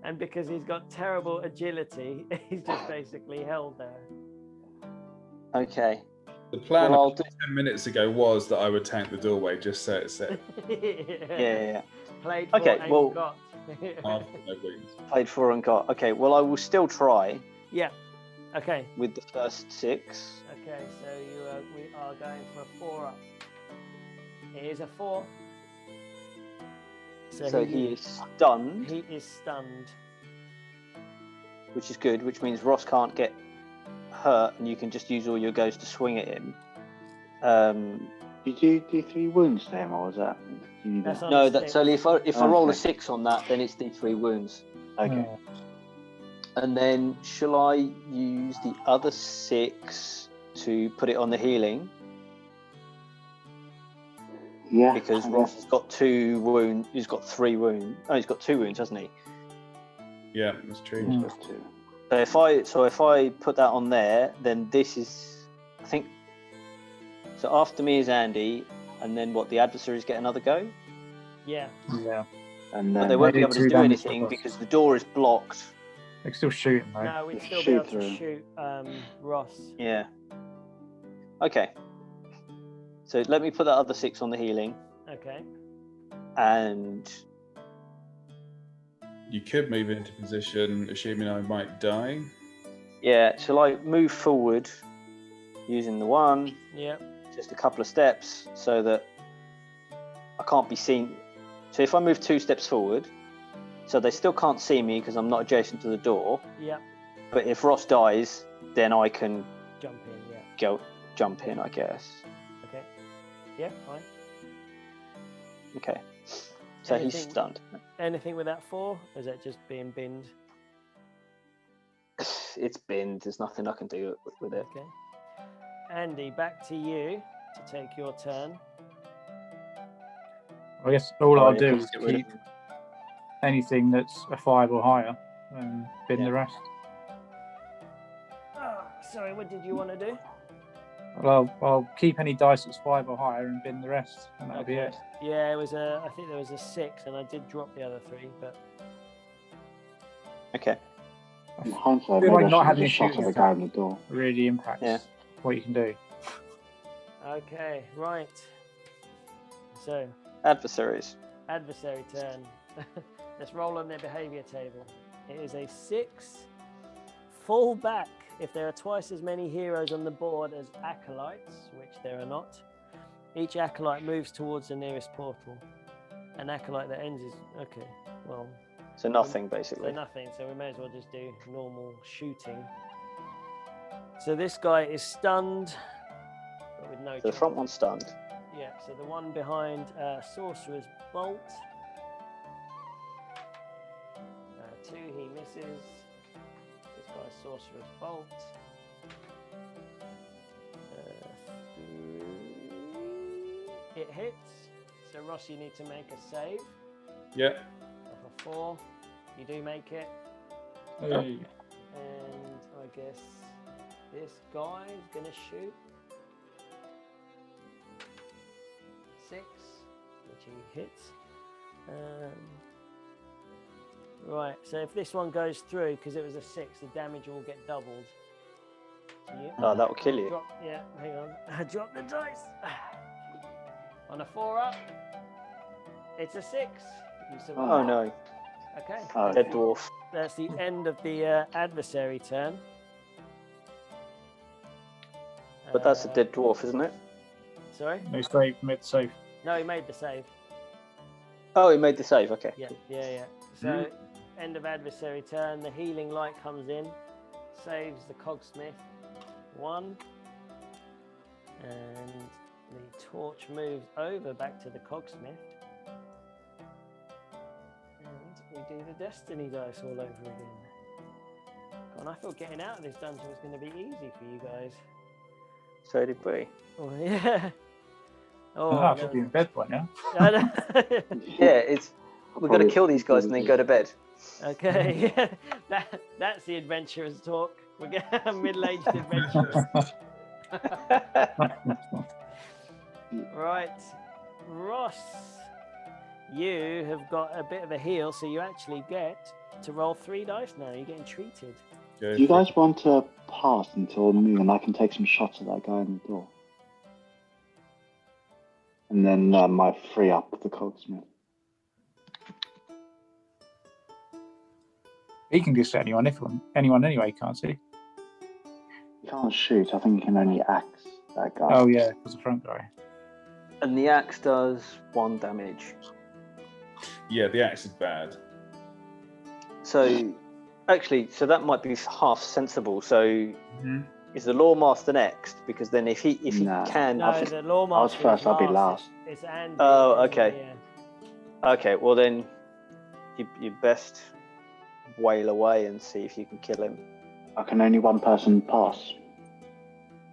And because he's got terrible agility, he's just basically held there. Okay. The plan Well, 10 minutes ago was that I would tank the doorway, just so it's set. Yeah. Played for Okay, and well- got. After no wounds. Played for and got. Okay, well, I will still try Yeah. Okay. with the first 6. Okay. So we are going for 4 up. It is a 4. So he is stunned, He is stunned. which is good, which means Ross can't get hurt and you can just use all your goes to swing at him. Did you do 3 wounds to him, or was that? Do you do That's that? on No, a that's six. only if I roll a Okay. 6 on that, then it's D3 wounds. Okay. And then shall I use the other 6 to put it on the healing? Yeah. Because I Ross guess. has got 2 wounds. He's got 3 wounds. Oh, he's got 2 wounds, hasn't he? Yeah, that's true. You're supposed to. So if I put that on there, then this is, I think. So after me is Andy, and then what? The adversaries get another go, Yeah. Yeah. And but then they won't They be do able to 2 do damage anything to us. because the door is blocked. They can still shoot him though. No, we'd Yeah, still be shoot able to through. shoot Ross. Yeah. Okay. So let me put that other 6 on the healing, Okay. and You could move into position, assuming I might die. yeah, shall I move forward using the 1, Yep. just a couple of steps, so that I can't be seen. So if I move 2 steps forward, so they still can't see me because I'm not adjacent to the door. Yep. But if Ross dies, then I can Jump in. Yeah. jump in, I guess. Okay. Yeah. Fine. Okay. So he's Anything- stunned. Anything with that 4? Or is that just being binned? It's binned. There's nothing I can do with it. Okay. Andy, back to you to take your turn. I guess all I'll Sorry, do please is get rid of keep anything that's a 5 or higher and bin Yeah. the rest. Oh, sorry, what did you want to do? Well, I'll keep any dice that's 5 or higher and bin the rest, and that'll be it. Yeah, it was I think there was a 6, and I did drop the other 3, but Okay. In hindsight, feel maybe like I not should have having just a shot shooting at the attack. guy in the door. Really impacts Yeah. what you can do. okay, right. So, Adversaries. adversary turn. Let's roll on their behavior table. It is a 6. Fall back if there are twice as many heroes on the board as acolytes, which there are not. Each acolyte moves towards the nearest portal. An acolyte that ends is okay. Well, So nothing, so basically. nothing. So we may as well just do normal shooting. So this guy is stunned, but with no. So the front one's stunned. Yeah, so the one behind Sorcerer's Bolt. 2, he misses. This guy's Sorcerer's Bolt. 3, it hits. So Ross, you need to make a save. Yeah. Of a 4. You do make it. Hey. And I guess this guy is going to shoot. 6, which he hits. Right, so if this one goes through, because it was a 6, the damage will get doubled. So Oh, that will kill you. yeah, hang on. I dropped the dice. On a 4 up, it's a 6. You survive. Oh no. Okay. Oh, Dead dwarf. That's the end of the adversary turn. But that's a dead dwarf, isn't it? Sorry? No save, mid save. No, he made the save. Oh, he made the save. Okay. Yeah, yeah. So, end of adversary turn. The healing light comes in, saves the cogsmith 1, and the torch moves over back to the cogsmith, and we do the destiny dice all over again. God, I thought getting out of this dungeon was going to be easy for you guys. So did we. Oh yeah. Oh, I should be in bed by now. Yeah, we've got to kill these guys and then go to bed. Okay, that's the adventurers talk. We're getting middle-aged adventurers. Right, Ross, you have got a bit of a heal, so you actually get to roll 3 dice now. You're getting treated. Go Do you for it. guys want to pass until me and I can take some shots at that guy in the door? And then might free up the cogsmith. He can just set anyone anyway, can't he? You can't shoot. I think you can only axe that guy. Oh yeah, because the front guy. And the axe does 1 damage. Yeah, the axe is bad. So, actually, so that might be half sensible. So, Is the Lawmaster next? Because then if he Nah. can, No, the Lawmaster. I was first, I'll be last. It's Andy. Oh, and, okay. Okay, well then, you best wail away and see if you can kill him. I can only one person pass.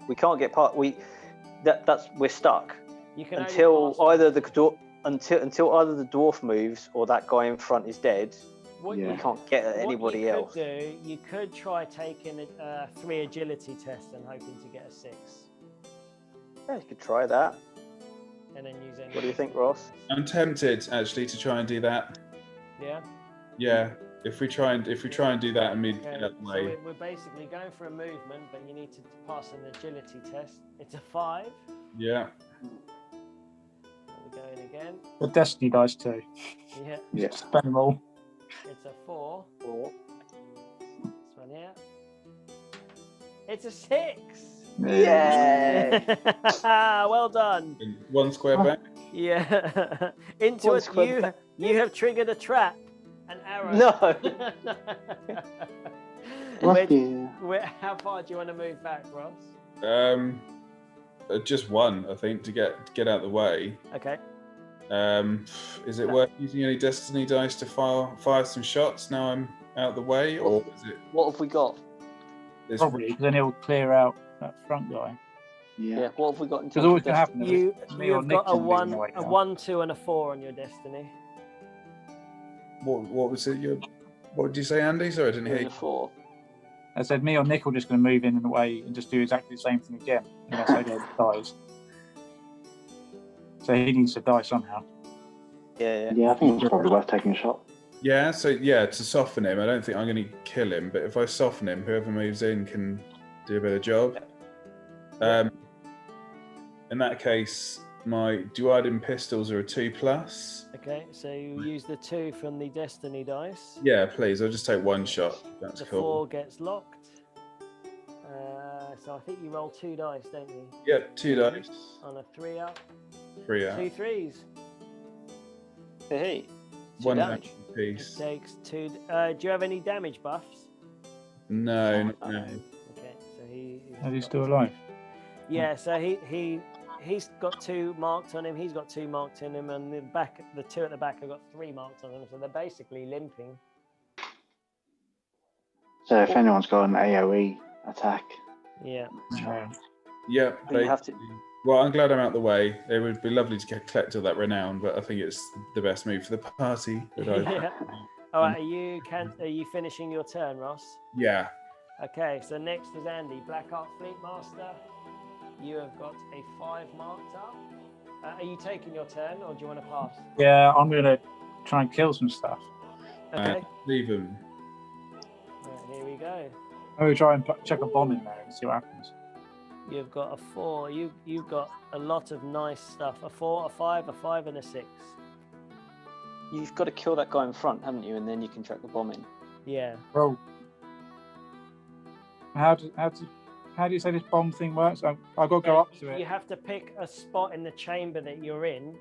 We can't get past. We're stuck You can until only either the dwarf moves or that guy in front is dead. What Yeah. We can't get at anybody else. You could try taking a 3 agility test and hoping to get a 6. Yeah, you could try that. And then use any. What do you think, Ross? I'm tempted actually to try and do that. Yeah. Yeah, if we try and do that and Okay. get out the So way. we're basically going for a movement, but you need to pass an agility test. It's a 5. Yeah. We're going again. The Destiny dice too. Yeah. Yeah. Spend them all. It's a 4. This one here. It's a 6. Yeah. Well done. And 1 square back. Yeah. Into One it. square back. You have triggered a trap. An arrow. No. How far do you want to move back, Ross? Just 1, I think, to get out the way. Okay. Is it worth using any destiny dice to fire some shots now I'm out the way, or is it? What have we got? This Probably, because then he'll clear out that front guy. Yeah. What have we got in Because terms always of going to happen. You've got a one. 1, 2, and a 4 on your destiny. What was it? What did you say, Andy? Sorry, I didn't hear you. 4. I said me or Nick are just going to move in the way and just do exactly the same thing again, unless I get dies. So he needs to die somehow. Yeah. Yeah, I think it's probably worth taking a shot. Yeah, so to soften him, I don't think I'm going to kill him, but if I soften him, whoever moves in can do a better job. In that case, my Duardin pistols are a 2+. Okay, so you use the 2 from the destiny dice. Yeah, please. I'll just take 1 shot. That's The cool. 4 gets locked. So I think you roll 2 dice, don't you? Yep, 2 dice. On a 3 up. 3 out. 2 3s. Hey. 1 damage. damage It piece. takes 2. Do you have any damage buffs? No. Okay, so he's Is he still alive? Yeah, so he's got 2 marked on him. He's got 2 marked on him, and the 2 at the back have got 3 marked on them. So they're basically limping. So if anyone's got an AOE attack, Yeah. Yeah, But you have to- Well, I'm glad I'm out the way. It would be lovely to collect all that renown, but I think it's the best move for the party. Yeah. All right. Are you finishing your turn, Ross? Yeah. Okay. So next is Andy, Black Art Fleet Master. You have got a 5 marked up. Are you taking your turn, or do you want to pass? Yeah, I'm going to try and kill some stuff. Okay. Leave him. Right, here we go. I'm going to try and chuck a bomb in there and see what happens. You've got a 4. You've got a lot of nice stuff. A 4, a 5, a 5, and a 6. You've got to kill that guy in front, haven't you? And then you can chuck the bomb in. Yeah. Well, how do you say this bomb thing works? I've got to go up to You it, have to pick a spot in the chamber that you're in.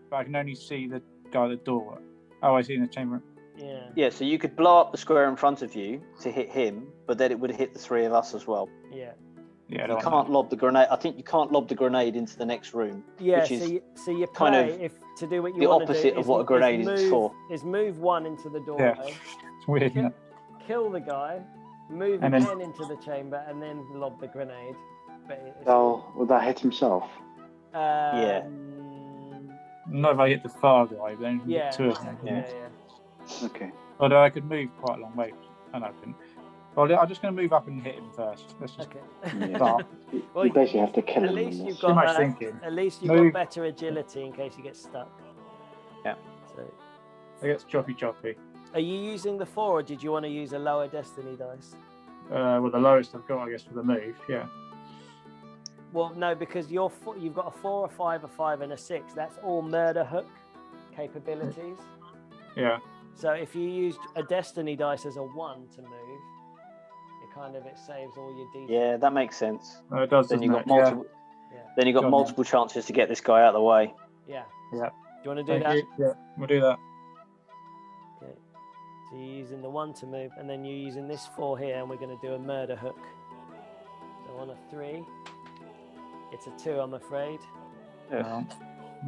but I can only see the guy at the door. Oh, I see in the chamber. Yeah. Yeah, so you could blow up the square in front of you to hit him, but then it would hit the 3 of us as well. Yeah. Yeah, I You don't want can't lob the grenade. I think you can't lob the grenade into the next room. Yeah. Which So is you kind play of if to do what you the want to do. opposite of what a grenade is for. Is move 1 into the doorway. Yeah. It's weird, isn't it? Kill the guy, move And then- again into the chamber, and then lob the grenade. But it's, will that hit himself? Yeah. Not if I hit the far guy, but then you Yeah. get 2 of them. Yeah. Okay. Although I could move quite a long way. I know I couldn't. Well, I'm just going to move up and hit him first. Let's just Okay. start. Well, You basically have to kill at him. least in you've this. Too much got thinking. at least you've Move. got better agility in case you get stuck. Yeah. So, I get choppy. are you using the 4, or did you want to use a lower destiny dice? Well, the lowest I've got, I guess, for the move. Yeah. Well, no, because you've got a 4, a 5, a 5, and a 6. That's all murder hook capabilities. Yeah. So if you used a destiny dice as a 1 to move, it saves all your d. Yeah, that makes sense. It does. Then you got doesn't it? multiple. Yeah. Then you got Go on, multiple chances to get this guy out of the way. Yeah. Yeah. Do you want to Yeah. do that? Thank you. Yeah, we'll do that. Okay. So you're using the 1 to move, and then you're using this 4 here, and we're going to do a murder hook. So on a 3. It's a 2, I'm afraid. Oh,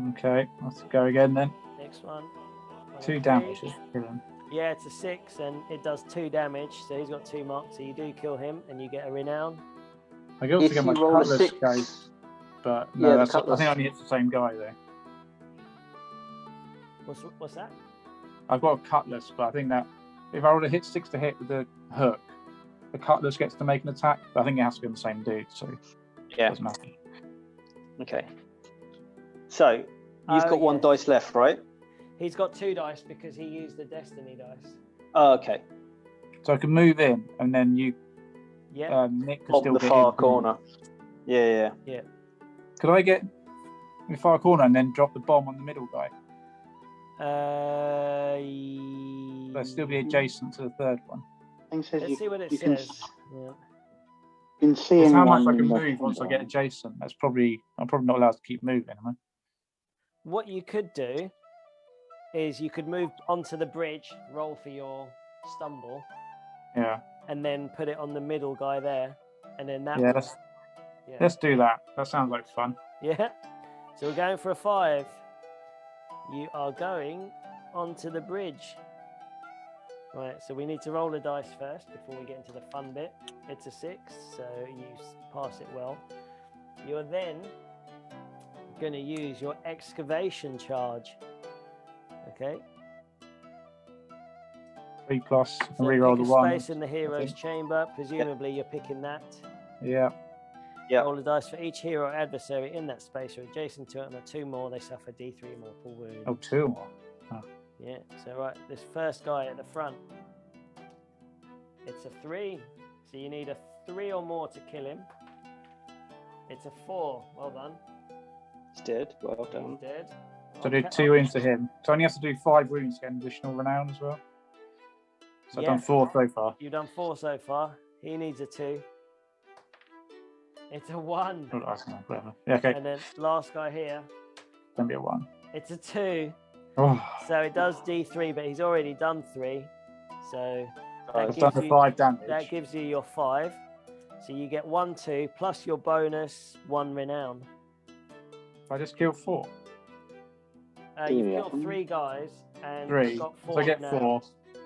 okay, let's go again then. Next one. On a 2 3. damage. Kill him. Yeah, it's a 6, and it does 2 damage. So he's got 2 marks. So you do kill him, and you get a renown. I can also If get my you roll a cutlass, 6, guys. But no, Yeah, the that's, I cutlass. think I only hits the same guy though. What's that? I've got a cutlass, but I think that if I were to hit 6 to hit with the hook, the cutlass gets to make an attack. But I think it has to be on the same dude, so it Yeah. doesn't matter. Okay. So you've Oh, got 1 yes. dice left, right? He's got 2 dice because he used the destiny dice. Oh, okay. So I can move in, and then you, Yeah. Nick, can On still the get far in. corner. Yeah. Could I get in the far corner and then drop the bomb on the middle guy? But still be adjacent to the third one. I think it says Let's see what it you can, says. Yeah. you can see It's how anyone much I can in the move once I front get line. adjacent. I'm probably not allowed to keep moving, am I? What you could do is you could move onto the bridge, roll for your stumble, Yeah. and then put it on the middle guy there, and then that. Yeah, will- yeah. let's do that. That sounds like fun. Yeah. So we're going for a 5. You are going onto the bridge. Right, so we need to roll a dice first before we get into the fun bit. It's a 6, so you pass it well. You're then going to use your excavation charge. Okay. 3+ and So reroll pick the a 1. space in the hero's chamber. Presumably you're picking that. Yeah. Yeah. Roll a dice for each hero or adversary in that space or adjacent to it, and on 2 more, they suffer D3 mortal wounds. Oh, 2 more. Yeah, so right, this first guy at the front, it's a 3, so you need a 3 or more to kill him. It's a 4, well done. He's dead. Well done. He's dead. So I do 2 into him. So I only have to do 5 wounds to get an additional renown as well. So I've Yeah. done 4 so far. You've done 4 so far. He needs a 2. It's a 1. Oh, I don't know, whatever. Yeah, okay. And then last guy here, Don't be a 1. it's a 2. Oh, So it does D3, but he's already done 3. So that I've gives done the you 5 damage. that gives you your 5. So you get 1, 2 plus your bonus 1 renown. I just killed 4. You've Yeah. killed 3 guys and 3. got 4 So I get renown. 4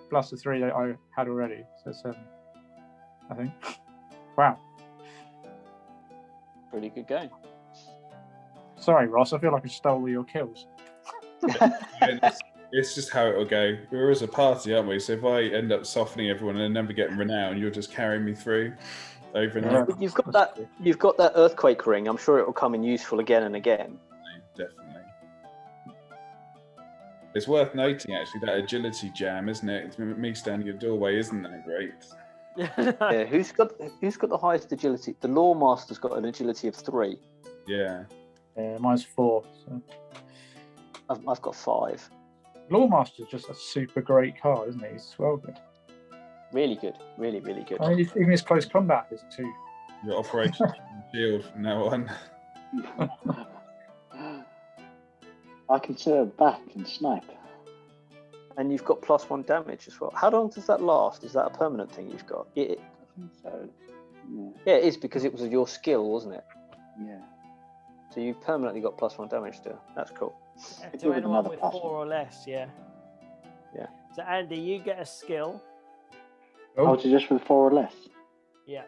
plus the 3 that I had already. So 7. I think. Wow. Pretty good going. Sorry, Ross. I feel like I stole all your kills. It's just how it'll go. We're as a party, aren't we? So if I end up softening everyone and never getting renown, you'll just carry me through over and Yeah. over. But you've got that earthquake ring. I'm sure it will come in useful again and again. Definitely. It's worth noting, actually, that agility jam, isn't it? It's me standing at the doorway isn't that great. Yeah. Who's got the highest agility? The Lawmaster's got an agility of 3. Yeah. Yeah, mine's 4. So. I've got 5. Lawmaster's just a super great card, isn't he? He's well good. Really good. Really, really good. I mean, even his close combat is 2. Your Operation Shield from now on. I can serve back and snipe. And you've got +1 damage as well. How long does that last? Is that a permanent thing you've got? So, Yeah, it is because it was your skill, wasn't it? yeah. So you've permanently got +1 damage still. That's cool. Could do To with anyone another with plus 4 or less, yeah. Yeah. So Andy, you get a skill. Oh, to just with 4 or less? Yeah.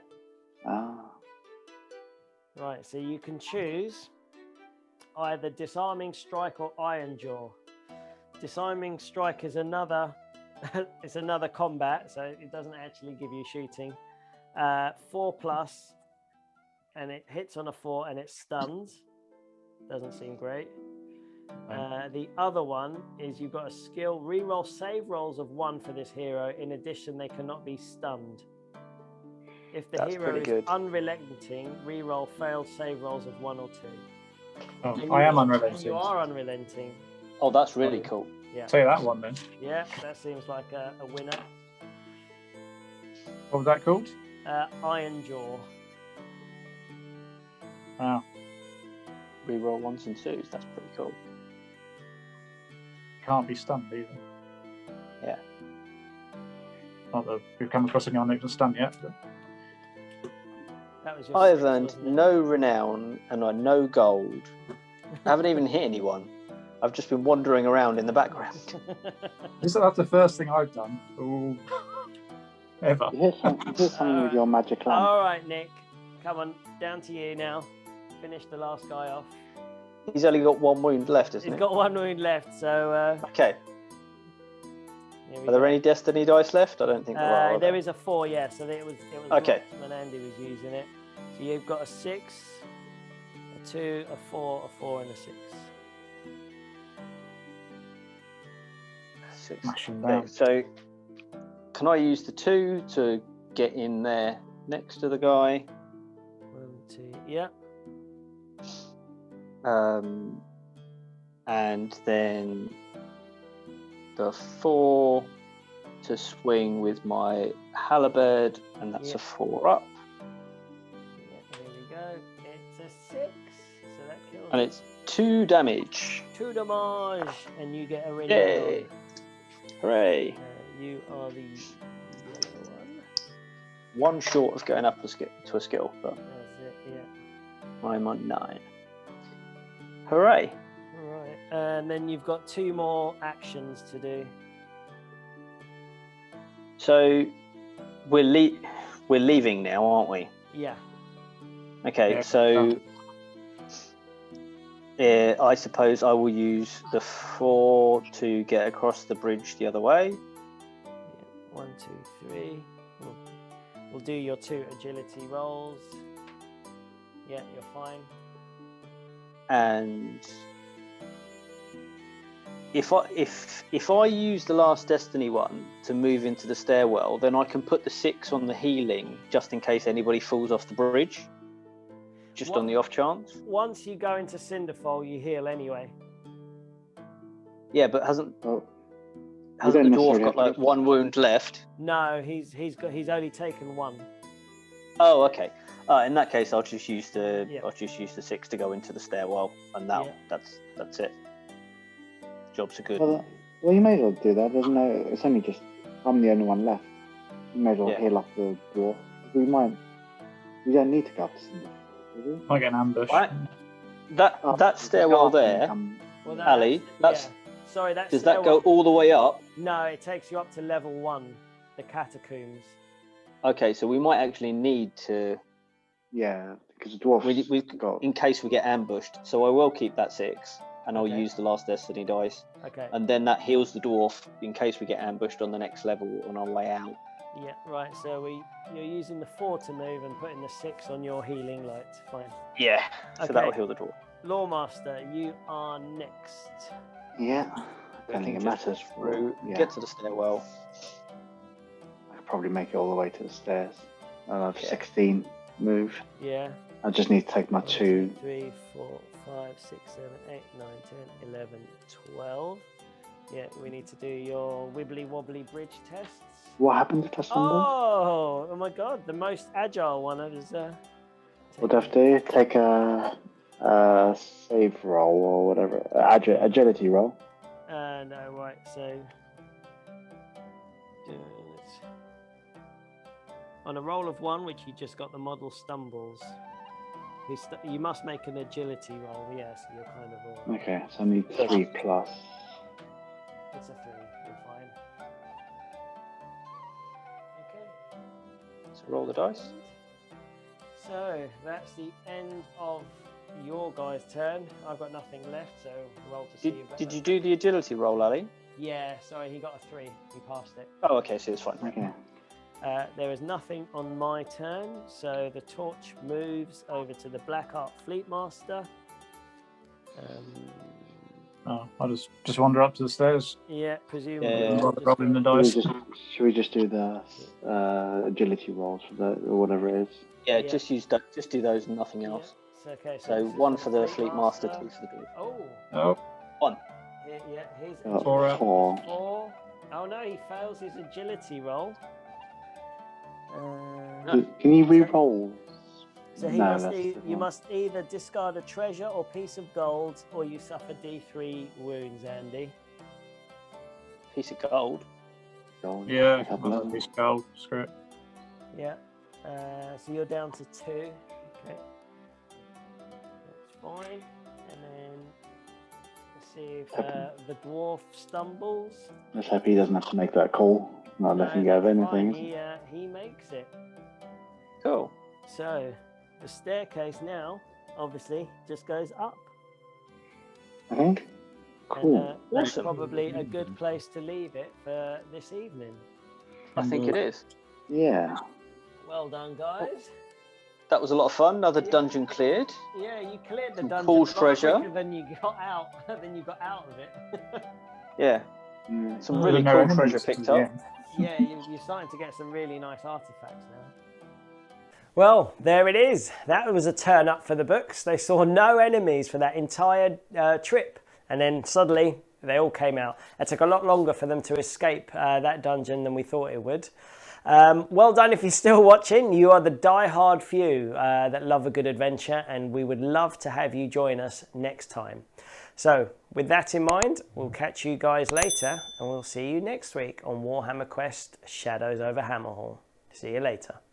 Ah. Right, so you can choose either Disarming Strike or Iron Jaw. Disarming Strike is another it's another combat, so it doesn't actually give you shooting. 4+, and it hits on a 4 and it stuns. Doesn't seem great. The other one is you've got a skill, reroll save rolls of 1 for this hero. In addition, they cannot be stunned. If the That's hero pretty is good. unrelenting, reroll failed save rolls of 1 or 2. Oh, And I am you- unrelenting. You are unrelenting. Oh, that's really cool. Yeah. Take that one then. Yeah, that seems like a winner. What was that called? Iron Jaw. Wow. Reroll 1s and 2s. That's pretty cool. Can't be stunned either. Yeah. Not that we've come across anyone who can stun yet. But... That was your I've 6, earned wasn't it? no renown and no gold. I haven't even hit anyone. I've just been wandering around in the background. That's the first thing I've done. Ooh. Ever. You hear something with your magic lamp. All right, Nick. Come on, down to you now. Finish the last guy off. He's only got 1 wound left, isn't He's he? got 1 wound left, so... Okay. Are there any destiny dice left? I don't think there are. There is a 4, yeah. So it was Okay. when Andy was using it. So you've got a 6, a 2, a 4, a 4, and a 6. 6. Smashing Okay, down. so can I use the 2 to get in there next to the guy? 1, 2, yeah. And then the 4 to swing with my halberd, and that's Yep. a 4 up, Yeah, here we go. It's a 6, so that kills and it. it's 2 damage. 2 damage, and you get a renown. Yay! Hooray! You are the yellow one. 1 short of going up to a skill, but That's it, yeah. I'm on 9. Hooray! Right, and then you've got 2 more actions to do. So we're leaving now, aren't we? Yeah. Okay, Yeah, so I suppose I will use the 4 to get across the bridge the other way. Yeah. 1, 2, 3. We'll do your 2 agility rolls. Yeah, you're fine. And if I use the last destiny one to move into the stairwell, then I can put the 6 on the healing just in case anybody falls off the bridge. Just on the off chance. Once you go into Cinderfall, you heal anyway. Yeah, but hasn't Oh, the don't dwarf necessarily got have like to- 1 wound left? No, he's only taken 1. Oh, okay. In that case, I'll just use the Yeah. 6 to go into the stairwell, and Yeah. that's it. Jobs are good. well, you may as well do that. There's no. It's only just. I'm the only one left. You may as well Yeah. heal up the dwarf. We don't need to go up to Cinderfall, do we? Might get an ambush. Right. That Oh, stairwell the guard there, can Well, Ali, that's- yeah. Sorry, that's does that go all the way up? No, it takes you up to level 1, the catacombs. Okay, so we might actually need to, Yeah, because the dwarf. we got. in case we get ambushed. So I will keep that 6, and I'll Okay. use the last destiny dice, Okay. and then that heals the dwarf in case we get ambushed on the next level on our way out. Yeah, right. So you're using the 4 to move and putting the 6 on your healing light. Fine. Yeah. So Okay. that will heal the dwarf. Lawmaster, you are next. Yeah, I don't think it Just matters. Through, Yeah, get to the stairwell. I could probably make it all the way to the stairs. I'll have Yeah. 16 move. Yeah. I just need to take my 1, 2. 2, 3, 4, 5, 6, 7, 8, 9, 10, 11, 12. Yeah, we need to do your wibbly wobbly bridge tests. What happened if I stumble? Oh my god, the most agile one is What do I have to do? Take a save roll or whatever. Agility roll. no, right, so do it. On a roll of 1, which you just got the model stumbles, you must make an agility roll. Yeah, so you're kind of all. Okay, so I need 3 plus. It's a 3. You're fine. Okay. So roll the dice. So that's the end of your guy's turn. I've got nothing left, so roll to see you better. Did you do the agility roll, Ali? Yeah, sorry, he got a 3. He passed it. Oh, okay, so it's fine. Okay. There is nothing on my turn, so the torch moves over to the Black Art Fleet Master. Oh, I'll just wander up to the stairs. Yeah, presumably. Yeah. just- Rolling the dice. Should we just do the agility rolls for the or whatever it is? Yeah, Yeah. just do those and nothing Yeah, else. so, okay, So this is 1 for the fleet master, 2 for the dwarf. Oh, Oh, 1. yeah, here's Oh, Four. 4. 4. Oh no, he fails his agility roll. Can you re-roll? So he No, must that's the you one. must either discard a treasure or piece of gold, or you suffer D3 wounds, Andy. Piece of gold. Gold. yeah. Let's have a look. Piece of gold. Screw it. Yeah. So you're down to 2. Okay. That's fine. And then let's see if the dwarf stumbles. Let's hope he doesn't have to make that call. Not letting go of anything. He makes it. Cool. So the staircase now, obviously, just goes up. Okay. Cool. And, that's Awesome. probably a good place to leave it for this evening. I think it is. Yeah. Well done, guys. That was a lot of fun. Another dungeon cleared. Yeah, you cleared the Some dungeon cool a lot treasure. quicker than you got out. Than you got out of it. Yeah. Mm. Some There really were no cool enemies treasure to picked the up. end. Yeah, you're starting to get some really nice artifacts now. Well, there it is. That was a turn up for the books. They saw no enemies for that entire trip, and then suddenly they all came out. It took a lot longer for them to escape that dungeon than we thought it would. Well done if you're still watching. You are the die-hard few that love a good adventure, and we would love to have you join us next time. So with that in mind, we'll catch you guys later, and we'll see you next week on Warhammer Quest Shadows over Hammerhal. See you later.